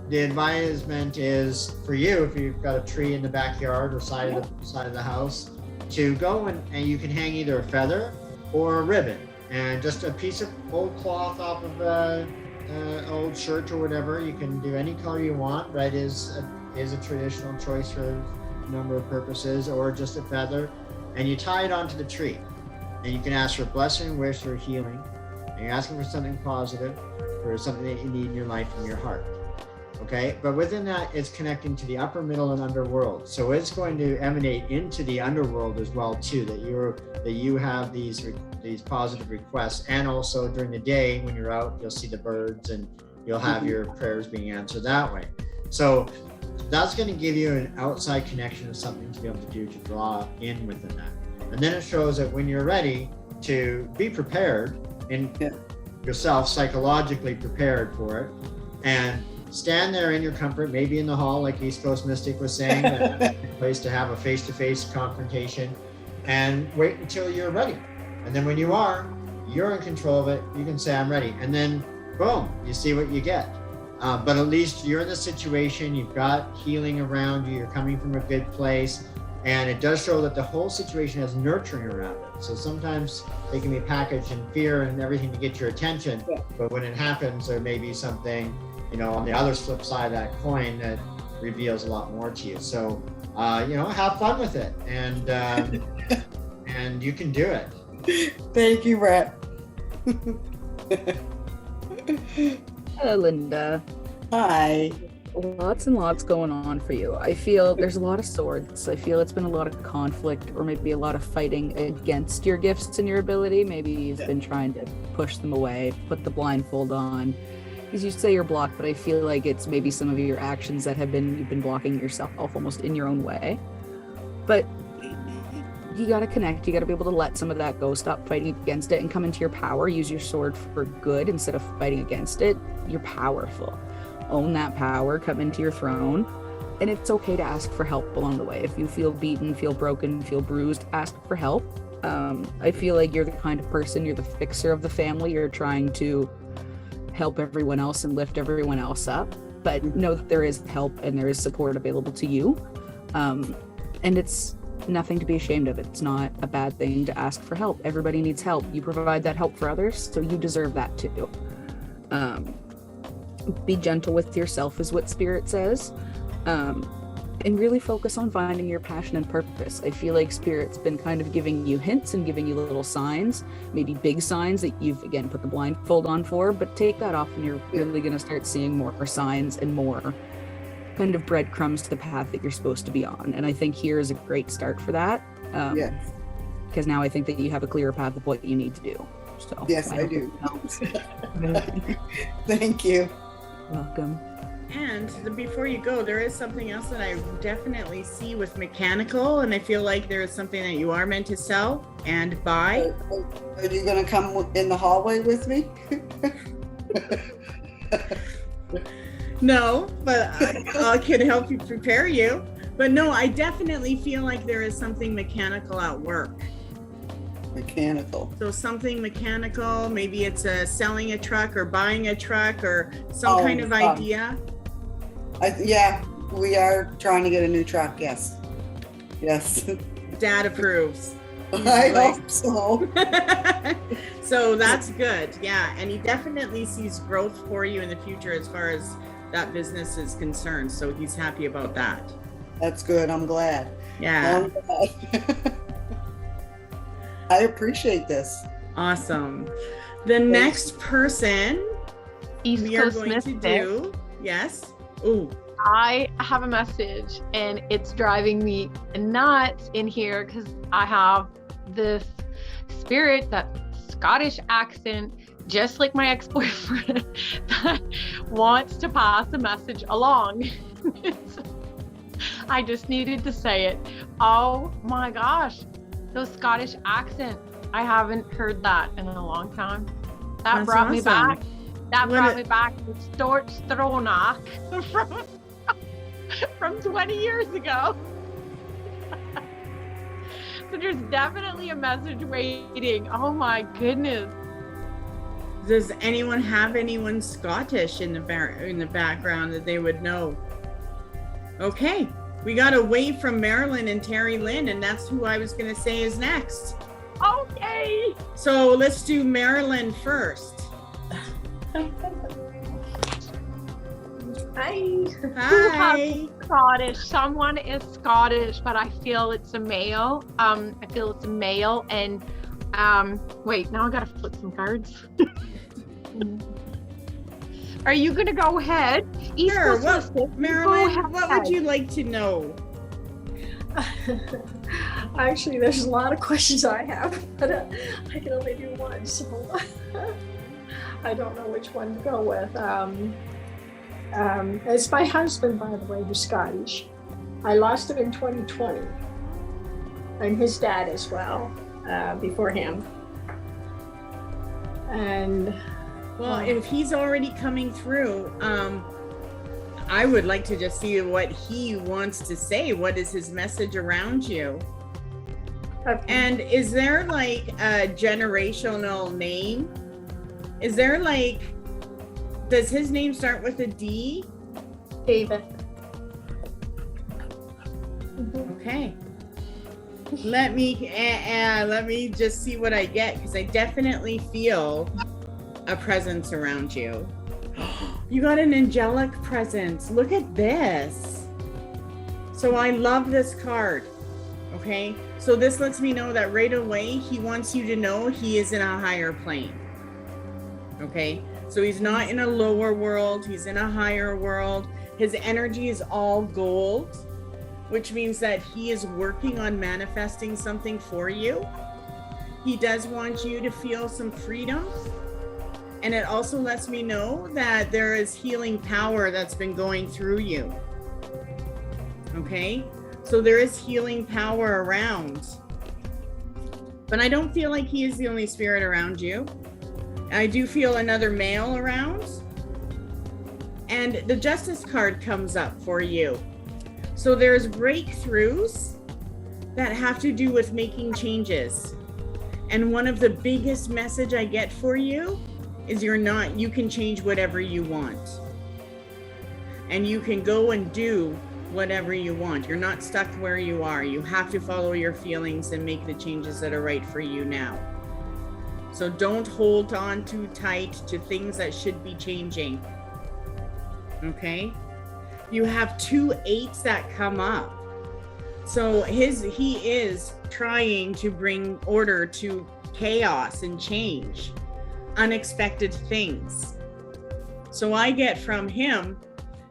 the advisement is for you, if you've got a tree in the backyard or side of the house, to go and you can hang either a feather or a ribbon, and just a piece of old cloth off of an old shirt or whatever. You can do any color you want. Red is a traditional choice for a number of purposes, or just a feather, and you tie it onto the tree. And you can ask for a blessing, wish, or healing. And you're asking for something positive, or something that you need in your life, in your heart. Okay, but within that, it's connecting to the upper, middle, and underworld. So it's going to emanate into the underworld as well too. That you have these positive requests, and also during the day when you're out, you'll see the birds, and you'll have your prayers being answered that way. So that's going to give you an outside connection of something to be able to do to draw in within that. And then it shows that when you're ready to be prepared, and yourself psychologically prepared for it, and stand there in your comfort, maybe in the hall, like East Coast Mystic was saying, a place to have a face-to-face confrontation, and wait until you're ready. And then when you are, you're in control of it. You can say, I'm ready. And then, boom, you see what you get. But at least you're in the situation, you've got healing around you, you're coming from a good place, and it does show that the whole situation has nurturing around it. So sometimes they can be packaged in fear and everything to get your attention, but when it happens, there may be something, on the other flip side of that coin that reveals a lot more to you. So, have fun with it, and and you can do it. Thank you, Brett. Hello, Linda. Hi. lots and lots going on for you. I feel there's a lot of swords. I feel it's been a lot of conflict, or maybe a lot of fighting against your gifts and your ability. Maybe you've been trying to push them away, put the blindfold on. Because you say you're blocked, but I feel like it's maybe some of your actions that you've been blocking yourself almost in your own way. But you got to connect. You got to be able to let some of that go. Stop fighting against it and come into your power. Use your sword for good instead of fighting against it. You're powerful. Own that power. Come into your throne. And it's okay to ask for help along the way. If you feel beaten, feel broken, feel bruised, ask for help. I feel like you're the kind of person, you're the fixer of the family. You're trying to help everyone else and lift everyone else up. But know that there is help and there is support available to you. And it's nothing to be ashamed of. It's not a bad thing to ask for help. Everybody needs help. You provide that help for others, so you deserve that too. Be gentle with yourself is what Spirit says. And really focus on finding your passion and purpose. I feel like Spirit's been kind of giving you hints and giving you little signs, maybe big signs that you've, again, put the blindfold on for, but take that off and you're really going to start seeing more signs and more kind of breadcrumbs to the path that you're supposed to be on. And I think here is a great start for that. Yes. Because now I think that you have a clearer path of what you need to do. So Yes, I do. do. Thank you. Welcome. And before you go, there is something else that I definitely see with mechanical, and I feel like there is something that you are meant to sell and buy. Are you going to come in the hallway with me? No, but I can help you prepare you. But no, I definitely feel like there is something mechanical at work. Mechanical. So something mechanical, maybe it's selling a truck or buying a truck or some kind of idea. Yeah, we are trying to get a new truck. Yes. Yes. Dad approves. I hope so. So that's good. Yeah. And he definitely sees growth for you in the future as far as that business is concerned. So he's happy about that. That's good. I'm glad. Yeah. I appreciate this. Awesome. The next person East we are Coast going to Mystic. do. Yes. Ooh. I have a message and it's driving me nuts in here because I have this spirit, that Scottish accent, just like my ex-boyfriend, that wants to pass a message along. I just needed to say it. Oh my gosh, those Scottish accents. I haven't heard that in a long time. That That's brought me awesome. back. That brought me back to Stort Stronach from 20 years ago. So there's definitely a message waiting. Oh my goodness. Does anyone have anyone Scottish in the background that they would know? Okay, we got away from Marilyn and Terry Lynn, and that's who I was going to say is next. Okay. So let's do Marilyn first. Hi. Hi. Scottish. Someone is Scottish, but I feel it's a male. I feel it's a male, and wait, now I gotta flip some cards. Are you gonna go ahead? East Sure. Coast Mystic, Marilyn, go what ahead. would you like to know? Actually, there's a lot of questions I have, but I can only do one, so I don't know which one to go with. It's my husband, by the way, who's Scottish. I lost him in 2020, and his dad as well, before him. And well, if he's already coming through, I would like to just see what he wants to say. What is his message around you? Okay. And is there like a generational name? Is there like, does his name start with a D? David. Okay. Let me just see what I get, because I definitely feel a presence around you. You got an angelic presence. Look at this. So I love this card. Okay. So this lets me know that right away he wants you to know he is in a higher plane. Okay. So he's not in a lower world. He's in a higher world. His energy is all gold, which means that he is working on manifesting something for you. He does want you to feel some freedom. And it also lets me know that there is healing power that's been going through you. Okay? So there is healing power around. But I don't feel like he is the only spirit around you. I do feel another male around. And the Justice card comes up for you. So there's breakthroughs that have to do with making changes. And one of the biggest message I get for you is you can change whatever you want. And you can go and do whatever you want. You're not stuck where you are. You have to follow your feelings and make the changes that are right for you now. So don't hold on too tight to things that should be changing. Okay? You have 2 8s that come up. So he is trying to bring order to chaos and change, unexpected things. So I get from him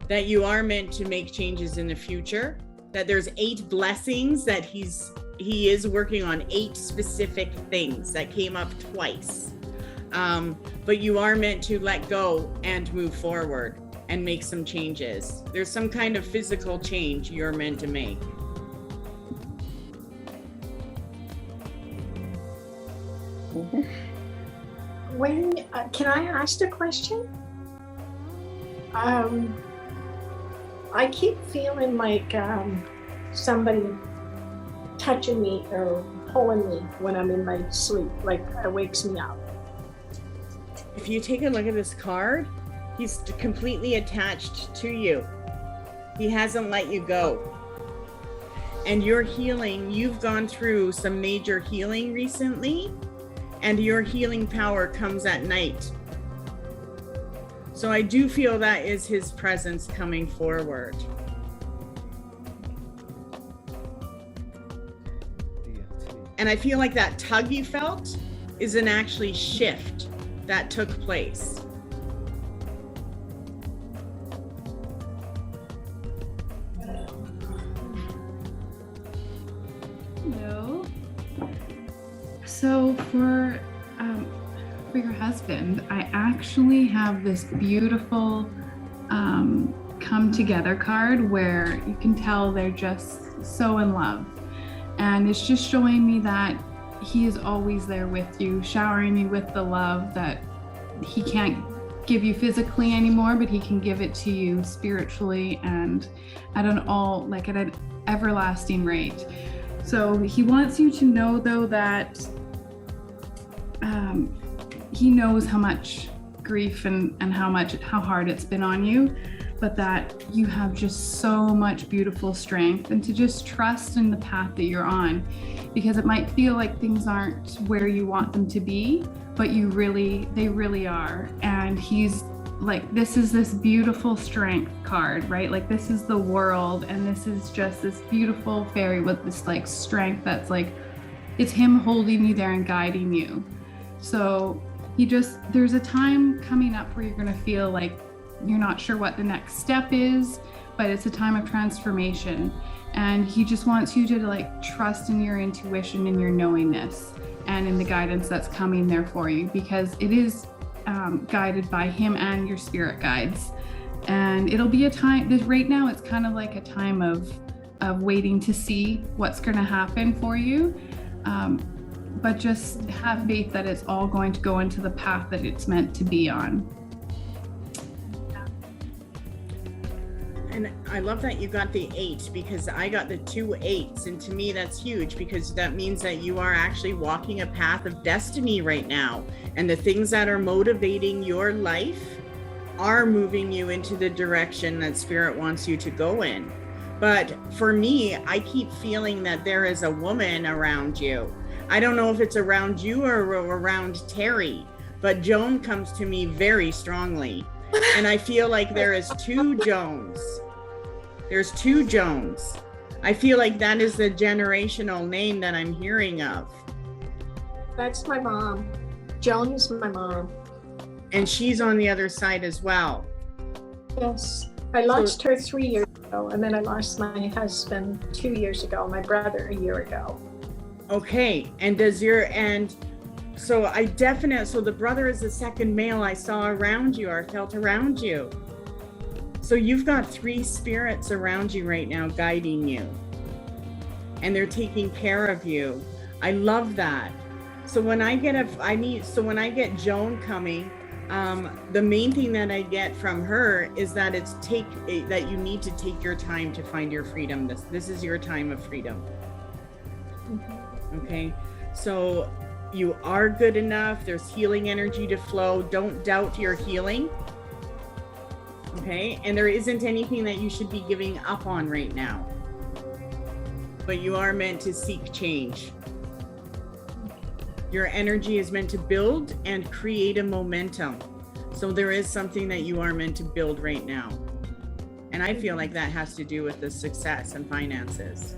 that you are meant to make changes in the future, that there's 8 blessings that he is working on, 8 specific things that came up twice. But you are meant to let go and move forward and make some changes. There's some kind of physical change you're meant to make. When can I ask a question? I keep feeling like somebody touching me or pulling me when I'm in my sleep, like it wakes me up. If you take a look at this card, he's completely attached to you. He hasn't let you go. And your healing, you've gone through some major healing recently, and your healing power comes at night. So I do feel that is his presence coming forward. And I feel like that tug you felt is an actually shift that took place. Hello. So for your husband, I actually have this beautiful come together card where you can tell they're just so in love. And it's just showing me that he is always there with you, showering you with the love that he can't give you physically anymore, but he can give it to you spiritually and at an everlasting rate. So he wants you to know though that he knows how much grief and how hard it's been on you, but that you have just so much beautiful strength, and to just trust in the path that you're on, because it might feel like things aren't where you want them to be, but they really are. And he's like, this is this beautiful strength card, right? Like this is the world, and this is just this beautiful fairy with this like strength that's like, it's him holding you there and guiding you. So there's a time coming up where you're going to feel like you're not sure what the next step is, but it's a time of transformation. And he just wants you to like trust in your intuition and your knowingness and in the guidance that's coming there for you, because it is guided by him and your spirit guides. And it'll be a time, right now it's kind of like a time of waiting to see what's going to happen for you. But just have faith that it's all going to go into the path that it's meant to be on. And I love that you got the 8, because I got the 2 8s. And to me, that's huge, because that means that you are actually walking a path of destiny right now. And the things that are motivating your life are moving you into the direction that Spirit wants you to go in. But for me, I keep feeling that there is a woman around you. I don't know if it's around you or around Terry, but Joan comes to me very strongly. And I feel like there is 2 Joans. There's 2 Joans. I feel like that is the generational name that I'm hearing of. That's my mom. Joan is my mom. And she's on the other side as well. Yes. I lost her 3 years ago, and then I lost my husband 2 years ago, my brother a year ago. Okay, so the brother is the second male I saw around you or felt around you. So you've got 3 spirits around you right now guiding you. And they're taking care of you. I love that. So when I get Joan coming, the main thing that I get from her is that that you need to take your time to find your freedom. This is your time of freedom. Okay, so you are good enough. There's healing energy to flow. Don't doubt your healing. Okay, and there isn't anything that you should be giving up on right now. But you are meant to seek change. Your energy is meant to build and create a momentum. So there is something that you are meant to build right now. And I feel like that has to do with the success and finances.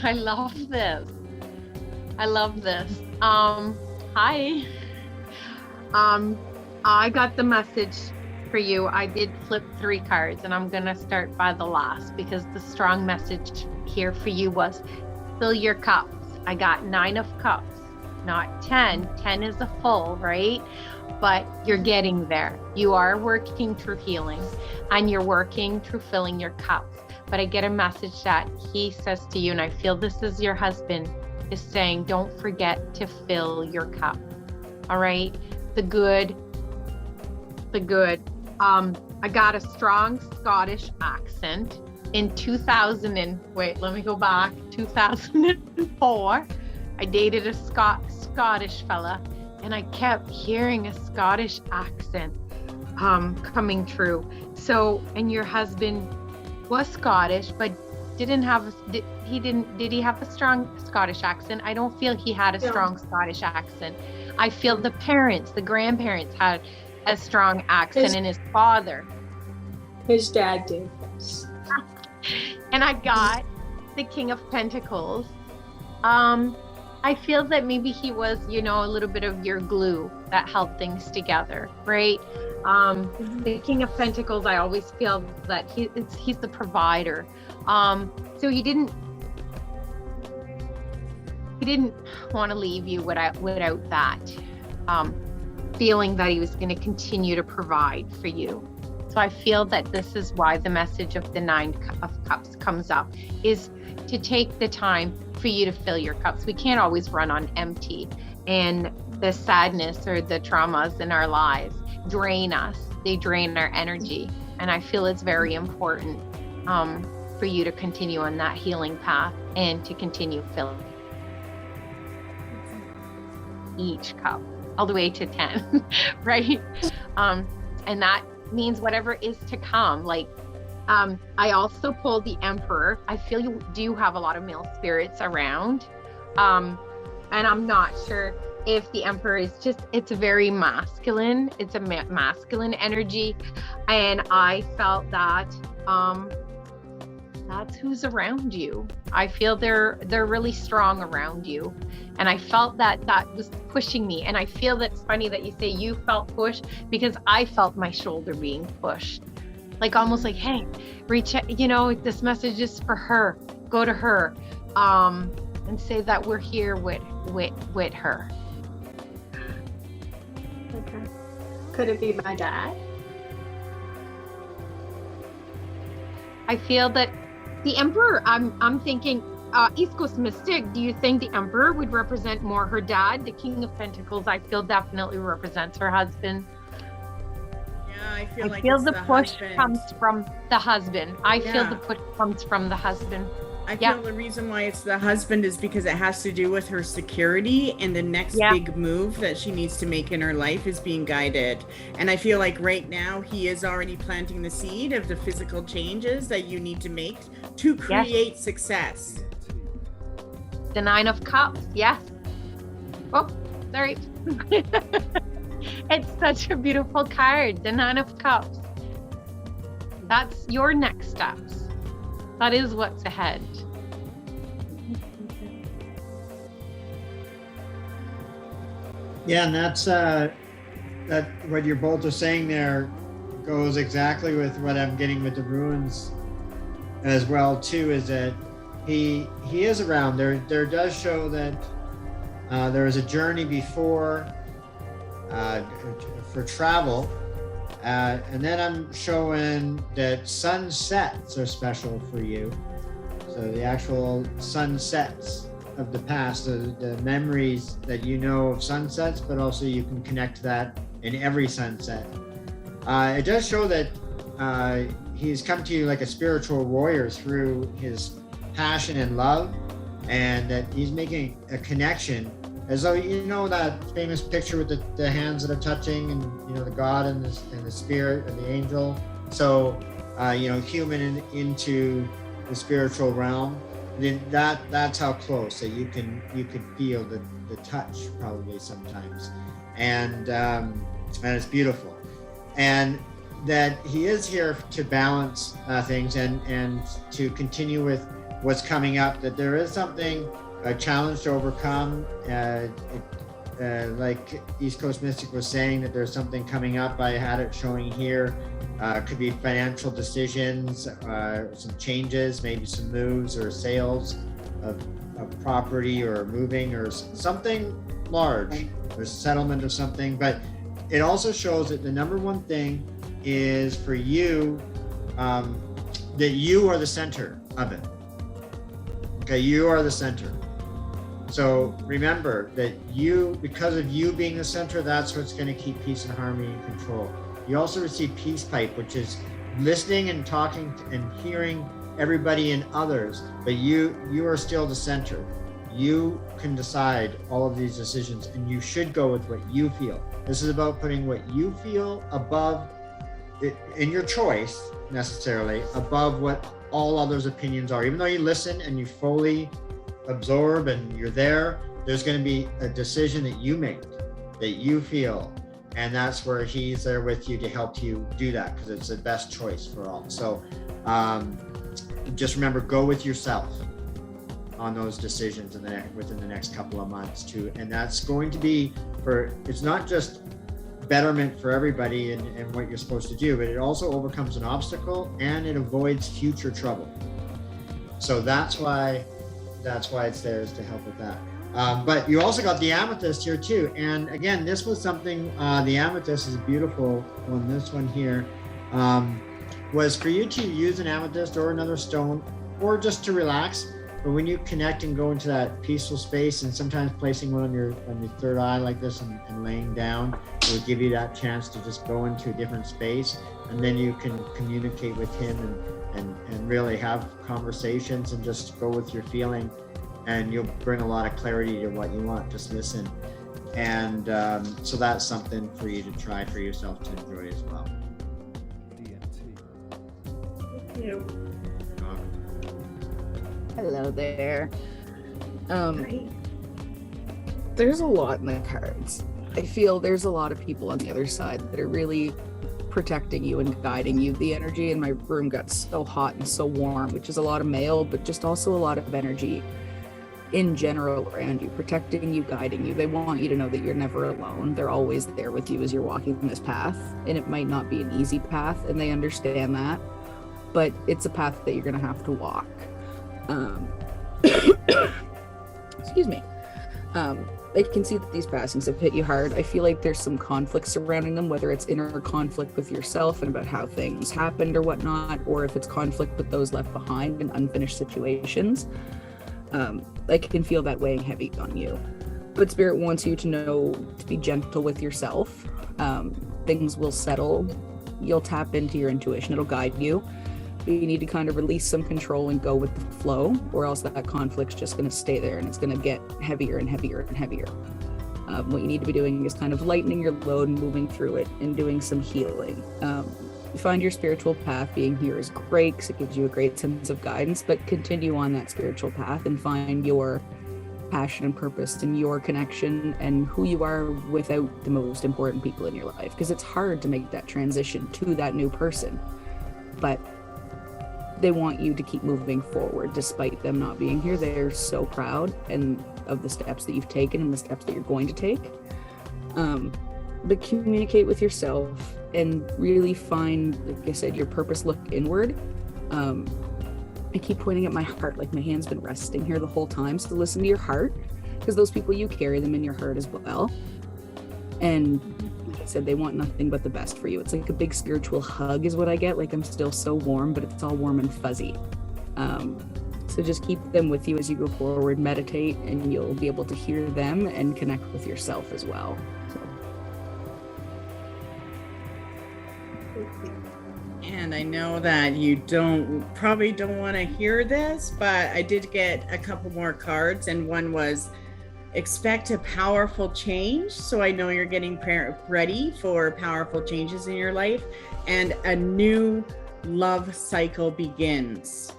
I love this. I love this. Hi. I got the message for you. I did flip 3 cards, and I'm gonna start by the last because the strong message here for you was fill your cups. I got 9 of cups, not 10. 10 is a full, right? But you're getting there. You are working through healing and you're working through filling your cups. But I get a message that he says to you, and I feel this is your husband, is saying, don't forget to fill your cup. All right? The good. I got a strong Scottish accent in 2004. I dated a Scottish fella, and I kept hearing a Scottish accent coming through. So, and your husband was Scottish, but did he have a strong Scottish accent? I don't feel he had a strong Scottish accent. I feel the grandparents had a strong accent, and his father. His dad did, yes. And I got the King of Pentacles. I feel that maybe he was, a little bit of your glue that held things together, right? The King of Pentacles, I always feel that he's the provider. So he didn't want to leave you without that feeling that he was going to continue to provide for you. So I feel that this is why the message of the 9 of Cups comes up, is to take the time for you to fill your cups. We can't always run on empty, and the sadness or the traumas in our lives drain us. They drain our energy. And I feel it's very important for you to continue on that healing path and to continue filling each cup all the way to 10, right? And that means whatever is to come. I also pulled the Emperor. I feel you do have a lot of male spirits around. And I'm not sure if the Emperor is it's very masculine. It's a masculine energy. And I felt that that's who's around you. I feel they're really strong around you. And I felt that was pushing me. And I feel that's funny that you say you felt pushed, because I felt my shoulder being pushed. Almost like, hey, reach out, this message is for her. Go to her. And say that we're here with her. Okay. Could it be my dad? I feel that the Emperor, I'm thinking, East Coast Mystic, do you think the Emperor would represent more her dad? The King of Pentacles, I feel definitely represents her husband. Yeah, I feel like the push comes from the husband. I feel the push comes from the husband. I feel the reason why it's the husband is because it has to do with her security, and the next big move that she needs to make in her life is being guided. And I feel like right now he is already planting the seed of the physical changes that you need to make to create success. The 9 of Cups, yes. Oh, sorry. It's such a beautiful card, the 9 of Cups. That's your next steps. That is what's ahead. Yeah, and that's that what you're both are saying there goes exactly with what I'm getting with the ruins as well too, is that he is around. There does show that there is a journey before for travel, and then I'm showing that sunsets are special for you. So the actual sunsets of the past, the memories that you know of sunsets, but also you can connect to that in every sunset. It does show that he's come to you like a spiritual warrior through his passion and love, and that he's making a connection, as though, you know, that famous picture with the hands that are touching, and you know, the God and the spirit and the angel. So you know, human into the spiritual realm. Then that's how close that you could feel the touch probably sometimes, and it's beautiful, and that he is here to balance things and to continue with what's coming up. That there is something, a challenge to overcome. Like East Coast Mystic was saying, that there's something coming up. I had it showing here. Could be financial decisions, some changes, maybe some moves or sales of property, or moving, or something large, or settlement of something. But it also shows that the number one thing is for you, that you are the center of it. Okay, you are the center. So remember that you, because of you being the center, that's what's going to keep peace and harmony and control. You also receive Peace Pipe, which is listening and talking and hearing everybody and others, but you are still the center. You can decide all of these decisions, and you should go with what you feel. This is about putting what you feel above, in your choice necessarily, above what all others' opinions are. Even though you listen and you fully absorb and you're there, there's going to be a decision that you make, that you feel. And that's where he's there with you to help you do that, because it's the best choice for all. So just remember, go with yourself on those decisions within the next couple of months too. And that's going to be it's not just betterment for everybody and what you're supposed to do, but it also overcomes an obstacle and it avoids future trouble. So that's why it's there, is to help with that. But you also got the amethyst here too. And again, this was something, the amethyst is a beautiful one. This one here was for you to use an amethyst or another stone, or just to relax. But when you connect and go into that peaceful space, and sometimes placing one on your third eye like this and laying down, will give you that chance to just go into a different space. And then you can communicate with him and really have conversations and just go with your feeling. And you'll bring a lot of clarity to what you want. Just listen. And so that's something for you to try for yourself to enjoy as well. Thank you. Hello there. There's a lot in the cards. I feel there's a lot of people on the other side that are really protecting you and guiding you. The energy in my room got so hot and so warm, which is a lot of male, but just also a lot of energy in general around you, protecting you, guiding you. They want you to know that you're never alone. They're always there with you as you're walking this path. And it might not be an easy path, and they understand that, but it's a path that you're going to have to walk. Excuse me. I can see that these passings have hit you hard. I feel like there's some conflict surrounding them, whether it's inner conflict with yourself and about how things happened or whatnot, or if it's conflict with those left behind in unfinished situations. I can feel that weighing heavy on you. But Spirit wants you to know to be gentle with yourself. Things will settle. You'll tap into your intuition. It'll guide you. But you need to kind of release some control and go with the flow, or else that conflict's just going to stay there and it's going to get heavier and heavier and heavier. What you need to be doing is kind of lightening your load and moving through it and doing some healing. You find your spiritual path. Being here is great because it gives you a great sense of guidance, but continue on that spiritual path and find your passion and purpose and your connection and who you are without the most important people in your life, because it's hard to make that transition to that new person. But they want you to keep moving forward despite them not being here. They're so proud of the steps that you've taken and the steps that you're going to take. But communicate with yourself and really find, like I said, your purpose. Look inward. I keep pointing at my heart, like my hand's been resting here the whole time. So listen to your heart, because those people, you carry them in your heart as well. And like I said, they want nothing but the best for you. It's like a big spiritual hug is what I get. Like I'm still so warm, but it's all warm and fuzzy. So just keep them with you as you go forward, meditate, and you'll be able to hear them and connect with yourself as well. So. And I know that you probably don't want to hear this, but I did get a couple more cards, and one was expect a powerful change. So I know you're getting ready for powerful changes in your life, and a new love cycle begins.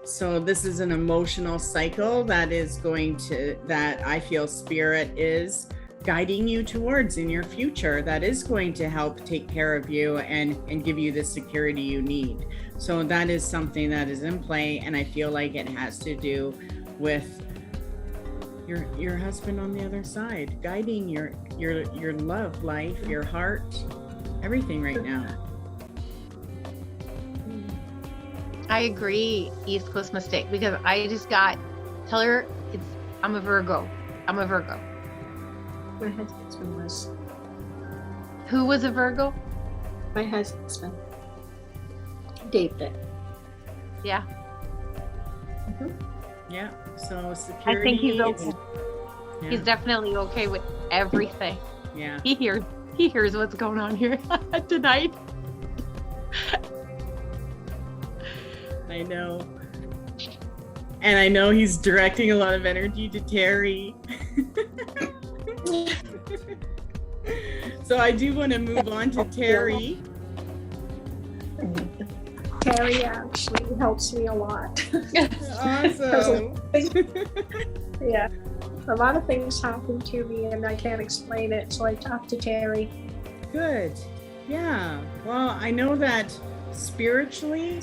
So this is an emotional cycle that I feel Spirit is guiding you towards in your future, that is going to help take care of you and give you the security you need. So that is something that is in play, and I feel like it has to do with your husband on the other side, guiding your love life, your heart, everything right now. I agree, East Coast Mistake, because I just tell her I'm a Virgo. My husband was. Who was a Virgo? My husband. David. Yeah. Yeah. So I security. think he's okay. Yeah. He's definitely okay with everything. Yeah. He hears what's going on here tonight. I know. And I know he's directing a lot of energy to Terry. So I do want to move on to Terry. Terry actually helps me a lot. Awesome. Yeah. A lot of things happen to me and I can't explain it, so I talk to Terry. Good. Yeah. Well, I know that spiritually,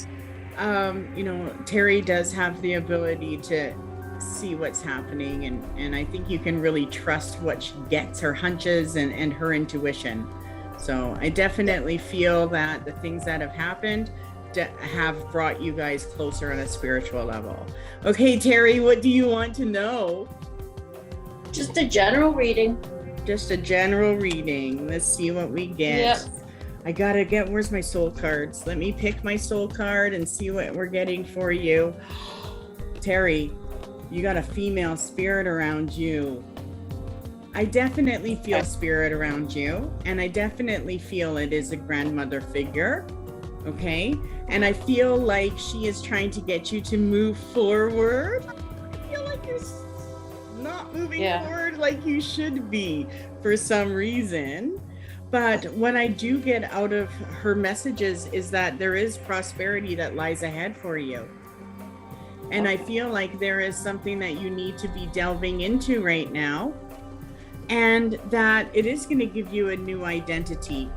Terry does have the ability to see what's happening, and I think you can really trust what she gets, her hunches and her intuition. So I definitely feel that the things that have happened have brought you guys closer on a spiritual level. Okay, Terry, what do you want to know? Just a general reading. Just a general reading. Let's see what we get. Yep. I gotta get, where's my soul cards? Let me pick my soul card and see what we're getting for you. Terry, you got a female spirit around you. I definitely feel spirit around you, and I definitely feel it is a grandmother figure. Okay. And I feel like she is trying to get you to move forward. I feel like you're not moving forward like you should be for some reason. But what I do get out of her messages is that there is prosperity that lies ahead for you. And I feel like there is something that you need to be delving into right now, and that it is going to give you a new identity.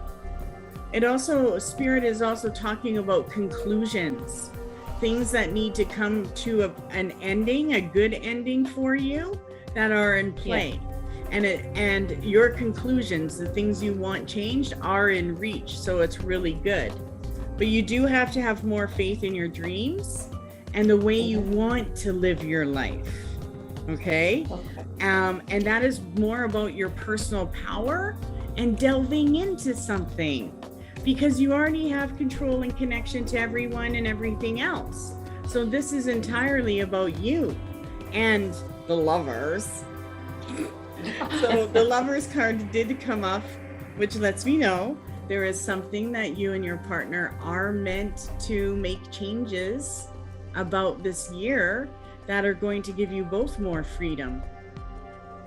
Spirit is also talking about conclusions, things that need to come to an ending, a good ending for you that are in play. Yeah. And your conclusions, the things you want changed, are in reach. So it's really good. But you do have to have more faith in your dreams and the way you want to live your life. Okay? And that is more about your personal power and delving into something, because you already have control and connection to everyone and everything else. So this is entirely about you and the lovers. So the Lovers card did come up, which lets me know there is something that you and your partner are meant to make changes about this year that are going to give you both more freedom.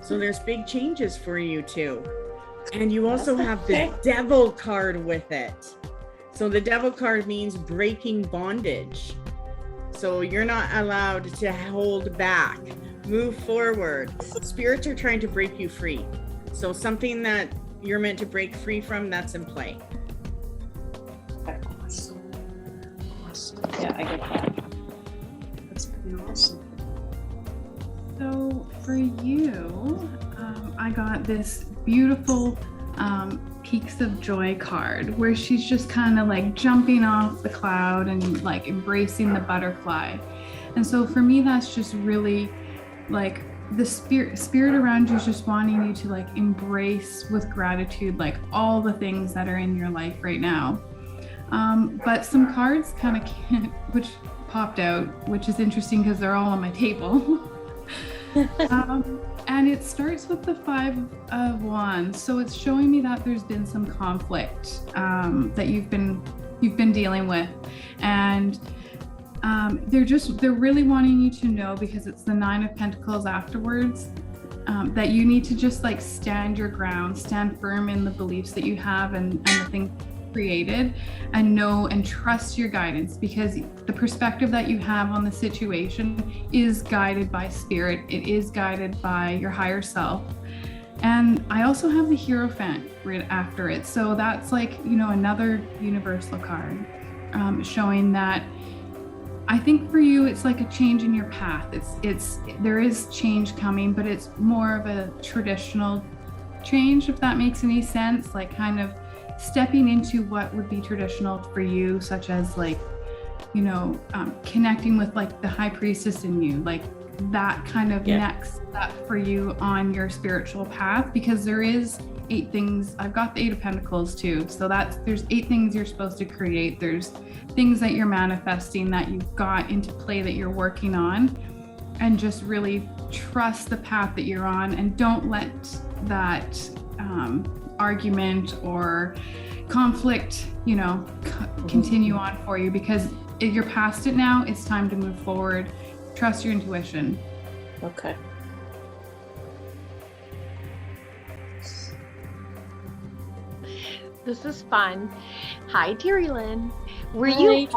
So there's big changes for you too. And you also have the Devil card with it. So the Devil card means breaking bondage. So you're not allowed to hold back. Move forward. Spirits are trying to break you free. So something that you're meant to break free from, that's in play. Awesome. Yeah, I get that. That's pretty awesome. So for you, I got this beautiful Peaks of Joy card where she's just kind of like jumping off the cloud and like embracing the butterfly. And so for me, that's just really like the spirit around you is just wanting you to like embrace with gratitude like all the things that are in your life right now. But some cards kind of which popped out, which is interesting because they're all on my table. And it starts with the 5 of Wands. So it's showing me that there's been some conflict that you've been dealing with. And they're really wanting you to know, because it's the 9 of Pentacles afterwards, that you need to just like stand your ground, stand firm in the beliefs that you have and the things created, and know and trust your guidance, because the perspective that you have on the situation is guided by spirit. It is guided by your higher self. And I also have the Hierophant right after it. So that's like, you know, another universal card showing that I think for you, it's like a change in your path. There is change coming, but it's more of a traditional change, if that makes any sense, like kind of stepping into what would be traditional for you, such as like, you know, connecting with like the High Priestess in you, like that kind of next step for you on your spiritual path, because there is 8 things. I've got the 8 of Pentacles too. So there's 8 things you're supposed to create. There's things that you're manifesting that you've got into play that you're working on, and just really trust the path that you're on, and don't let that argument or conflict, you know, continue on for you, because if you're past it now, it's time to move forward. Trust your intuition. Okay. This is fun. Hi, Terry Lynn. Were you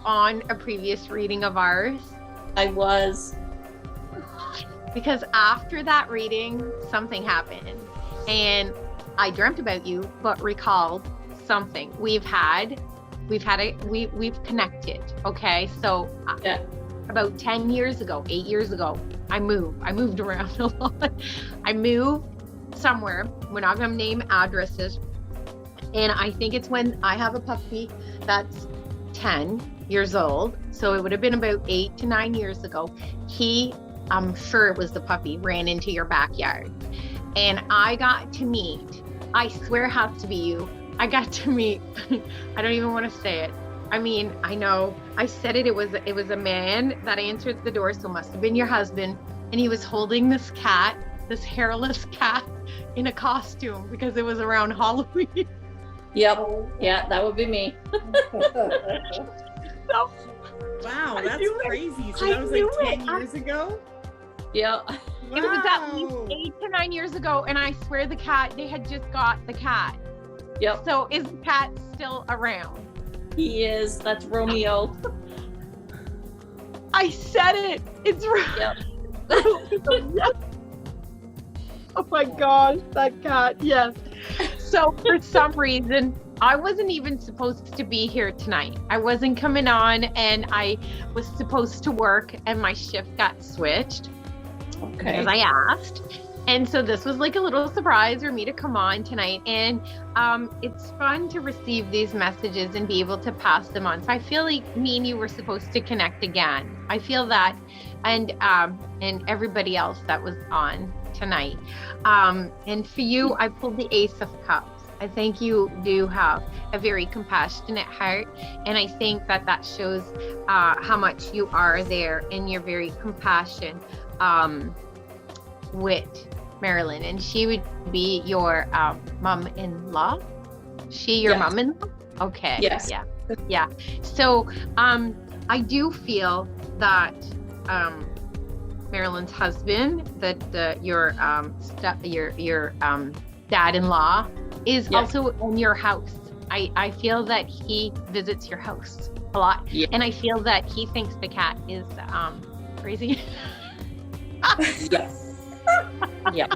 on a previous reading of ours? I was. Because after that reading, something happened, and I dreamt about you, but recalled something. We've connected. Okay, so about 10 years ago, 8 years ago, I moved around a lot. I moved somewhere. We're not gonna name addresses, and I think it's when I have a puppy that's 10 years old, so it would have been about 8 to 9 years ago. I'm sure it was the puppy, ran into your backyard, and I got to meet, I swear it has to be you, I got to meet I don't even want to say it. I mean, I know I said it was a man that answered the door, so it must have been your husband, and he was holding this cat, this hairless cat, in a costume, because it was around Halloween. Yep. Yeah, that would be me. So, wow, that's crazy. So that was like 10 years ago? Yeah. Wow. It was at least 8 to 9 years ago, and I swear they had just got the cat. Yep. So is the cat still around? He is. That's Romeo. I said it. It's right. Yep. Oh my gosh, that cat. Yes. So for some reason, I wasn't even supposed to be here tonight. I wasn't coming on, and I was supposed to work, and my shift got switched. Okay. Because I asked. And so this was like a little surprise for me to come on tonight. And it's fun to receive these messages and be able to pass them on. So I feel like me and you were supposed to connect again. I feel that. And everybody else that was on tonight. And for you, I pulled the Ace of Cups. I think you do have a very compassionate heart. And I think that shows how much you are there in your very compassion with Marilyn. And she would be your mom-in-law? Your mom-in-law? Okay. Yes. Yeah. So I do feel that Marilyn's husband, your dad-in-law, is also in your house. I feel that he visits your house a lot, and I feel that he thinks the cat is crazy. Yeah.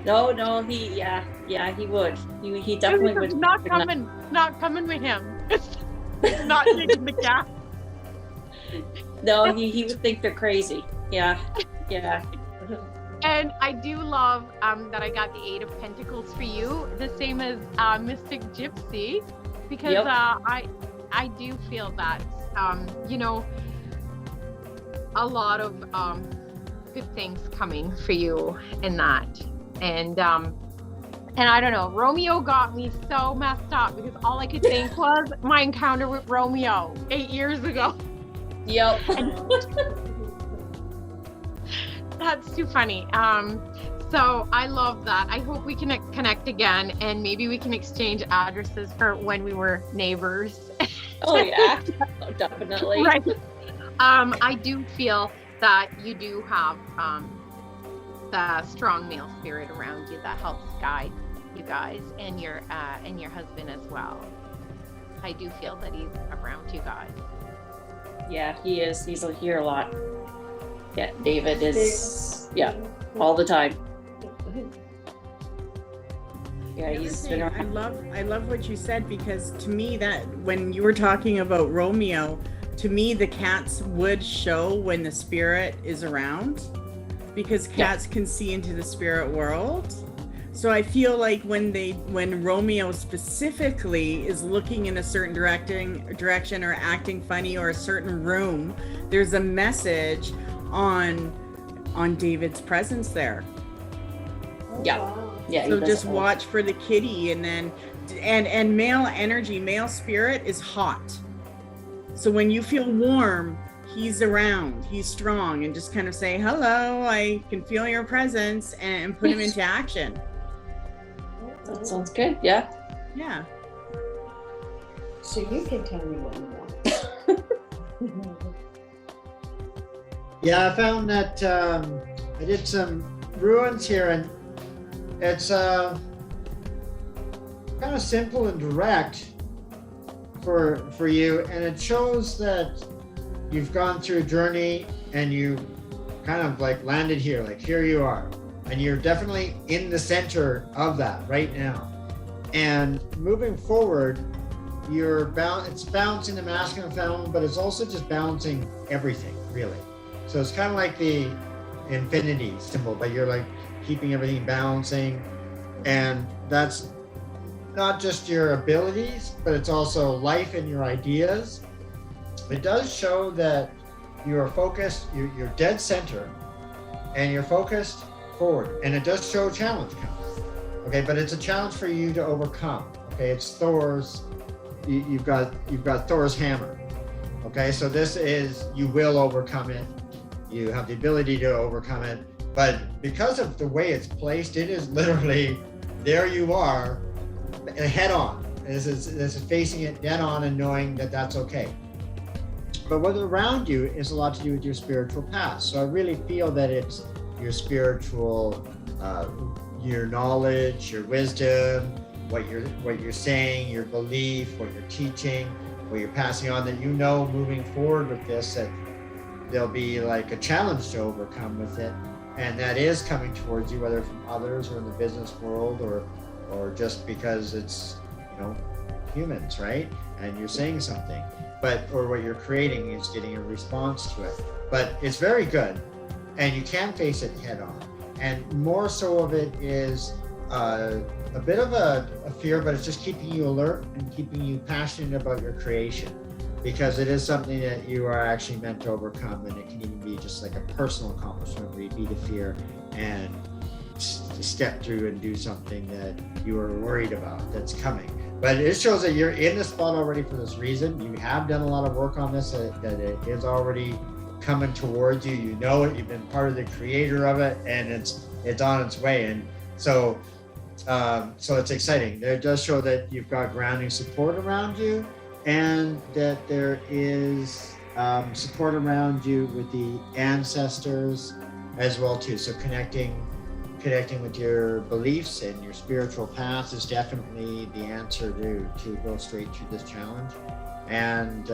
No, he would. He definitely would. Not coming with him. Not taking the cat. No, he would think they're crazy. Yeah. And I do love that I got the 8 of Pentacles for you, the same as Mystic Gypsy, because Yep. I do feel that you know, a lot of good things coming for you in that, and I don't know, Romeo got me so messed up because all I could think was my encounter with Romeo 8 years ago. Yep. That's too funny. So I love that. I hope we can connect again, and maybe we can exchange addresses for when we were neighbors. Oh yeah, definitely. Right. I do feel that you do have the strong male spirit around you that helps guide you guys and your husband as well. I do feel that he's around you guys. Yeah, he is. He's here a lot. Yeah, David is. Yeah, all the time. Yeah, The other he's thing, been around. I love what you said, because to me, that when you were talking about Romeo, to me the cats would show when the spirit is around, because cats can see into the spirit world. So I feel like when Romeo specifically is looking in a certain direction or acting funny, or a certain room, there's a message on David's presence there. Yeah. Yeah. So he just does. watch for the kitty, and then and male energy, male spirit is hot. So when you feel warm, he's around, he's strong, and just kind of say, hello, I can feel your presence, and put him into action. That sounds good. Yeah. Yeah. So you can tell me what you want. Yeah, I found that I did some ruins here, and it's kind of simple and direct for you, and it shows that you've gone through a journey and you kind of like landed here, like here you are, and you're definitely in the center of that right now. And moving forward, it's balancing the masculine and feminine, but it's also just balancing everything, really. So it's kind of like the infinity symbol, but you're like keeping everything balancing. And that's not just your abilities, but it's also life and your ideas. It does show that you're focused, you're dead center, and you're focused forward. And it does show challenge comes. Okay, but it's a challenge for you to overcome. Okay, it's Thor's, you've got Thor's hammer. Okay, so this is, you will overcome it. You have the ability to overcome it, but because of the way it's placed, it is literally, there you are, head on. This is facing it dead on and knowing that that's okay. But what's around you is a lot to do with your spiritual past. So I really feel that it's your spiritual, your knowledge, your wisdom, what you're saying, your belief, what you're teaching, what you're passing on, that you know moving forward with this, that there'll be like a challenge to overcome with it, and that is coming towards you, whether from others or in the business world, or just because it's, you know, humans, right? And you're saying something, or what you're creating is getting a response to it. But it's very good, and you can face it head on. And more so of it is a bit of a fear, but it's just keeping you alert and keeping you passionate about your creation, because it is something that you are actually meant to overcome. And it can even be just like a personal accomplishment where you beat a fear and step through and do something that you were worried about that's coming. But it shows that you're in the spot already for this reason. You have done a lot of work on this, that it is already coming towards you. You know it, you've been part of the creator of it, and it's on its way. And so it's exciting. It does show that you've got grounding support around you, and that there is support around you with the ancestors as well too. So connecting with your beliefs and your spiritual path is definitely the answer to go straight through this challenge, and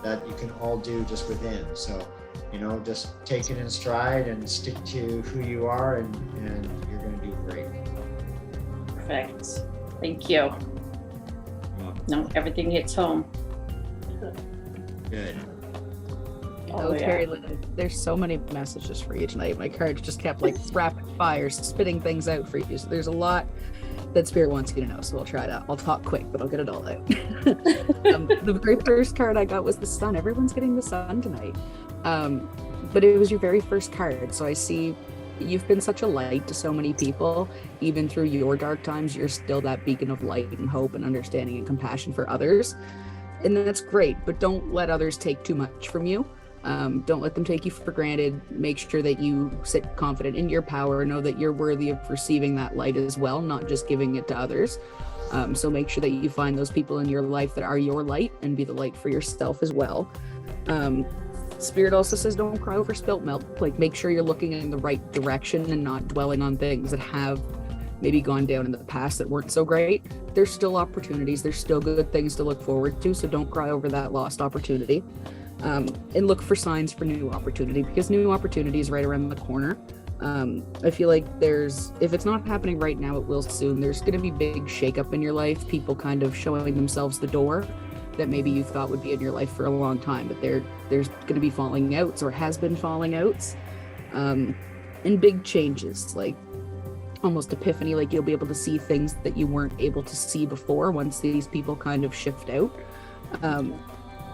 that you can all do just within. So, you know, just take it in stride and stick to who you are, and you're going to do great. Perfect. Thank you. No, everything hits home. Good. Oh, Terry Lynn, there's so many messages for you tonight. My cards just kept like rapid fire spitting things out for you. So there's a lot that Spirit wants you to know. So I'll talk quick, but I'll get it all out. The very first card I got was the Sun. Everyone's getting the Sun tonight. But it was your very first card. So I see you've been such a light to so many people. Even through your dark times, you're still that beacon of light and hope and understanding and compassion for others. And that's great, but don't let others take too much from you. Don't let them take you for granted. Make sure that you sit confident in your power. Know that you're worthy of receiving that light as well, not just giving it to others. So make sure that you find those people in your life that are your light and be the light for yourself as well. Spirit also says don't cry over spilt milk. Like, make sure you're looking in the right direction and not dwelling on things that have maybe gone down in the past that weren't so great. There's still opportunities. There's still good things to look forward to. So don't cry over that lost opportunity. And look for signs for new opportunity, because new opportunity is right around the corner. I feel like if it's not happening right now, it will soon. There's going to be big shakeup in your life. People kind of showing themselves the door that maybe you thought would be in your life for a long time, but there's going to be falling outs or has been falling outs, and big changes, like almost epiphany, like you'll be able to see things that you weren't able to see before once these people kind of shift out.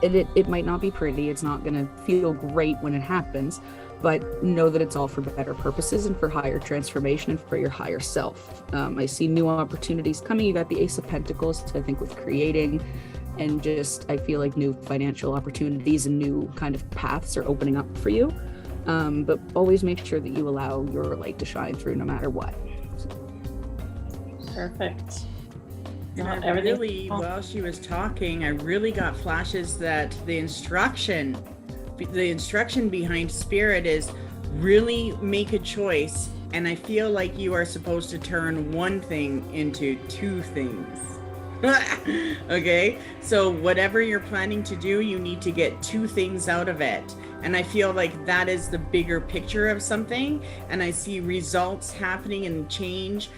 And it might not be pretty. It's not going to feel great when it happens, but know that it's all for better purposes and for higher transformation and for your higher self. I see new opportunities coming. You got the Ace of Pentacles, I think, with creating, and just I feel like new financial opportunities and new kind of paths are opening up for you. But always make sure that you allow your light to shine through no matter what. Perfect. And while she was talking, I really got flashes that the instruction behind Spirit is really make a choice. And I feel like you are supposed to turn one thing into two things. Okay, so whatever you're planning to do, you need to get two things out of it. And I feel like that is the bigger picture of something. And I see results happening and change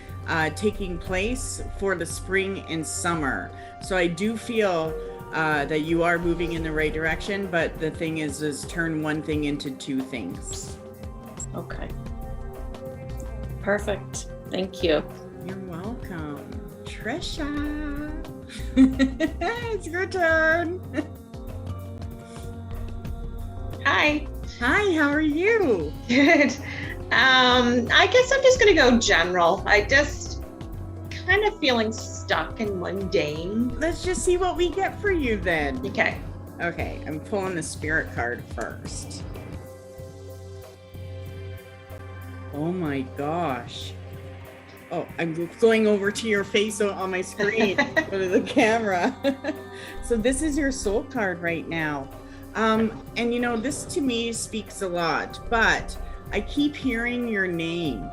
taking place for the spring and summer. So I do feel that you are moving in the right direction, but the thing is turn one thing into two things. Okay. Perfect. Thank you. You're welcome. Trisha. It's your turn. Hi. Hi, how are you? Good. I guess I'm just gonna go general. I just kind of feeling stuck and mundane. Let's just see what we get for you then. Okay. Okay, I'm pulling the Spirit card first. Oh my gosh. Oh, I'm going over to your face on my screen, go to the camera. So this is your soul card right now. And you know, this to me speaks a lot, but I keep hearing your name.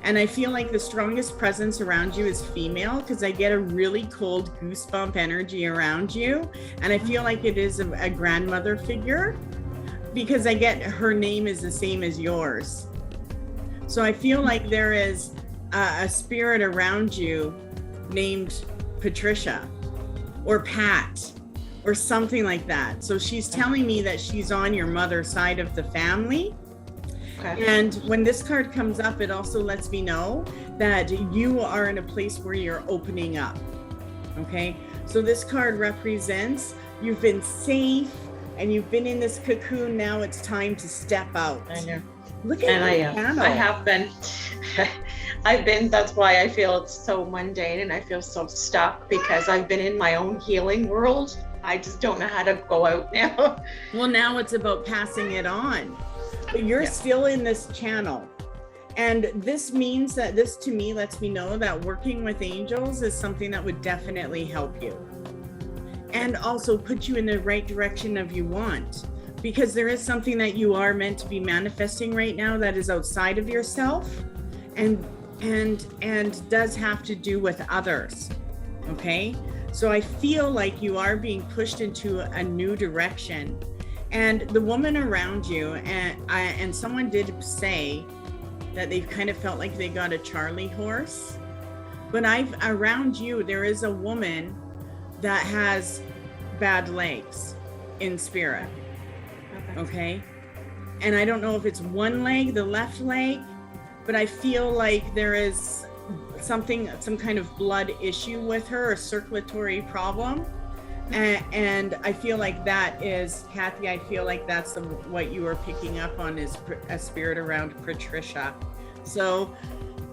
And I feel like the strongest presence around you is female, because I get a really cold goosebump energy around you. And I feel like it is a grandmother figure, because I get her name is the same as yours. So I feel like there is a spirit around you named Patricia or Pat or something like that. So she's telling me that she's on your mother's side of the family. Okay. And when this card comes up, it also lets me know that you are in a place where you're opening up. Okay. So this card represents you've been safe and you've been in this cocoon. Now it's time to step out. I know. Look at and I have been. That's why I feel it's so mundane and I feel so stuck, because I've been in my own healing world. I just don't know how to go out now. Well, now it's about passing it on. But you're still in this channel. And this means that this to me lets me know that working with angels is something that would definitely help you. And also put you in the right direction of you want. Because there is something that you are meant to be manifesting right now that is outside of yourself and does have to do with others. Okay? So I feel like you are being pushed into a new direction. And the woman around you, and someone did say that they kind of felt like they got a Charlie horse. But around you, there is a woman that has bad legs in spirit. Okay. And I don't know if it's one leg, the left leg, but I feel like there is some kind of blood issue with her, a circulatory problem. And I feel like that is, Kathy, I feel like that's what you were picking up on, is a spirit around Patricia. So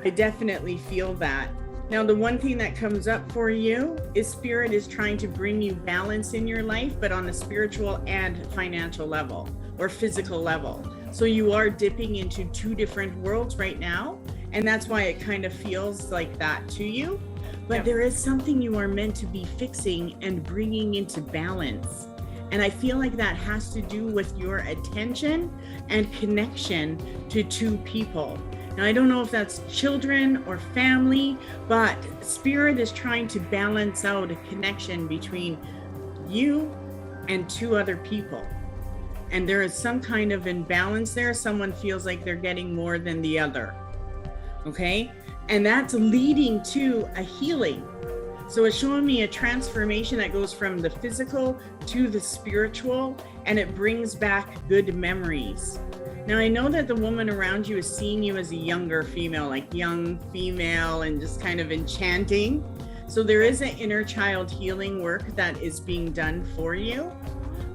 I definitely feel that. Now, the one thing that comes up for you is spirit is trying to bring you balance in your life, but on a spiritual and financial level or physical level. So you are dipping into two different worlds right now. And that's why it kind of feels like that to you. But there is something you are meant to be fixing and bringing into balance. And I feel like that has to do with your attention and connection to two people. Now, I don't know if that's children or family, but spirit is trying to balance out a connection between you and two other people. And there is some kind of imbalance there. Someone feels like they're getting more than the other. Okay? And that's leading to a healing. So it's showing me a transformation that goes from the physical to the spiritual, and it brings back good memories. Now, I know that the woman around you is seeing you as a younger female, like young female and just kind of enchanting. So there is an inner child healing work that is being done for you.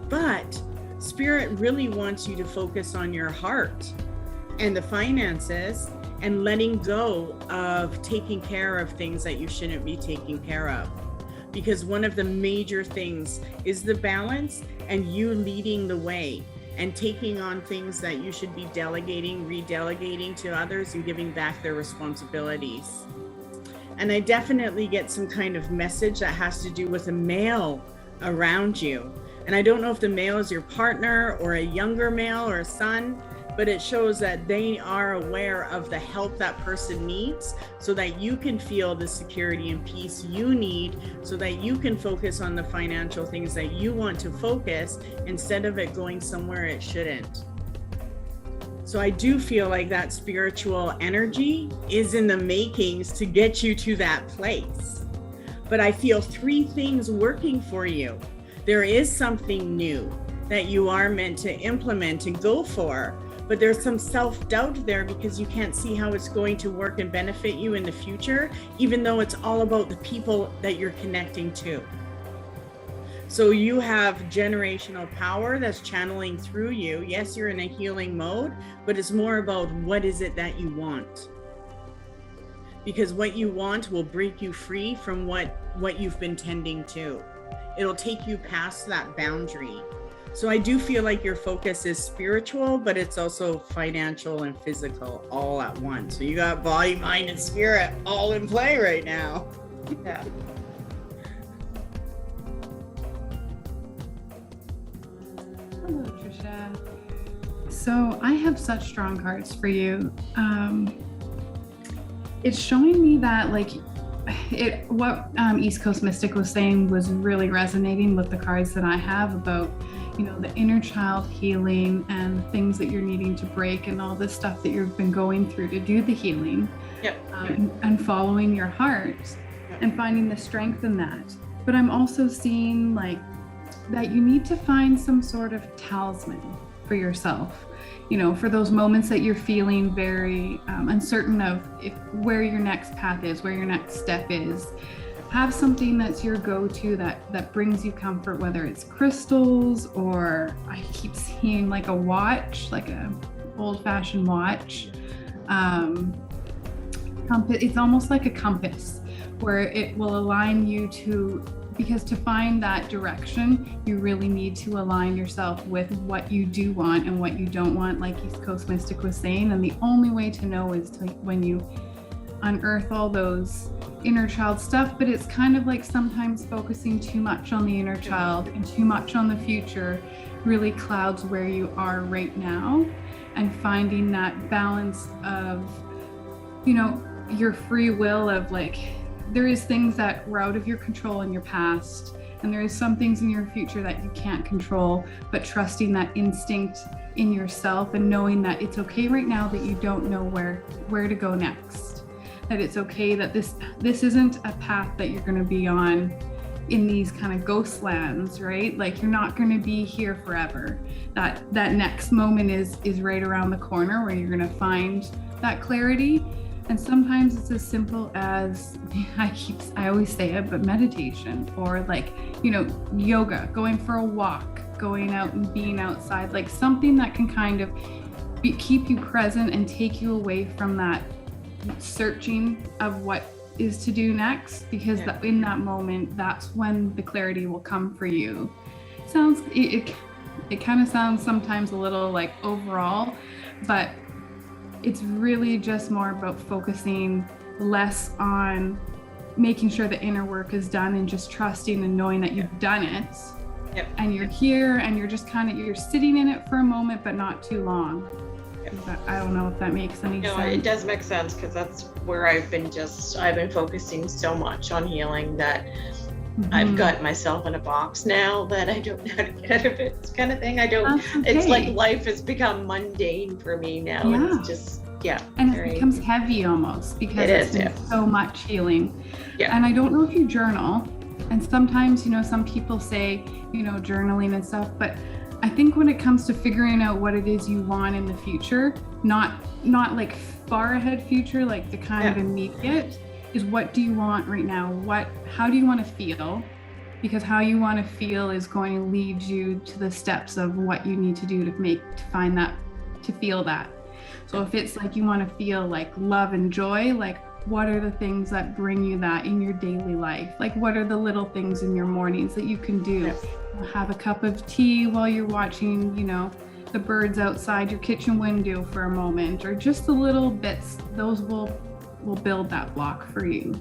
But Spirit really wants you to focus on your heart and the finances and letting go of taking care of things that you shouldn't be taking care of. Because one of the major things is the balance and you leading the way and taking on things that you should be delegating, redelegating to others and giving back their responsibilities. And I definitely get some kind of message that has to do with a male around you. And I don't know if the male is your partner or a younger male or a son, but it shows that they are aware of the help that person needs so that you can feel the security and peace you need so that you can focus on the financial things that you want to focus instead of it going somewhere it shouldn't. So I do feel like that spiritual energy is in the makings to get you to that place. But I feel three things working for you. There is something new that you are meant to implement and go for. But there's some self-doubt there because you can't see how it's going to work and benefit you in the future, even though it's all about the people that you're connecting to. So you have generational power that's channeling through you. Yes, you're in a healing mode, but it's more about what is it that you want. Because what you want will break you free from what you've been tending to. It'll take you past that boundary. So I do feel like your focus is spiritual, but it's also financial and physical all at once. So you got body, mind, and spirit all in play right now. Yeah. Hello, Trisha. So I have such strong cards for you. It's showing me that what East Coast Mystic was saying was really resonating with the cards that I have about, the inner child healing and things that you're needing to break and all this stuff that you've been going through to do the healing. Yep. And following your heart and finding the strength in that. But I'm also seeing that you need to find some sort of talisman for yourself, for those moments that you're feeling very uncertain of where your next path is, where your next step is. Have something that's your go-to that brings you comfort, whether it's crystals or I keep seeing a watch, like a old-fashioned watch. Compass. It's almost like a compass where it will align you because to find that direction, you really need to align yourself with what you do want and what you don't want, like East Coast Mystic was saying. And the only way to know is when you unearth all those inner child stuff, but it's kind of like sometimes focusing too much on the inner child and too much on the future really clouds where you are right now, and finding that balance of, your free will of there is things that were out of your control in your past, and there is some things in your future that you can't control, but trusting that instinct in yourself and knowing that it's okay right now that you don't know where to go next. That it's okay that this isn't a path that you're going to be on in these kind of ghost lands, right? Like you're not going to be here forever. That next moment is right around the corner where you're going to find that clarity. And sometimes it's as simple as, I always say it, but meditation, or like, you know, yoga, going for a walk, going out and being outside, like something that can kind of keep you present and take you away from that searching of what is to do next, because in that moment, that's when the clarity will come for you. It kind of sounds sometimes a little like overall, but it's really just more about focusing less on making sure the inner work is done and just trusting and knowing that you've done it. Yep. And you're here and you're just you're sitting in it for a moment, but not too long. But I don't know if that makes any No, sense. it does make sense, because that's where I've been focusing so much on healing that I've got myself in a box now that I don't know how to get out of it. It's kind of thing. It's like life has become mundane for me now. Yeah. It's just, and it becomes heavy almost, because it's been so much healing. Yeah. And I don't know if you journal, and sometimes, you know, some people say, you know, journaling and stuff, but I think when it comes to figuring out what it is you want in the future, not like far ahead future, like the kind of immediate, is what do you want right now? How do you want to feel? Because how you want to feel is going to lead you to the steps of what you need to do to feel that. So if it's like you want to feel like love and joy, like what are the things that bring you that in your daily life? Like what are the little things in your mornings that you can do? Have a cup of tea while you're watching, you know, the birds outside your kitchen window for a moment, or just the little bits. Those will build that block for you.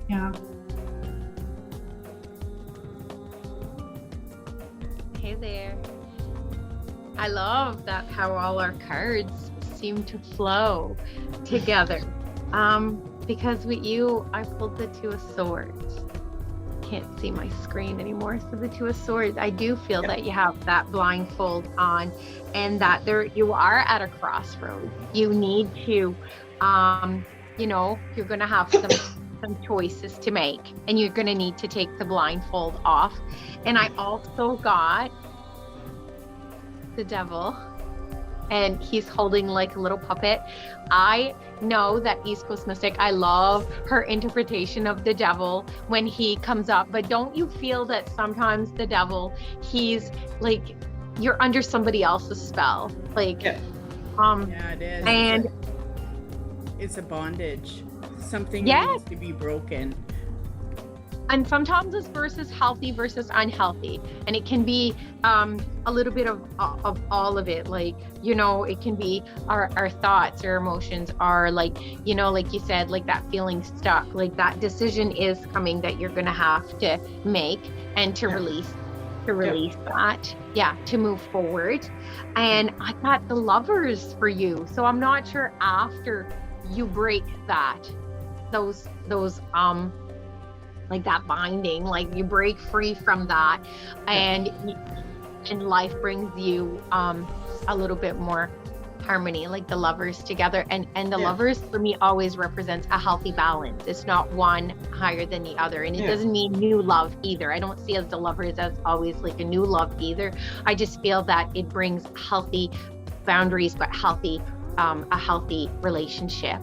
Yeah. Hey there. I love that how all our cards seem to flow together. Because with you, I pulled the Two of Swords. Can't see my screen anymore. So the Two of Swords, I do feel that you have that blindfold on, and that you are at a crossroads. You need to, you know, you're going to have some choices to make, and you're going to need to take the blindfold off. And I also got the Devil, and he's holding like a little puppet. I know that East Coast Mystic, I love her interpretation of the devil when he comes up, but don't you feel that sometimes the devil, he's like, you're under somebody else's spell? Like, it is. And it's a bondage. Something Yes. needs to be broken. And sometimes it's versus healthy versus unhealthy, and it can be a little bit of all of it. Like, you know, it can be our thoughts, our emotions, are like, you know, like you said, like that feeling stuck, like that decision is coming that you're gonna have to make, and to release that, to move forward. And I got the Lovers for you, so I'm not sure after you break those like that binding, like you break free from that, and life brings you a little bit more harmony, like the Lovers together. And the Lovers for me always represents a healthy balance. It's not one higher than the other, and it doesn't mean new love either. I don't see as the Lovers as always like a new love either. I just feel that it brings healthy boundaries, but a healthy relationship.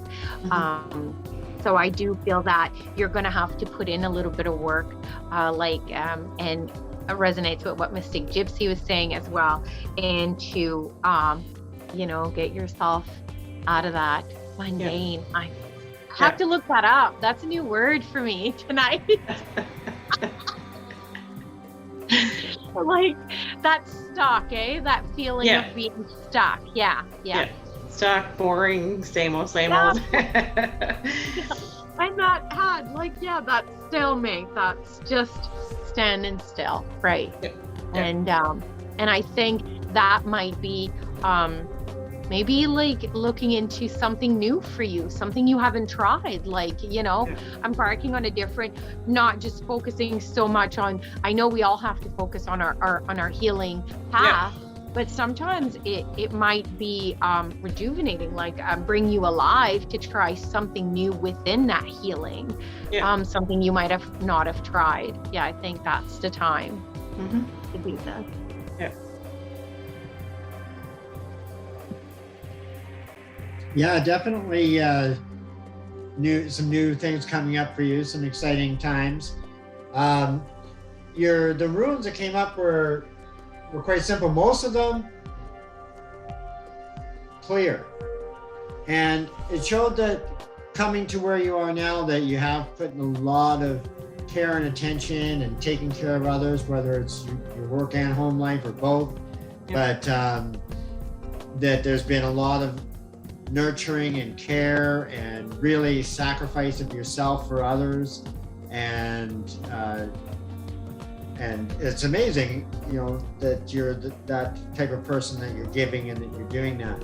So I do feel that you're going to have to put in a little bit of work, and it resonates with what Mystic Gypsy was saying as well, and to, you know, get yourself out of that mundane. I have to look that up. That's a new word for me tonight. Like that stuck, that feeling of being stuck. Yeah. Stuck, boring, same old. And that had that stalemate, that's just standing still, right? And I think that might be maybe like looking into something new for you, something you haven't tried, like, you know, embarking on a different, not just focusing so much on, I know we all have to focus on our healing path, but sometimes it might be rejuvenating, like bring you alive to try something new within that healing. Something you might have not have tried. Yeah, I think that's the time to do that. Yeah, definitely some new things coming up for you, some exciting times. The runes that came up were quite simple. Most of them clear. And it showed that coming to where you are now, that you have put in a lot of care and attention and taking care of others, whether it's your work and home life or both. But that there's been a lot of nurturing and care and really sacrifice of yourself for others, and it's amazing, that you're that type of person, that you're giving and that you're doing that.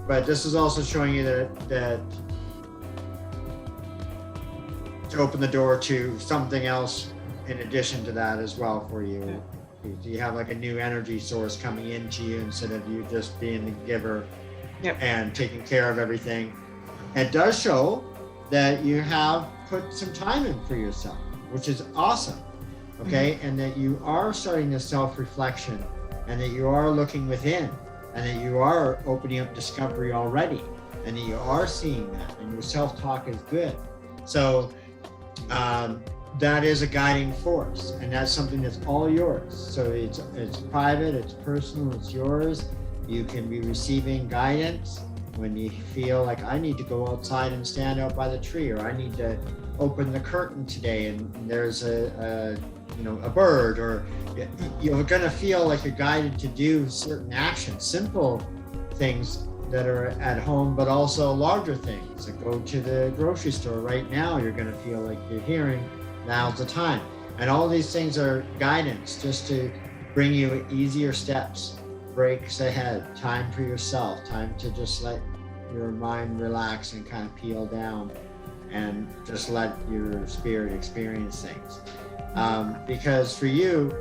But this is also showing you that to open the door to something else in addition to that as well for you. You have like a new energy source coming into you instead of you just being the giver and taking care of everything. It does show that you have put some time in for yourself, which is awesome. Okay, and that you are starting this self-reflection, and that you are looking within, and that you are opening up discovery already, and that you are seeing that, and your self-talk is good. So that is a guiding force, and that's something that's all yours. So it's private, it's personal, it's yours. You can be receiving guidance when you feel like, I need to go outside and stand out by the tree, or I need to open the curtain today and there's a bird, or you're going to feel like you're guided to do certain actions, simple things that are at home, but also larger things, like go to the grocery store right now. You're going to feel like you're hearing, now's the time. And all these things are guidance just to bring you easier steps, breaks ahead, time for yourself, time to just let your mind relax and kind of peel down and just let your spirit experience things. Because for you,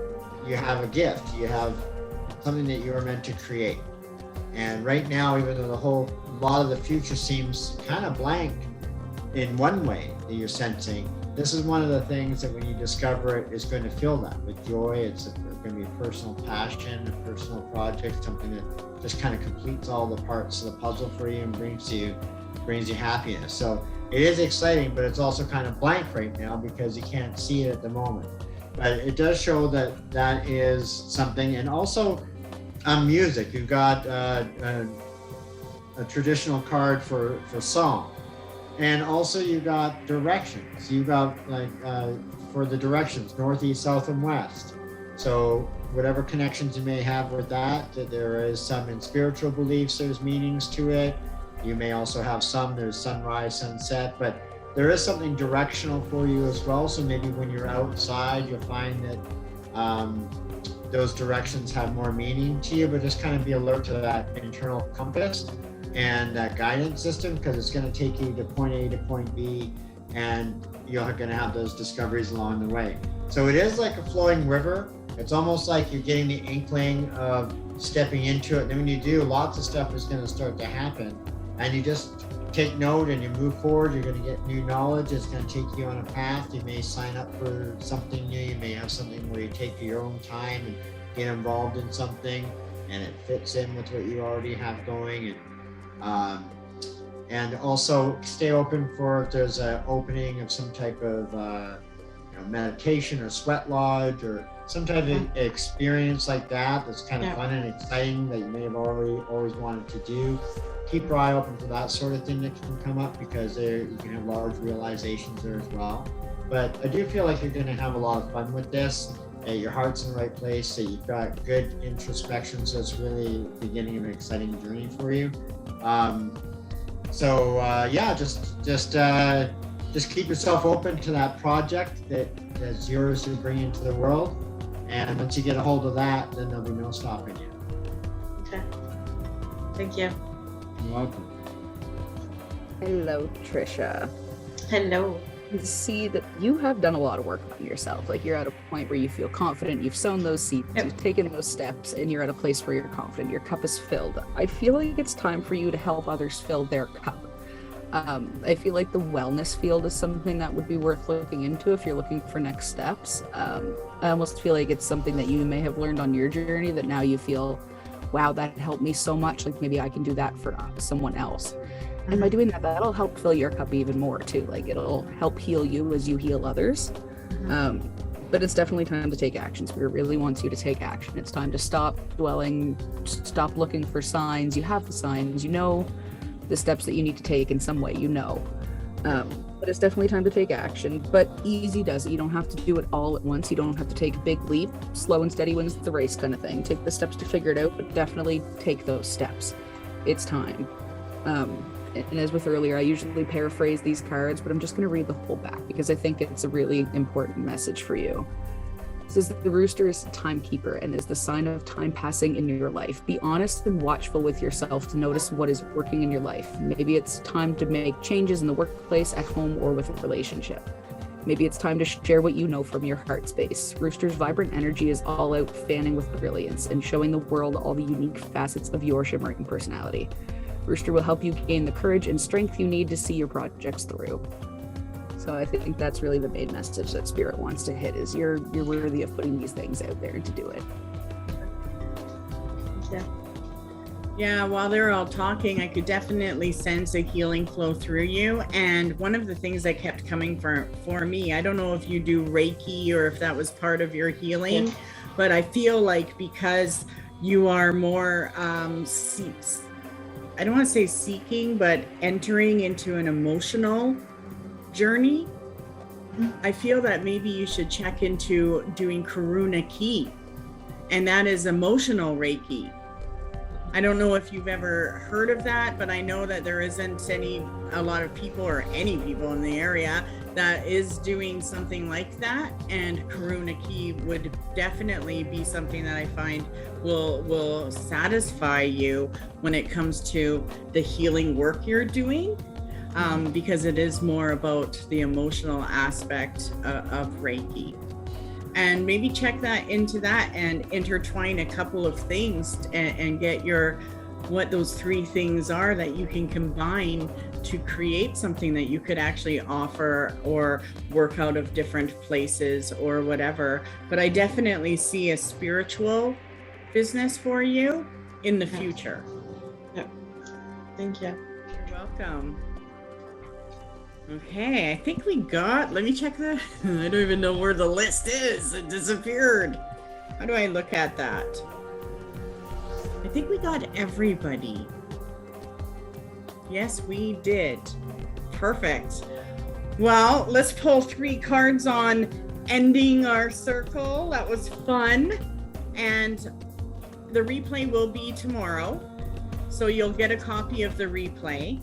you have a gift, you have something that you are meant to create. And right now, even though a lot of the future seems kind of blank in one way that you're sensing, this is one of the things that when you discover it is going to fill that with joy. It's going to be a personal passion, a personal project, something that just kind of completes all the parts of the puzzle for you and brings you happiness. So it is exciting, but it's also kind of blank right now because you can't see it at the moment. But it does show that that is something. And also music, you've got a traditional card for song. And also you got directions. You got for the directions, north, east, south, and west. So whatever connections you may have with that there is some in spiritual beliefs, there's meanings to it. You may also have there's sunrise, sunset, but there is something directional for you as well. So maybe when you're outside, you'll find that those directions have more meaning to you, but just kind of be alert to that internal compass and that guidance system, because it's going to take you to point A to point B, and you're going to have those discoveries along the way. So it is like a flowing river. It's almost like you're getting the inkling of stepping into it. And then when you do, lots of stuff is going to start to happen. And you just take note and you move forward. You're going to get new knowledge. It's going to take you on a path. You may sign up for something new. You may have something where you take your own time and get involved in something, and it fits in with what you already have going. And also stay open for if there's an opening of some type of meditation or sweat lodge or some type of experience like that that's kind of fun and exciting that you may have always wanted to do. Keep your eye open for that sort of thing that can come up, because you can have large realizations there as well. But I do feel like you're going to have a lot of fun with this. Your heart's in the right place, that you've got good introspection, so it's really the beginning of an exciting journey for you. Just keep yourself open to that project that's yours to bring into the world. And once you get a hold of that, then there'll be no stopping you. Okay. Thank you. You're welcome. Hello, Trisha. Hello. can see that you have done a lot of work on yourself. Like you're at a point where you feel confident, you've sown those seeds, you've taken those steps, and you're at a place where you're confident, your cup is filled. I feel like it's time for you to help others fill their cup. I feel like the wellness field is something that would be worth looking into if you're looking for next steps. I almost feel like it's something that you may have learned on your journey that now you feel, wow, that helped me so much. Like maybe I can do that for someone else. And by doing that, that'll help fill your cup even more too. Like it'll help heal you as you heal others. But it's definitely time to take action. Spirit really wants you to take action. It's time to stop dwelling, stop looking for signs. You have the signs, you know the steps that you need to take in some way, you know. But it's definitely time to take action. But easy does it. You don't have to do it all at once. You don't have to take a big leap. Slow and steady wins the race kind of thing. Take the steps to figure it out, but definitely take those steps. It's time. And as with earlier, I usually paraphrase these cards, but I'm just going to read the whole back because I think it's a really important message for you. It says that the rooster is a timekeeper and is the sign of time passing in your life. Be honest and watchful with yourself to notice what is working in your life. Maybe it's time to make changes in the workplace, at home, or with a relationship. Maybe it's time to share what you know from your heart space. Rooster's vibrant energy is all out, fanning with brilliance and showing the world all the unique facets of your shimmering personality. Rooster will help you gain the courage and strength you need to see your projects through. So I think that's really the main message that Spirit wants to hit is you're worthy of putting these things out there and to do it. Yeah, while they're all talking, I could definitely sense a healing flow through you. And one of the things that kept coming for me, I don't know if you do Reiki or if that was part of your healing, but I feel like because you are more I don't want to say seeking, but entering into an emotional journey, I feel that maybe you should check into doing Karuna Ki, and that is emotional Reiki. I don't know if you've ever heard of that, but I know that there isn't a lot of people or any people in the area that is doing something like that, and Karuna Ki would definitely be something that I find will satisfy you when it comes to the healing work you're doing, because it is more about the emotional aspect of Reiki. And maybe check that into that and intertwine a couple of things and get what those three things are that you can combine to create something that you could actually offer or work out of different places or whatever. But I definitely see a spiritual business for you in the future. Yep. Thank you. You're welcome. Okay, I think we got, let me check that. I don't even know where the list is. It disappeared. How do I look at that? I think we got everybody. Yes, we did. Perfect. Well, let's pull 3 cards on ending our circle. That was fun. And the replay will be tomorrow. So you'll get a copy of the replay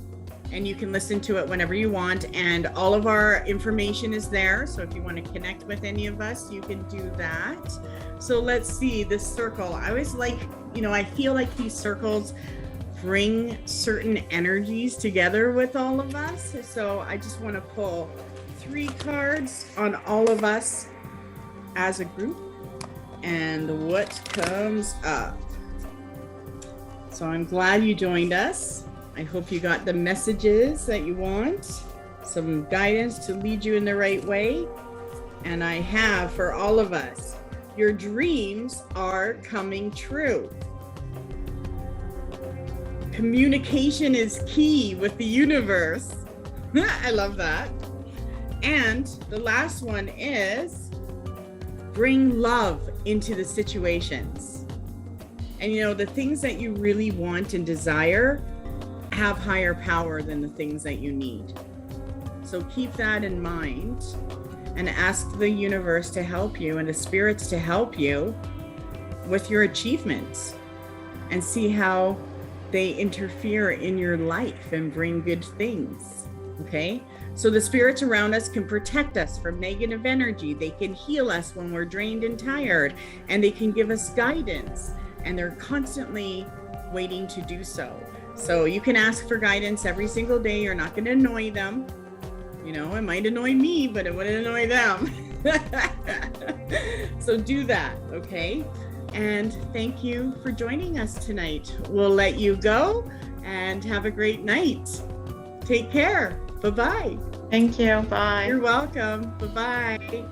and you can listen to it whenever you want. And all of our information is there. So if you want to connect with any of us, you can do that. So let's see this circle. I always like, I feel like these circles bring certain energies together with all of us. So I just want to pull 3 cards on all of us as a group and what comes up. So I'm glad you joined us. I hope you got the messages that you want, some guidance to lead you in the right way. And I have for all of us, your dreams are coming true. Communication is key with the universe. I love that. And the last one is bring love into the situations. And the things that you really want and desire have higher power than the things that you need. So keep that in mind and ask the universe to help you and the spirits to help you with your achievements and see how they interfere in your life and bring good things. Okay? So the spirits around us can protect us from negative energy. They can heal us when we're drained and tired, and they can give us guidance, and they're constantly waiting to do so. So you can ask for guidance every single day. You're not going to annoy them. You know, it might annoy me, but it wouldn't annoy them. So do that, okay? And thank you for joining us tonight. We'll let you go and have a great night. Take care. Bye-bye. Thank you. Bye. You're welcome. Bye-bye.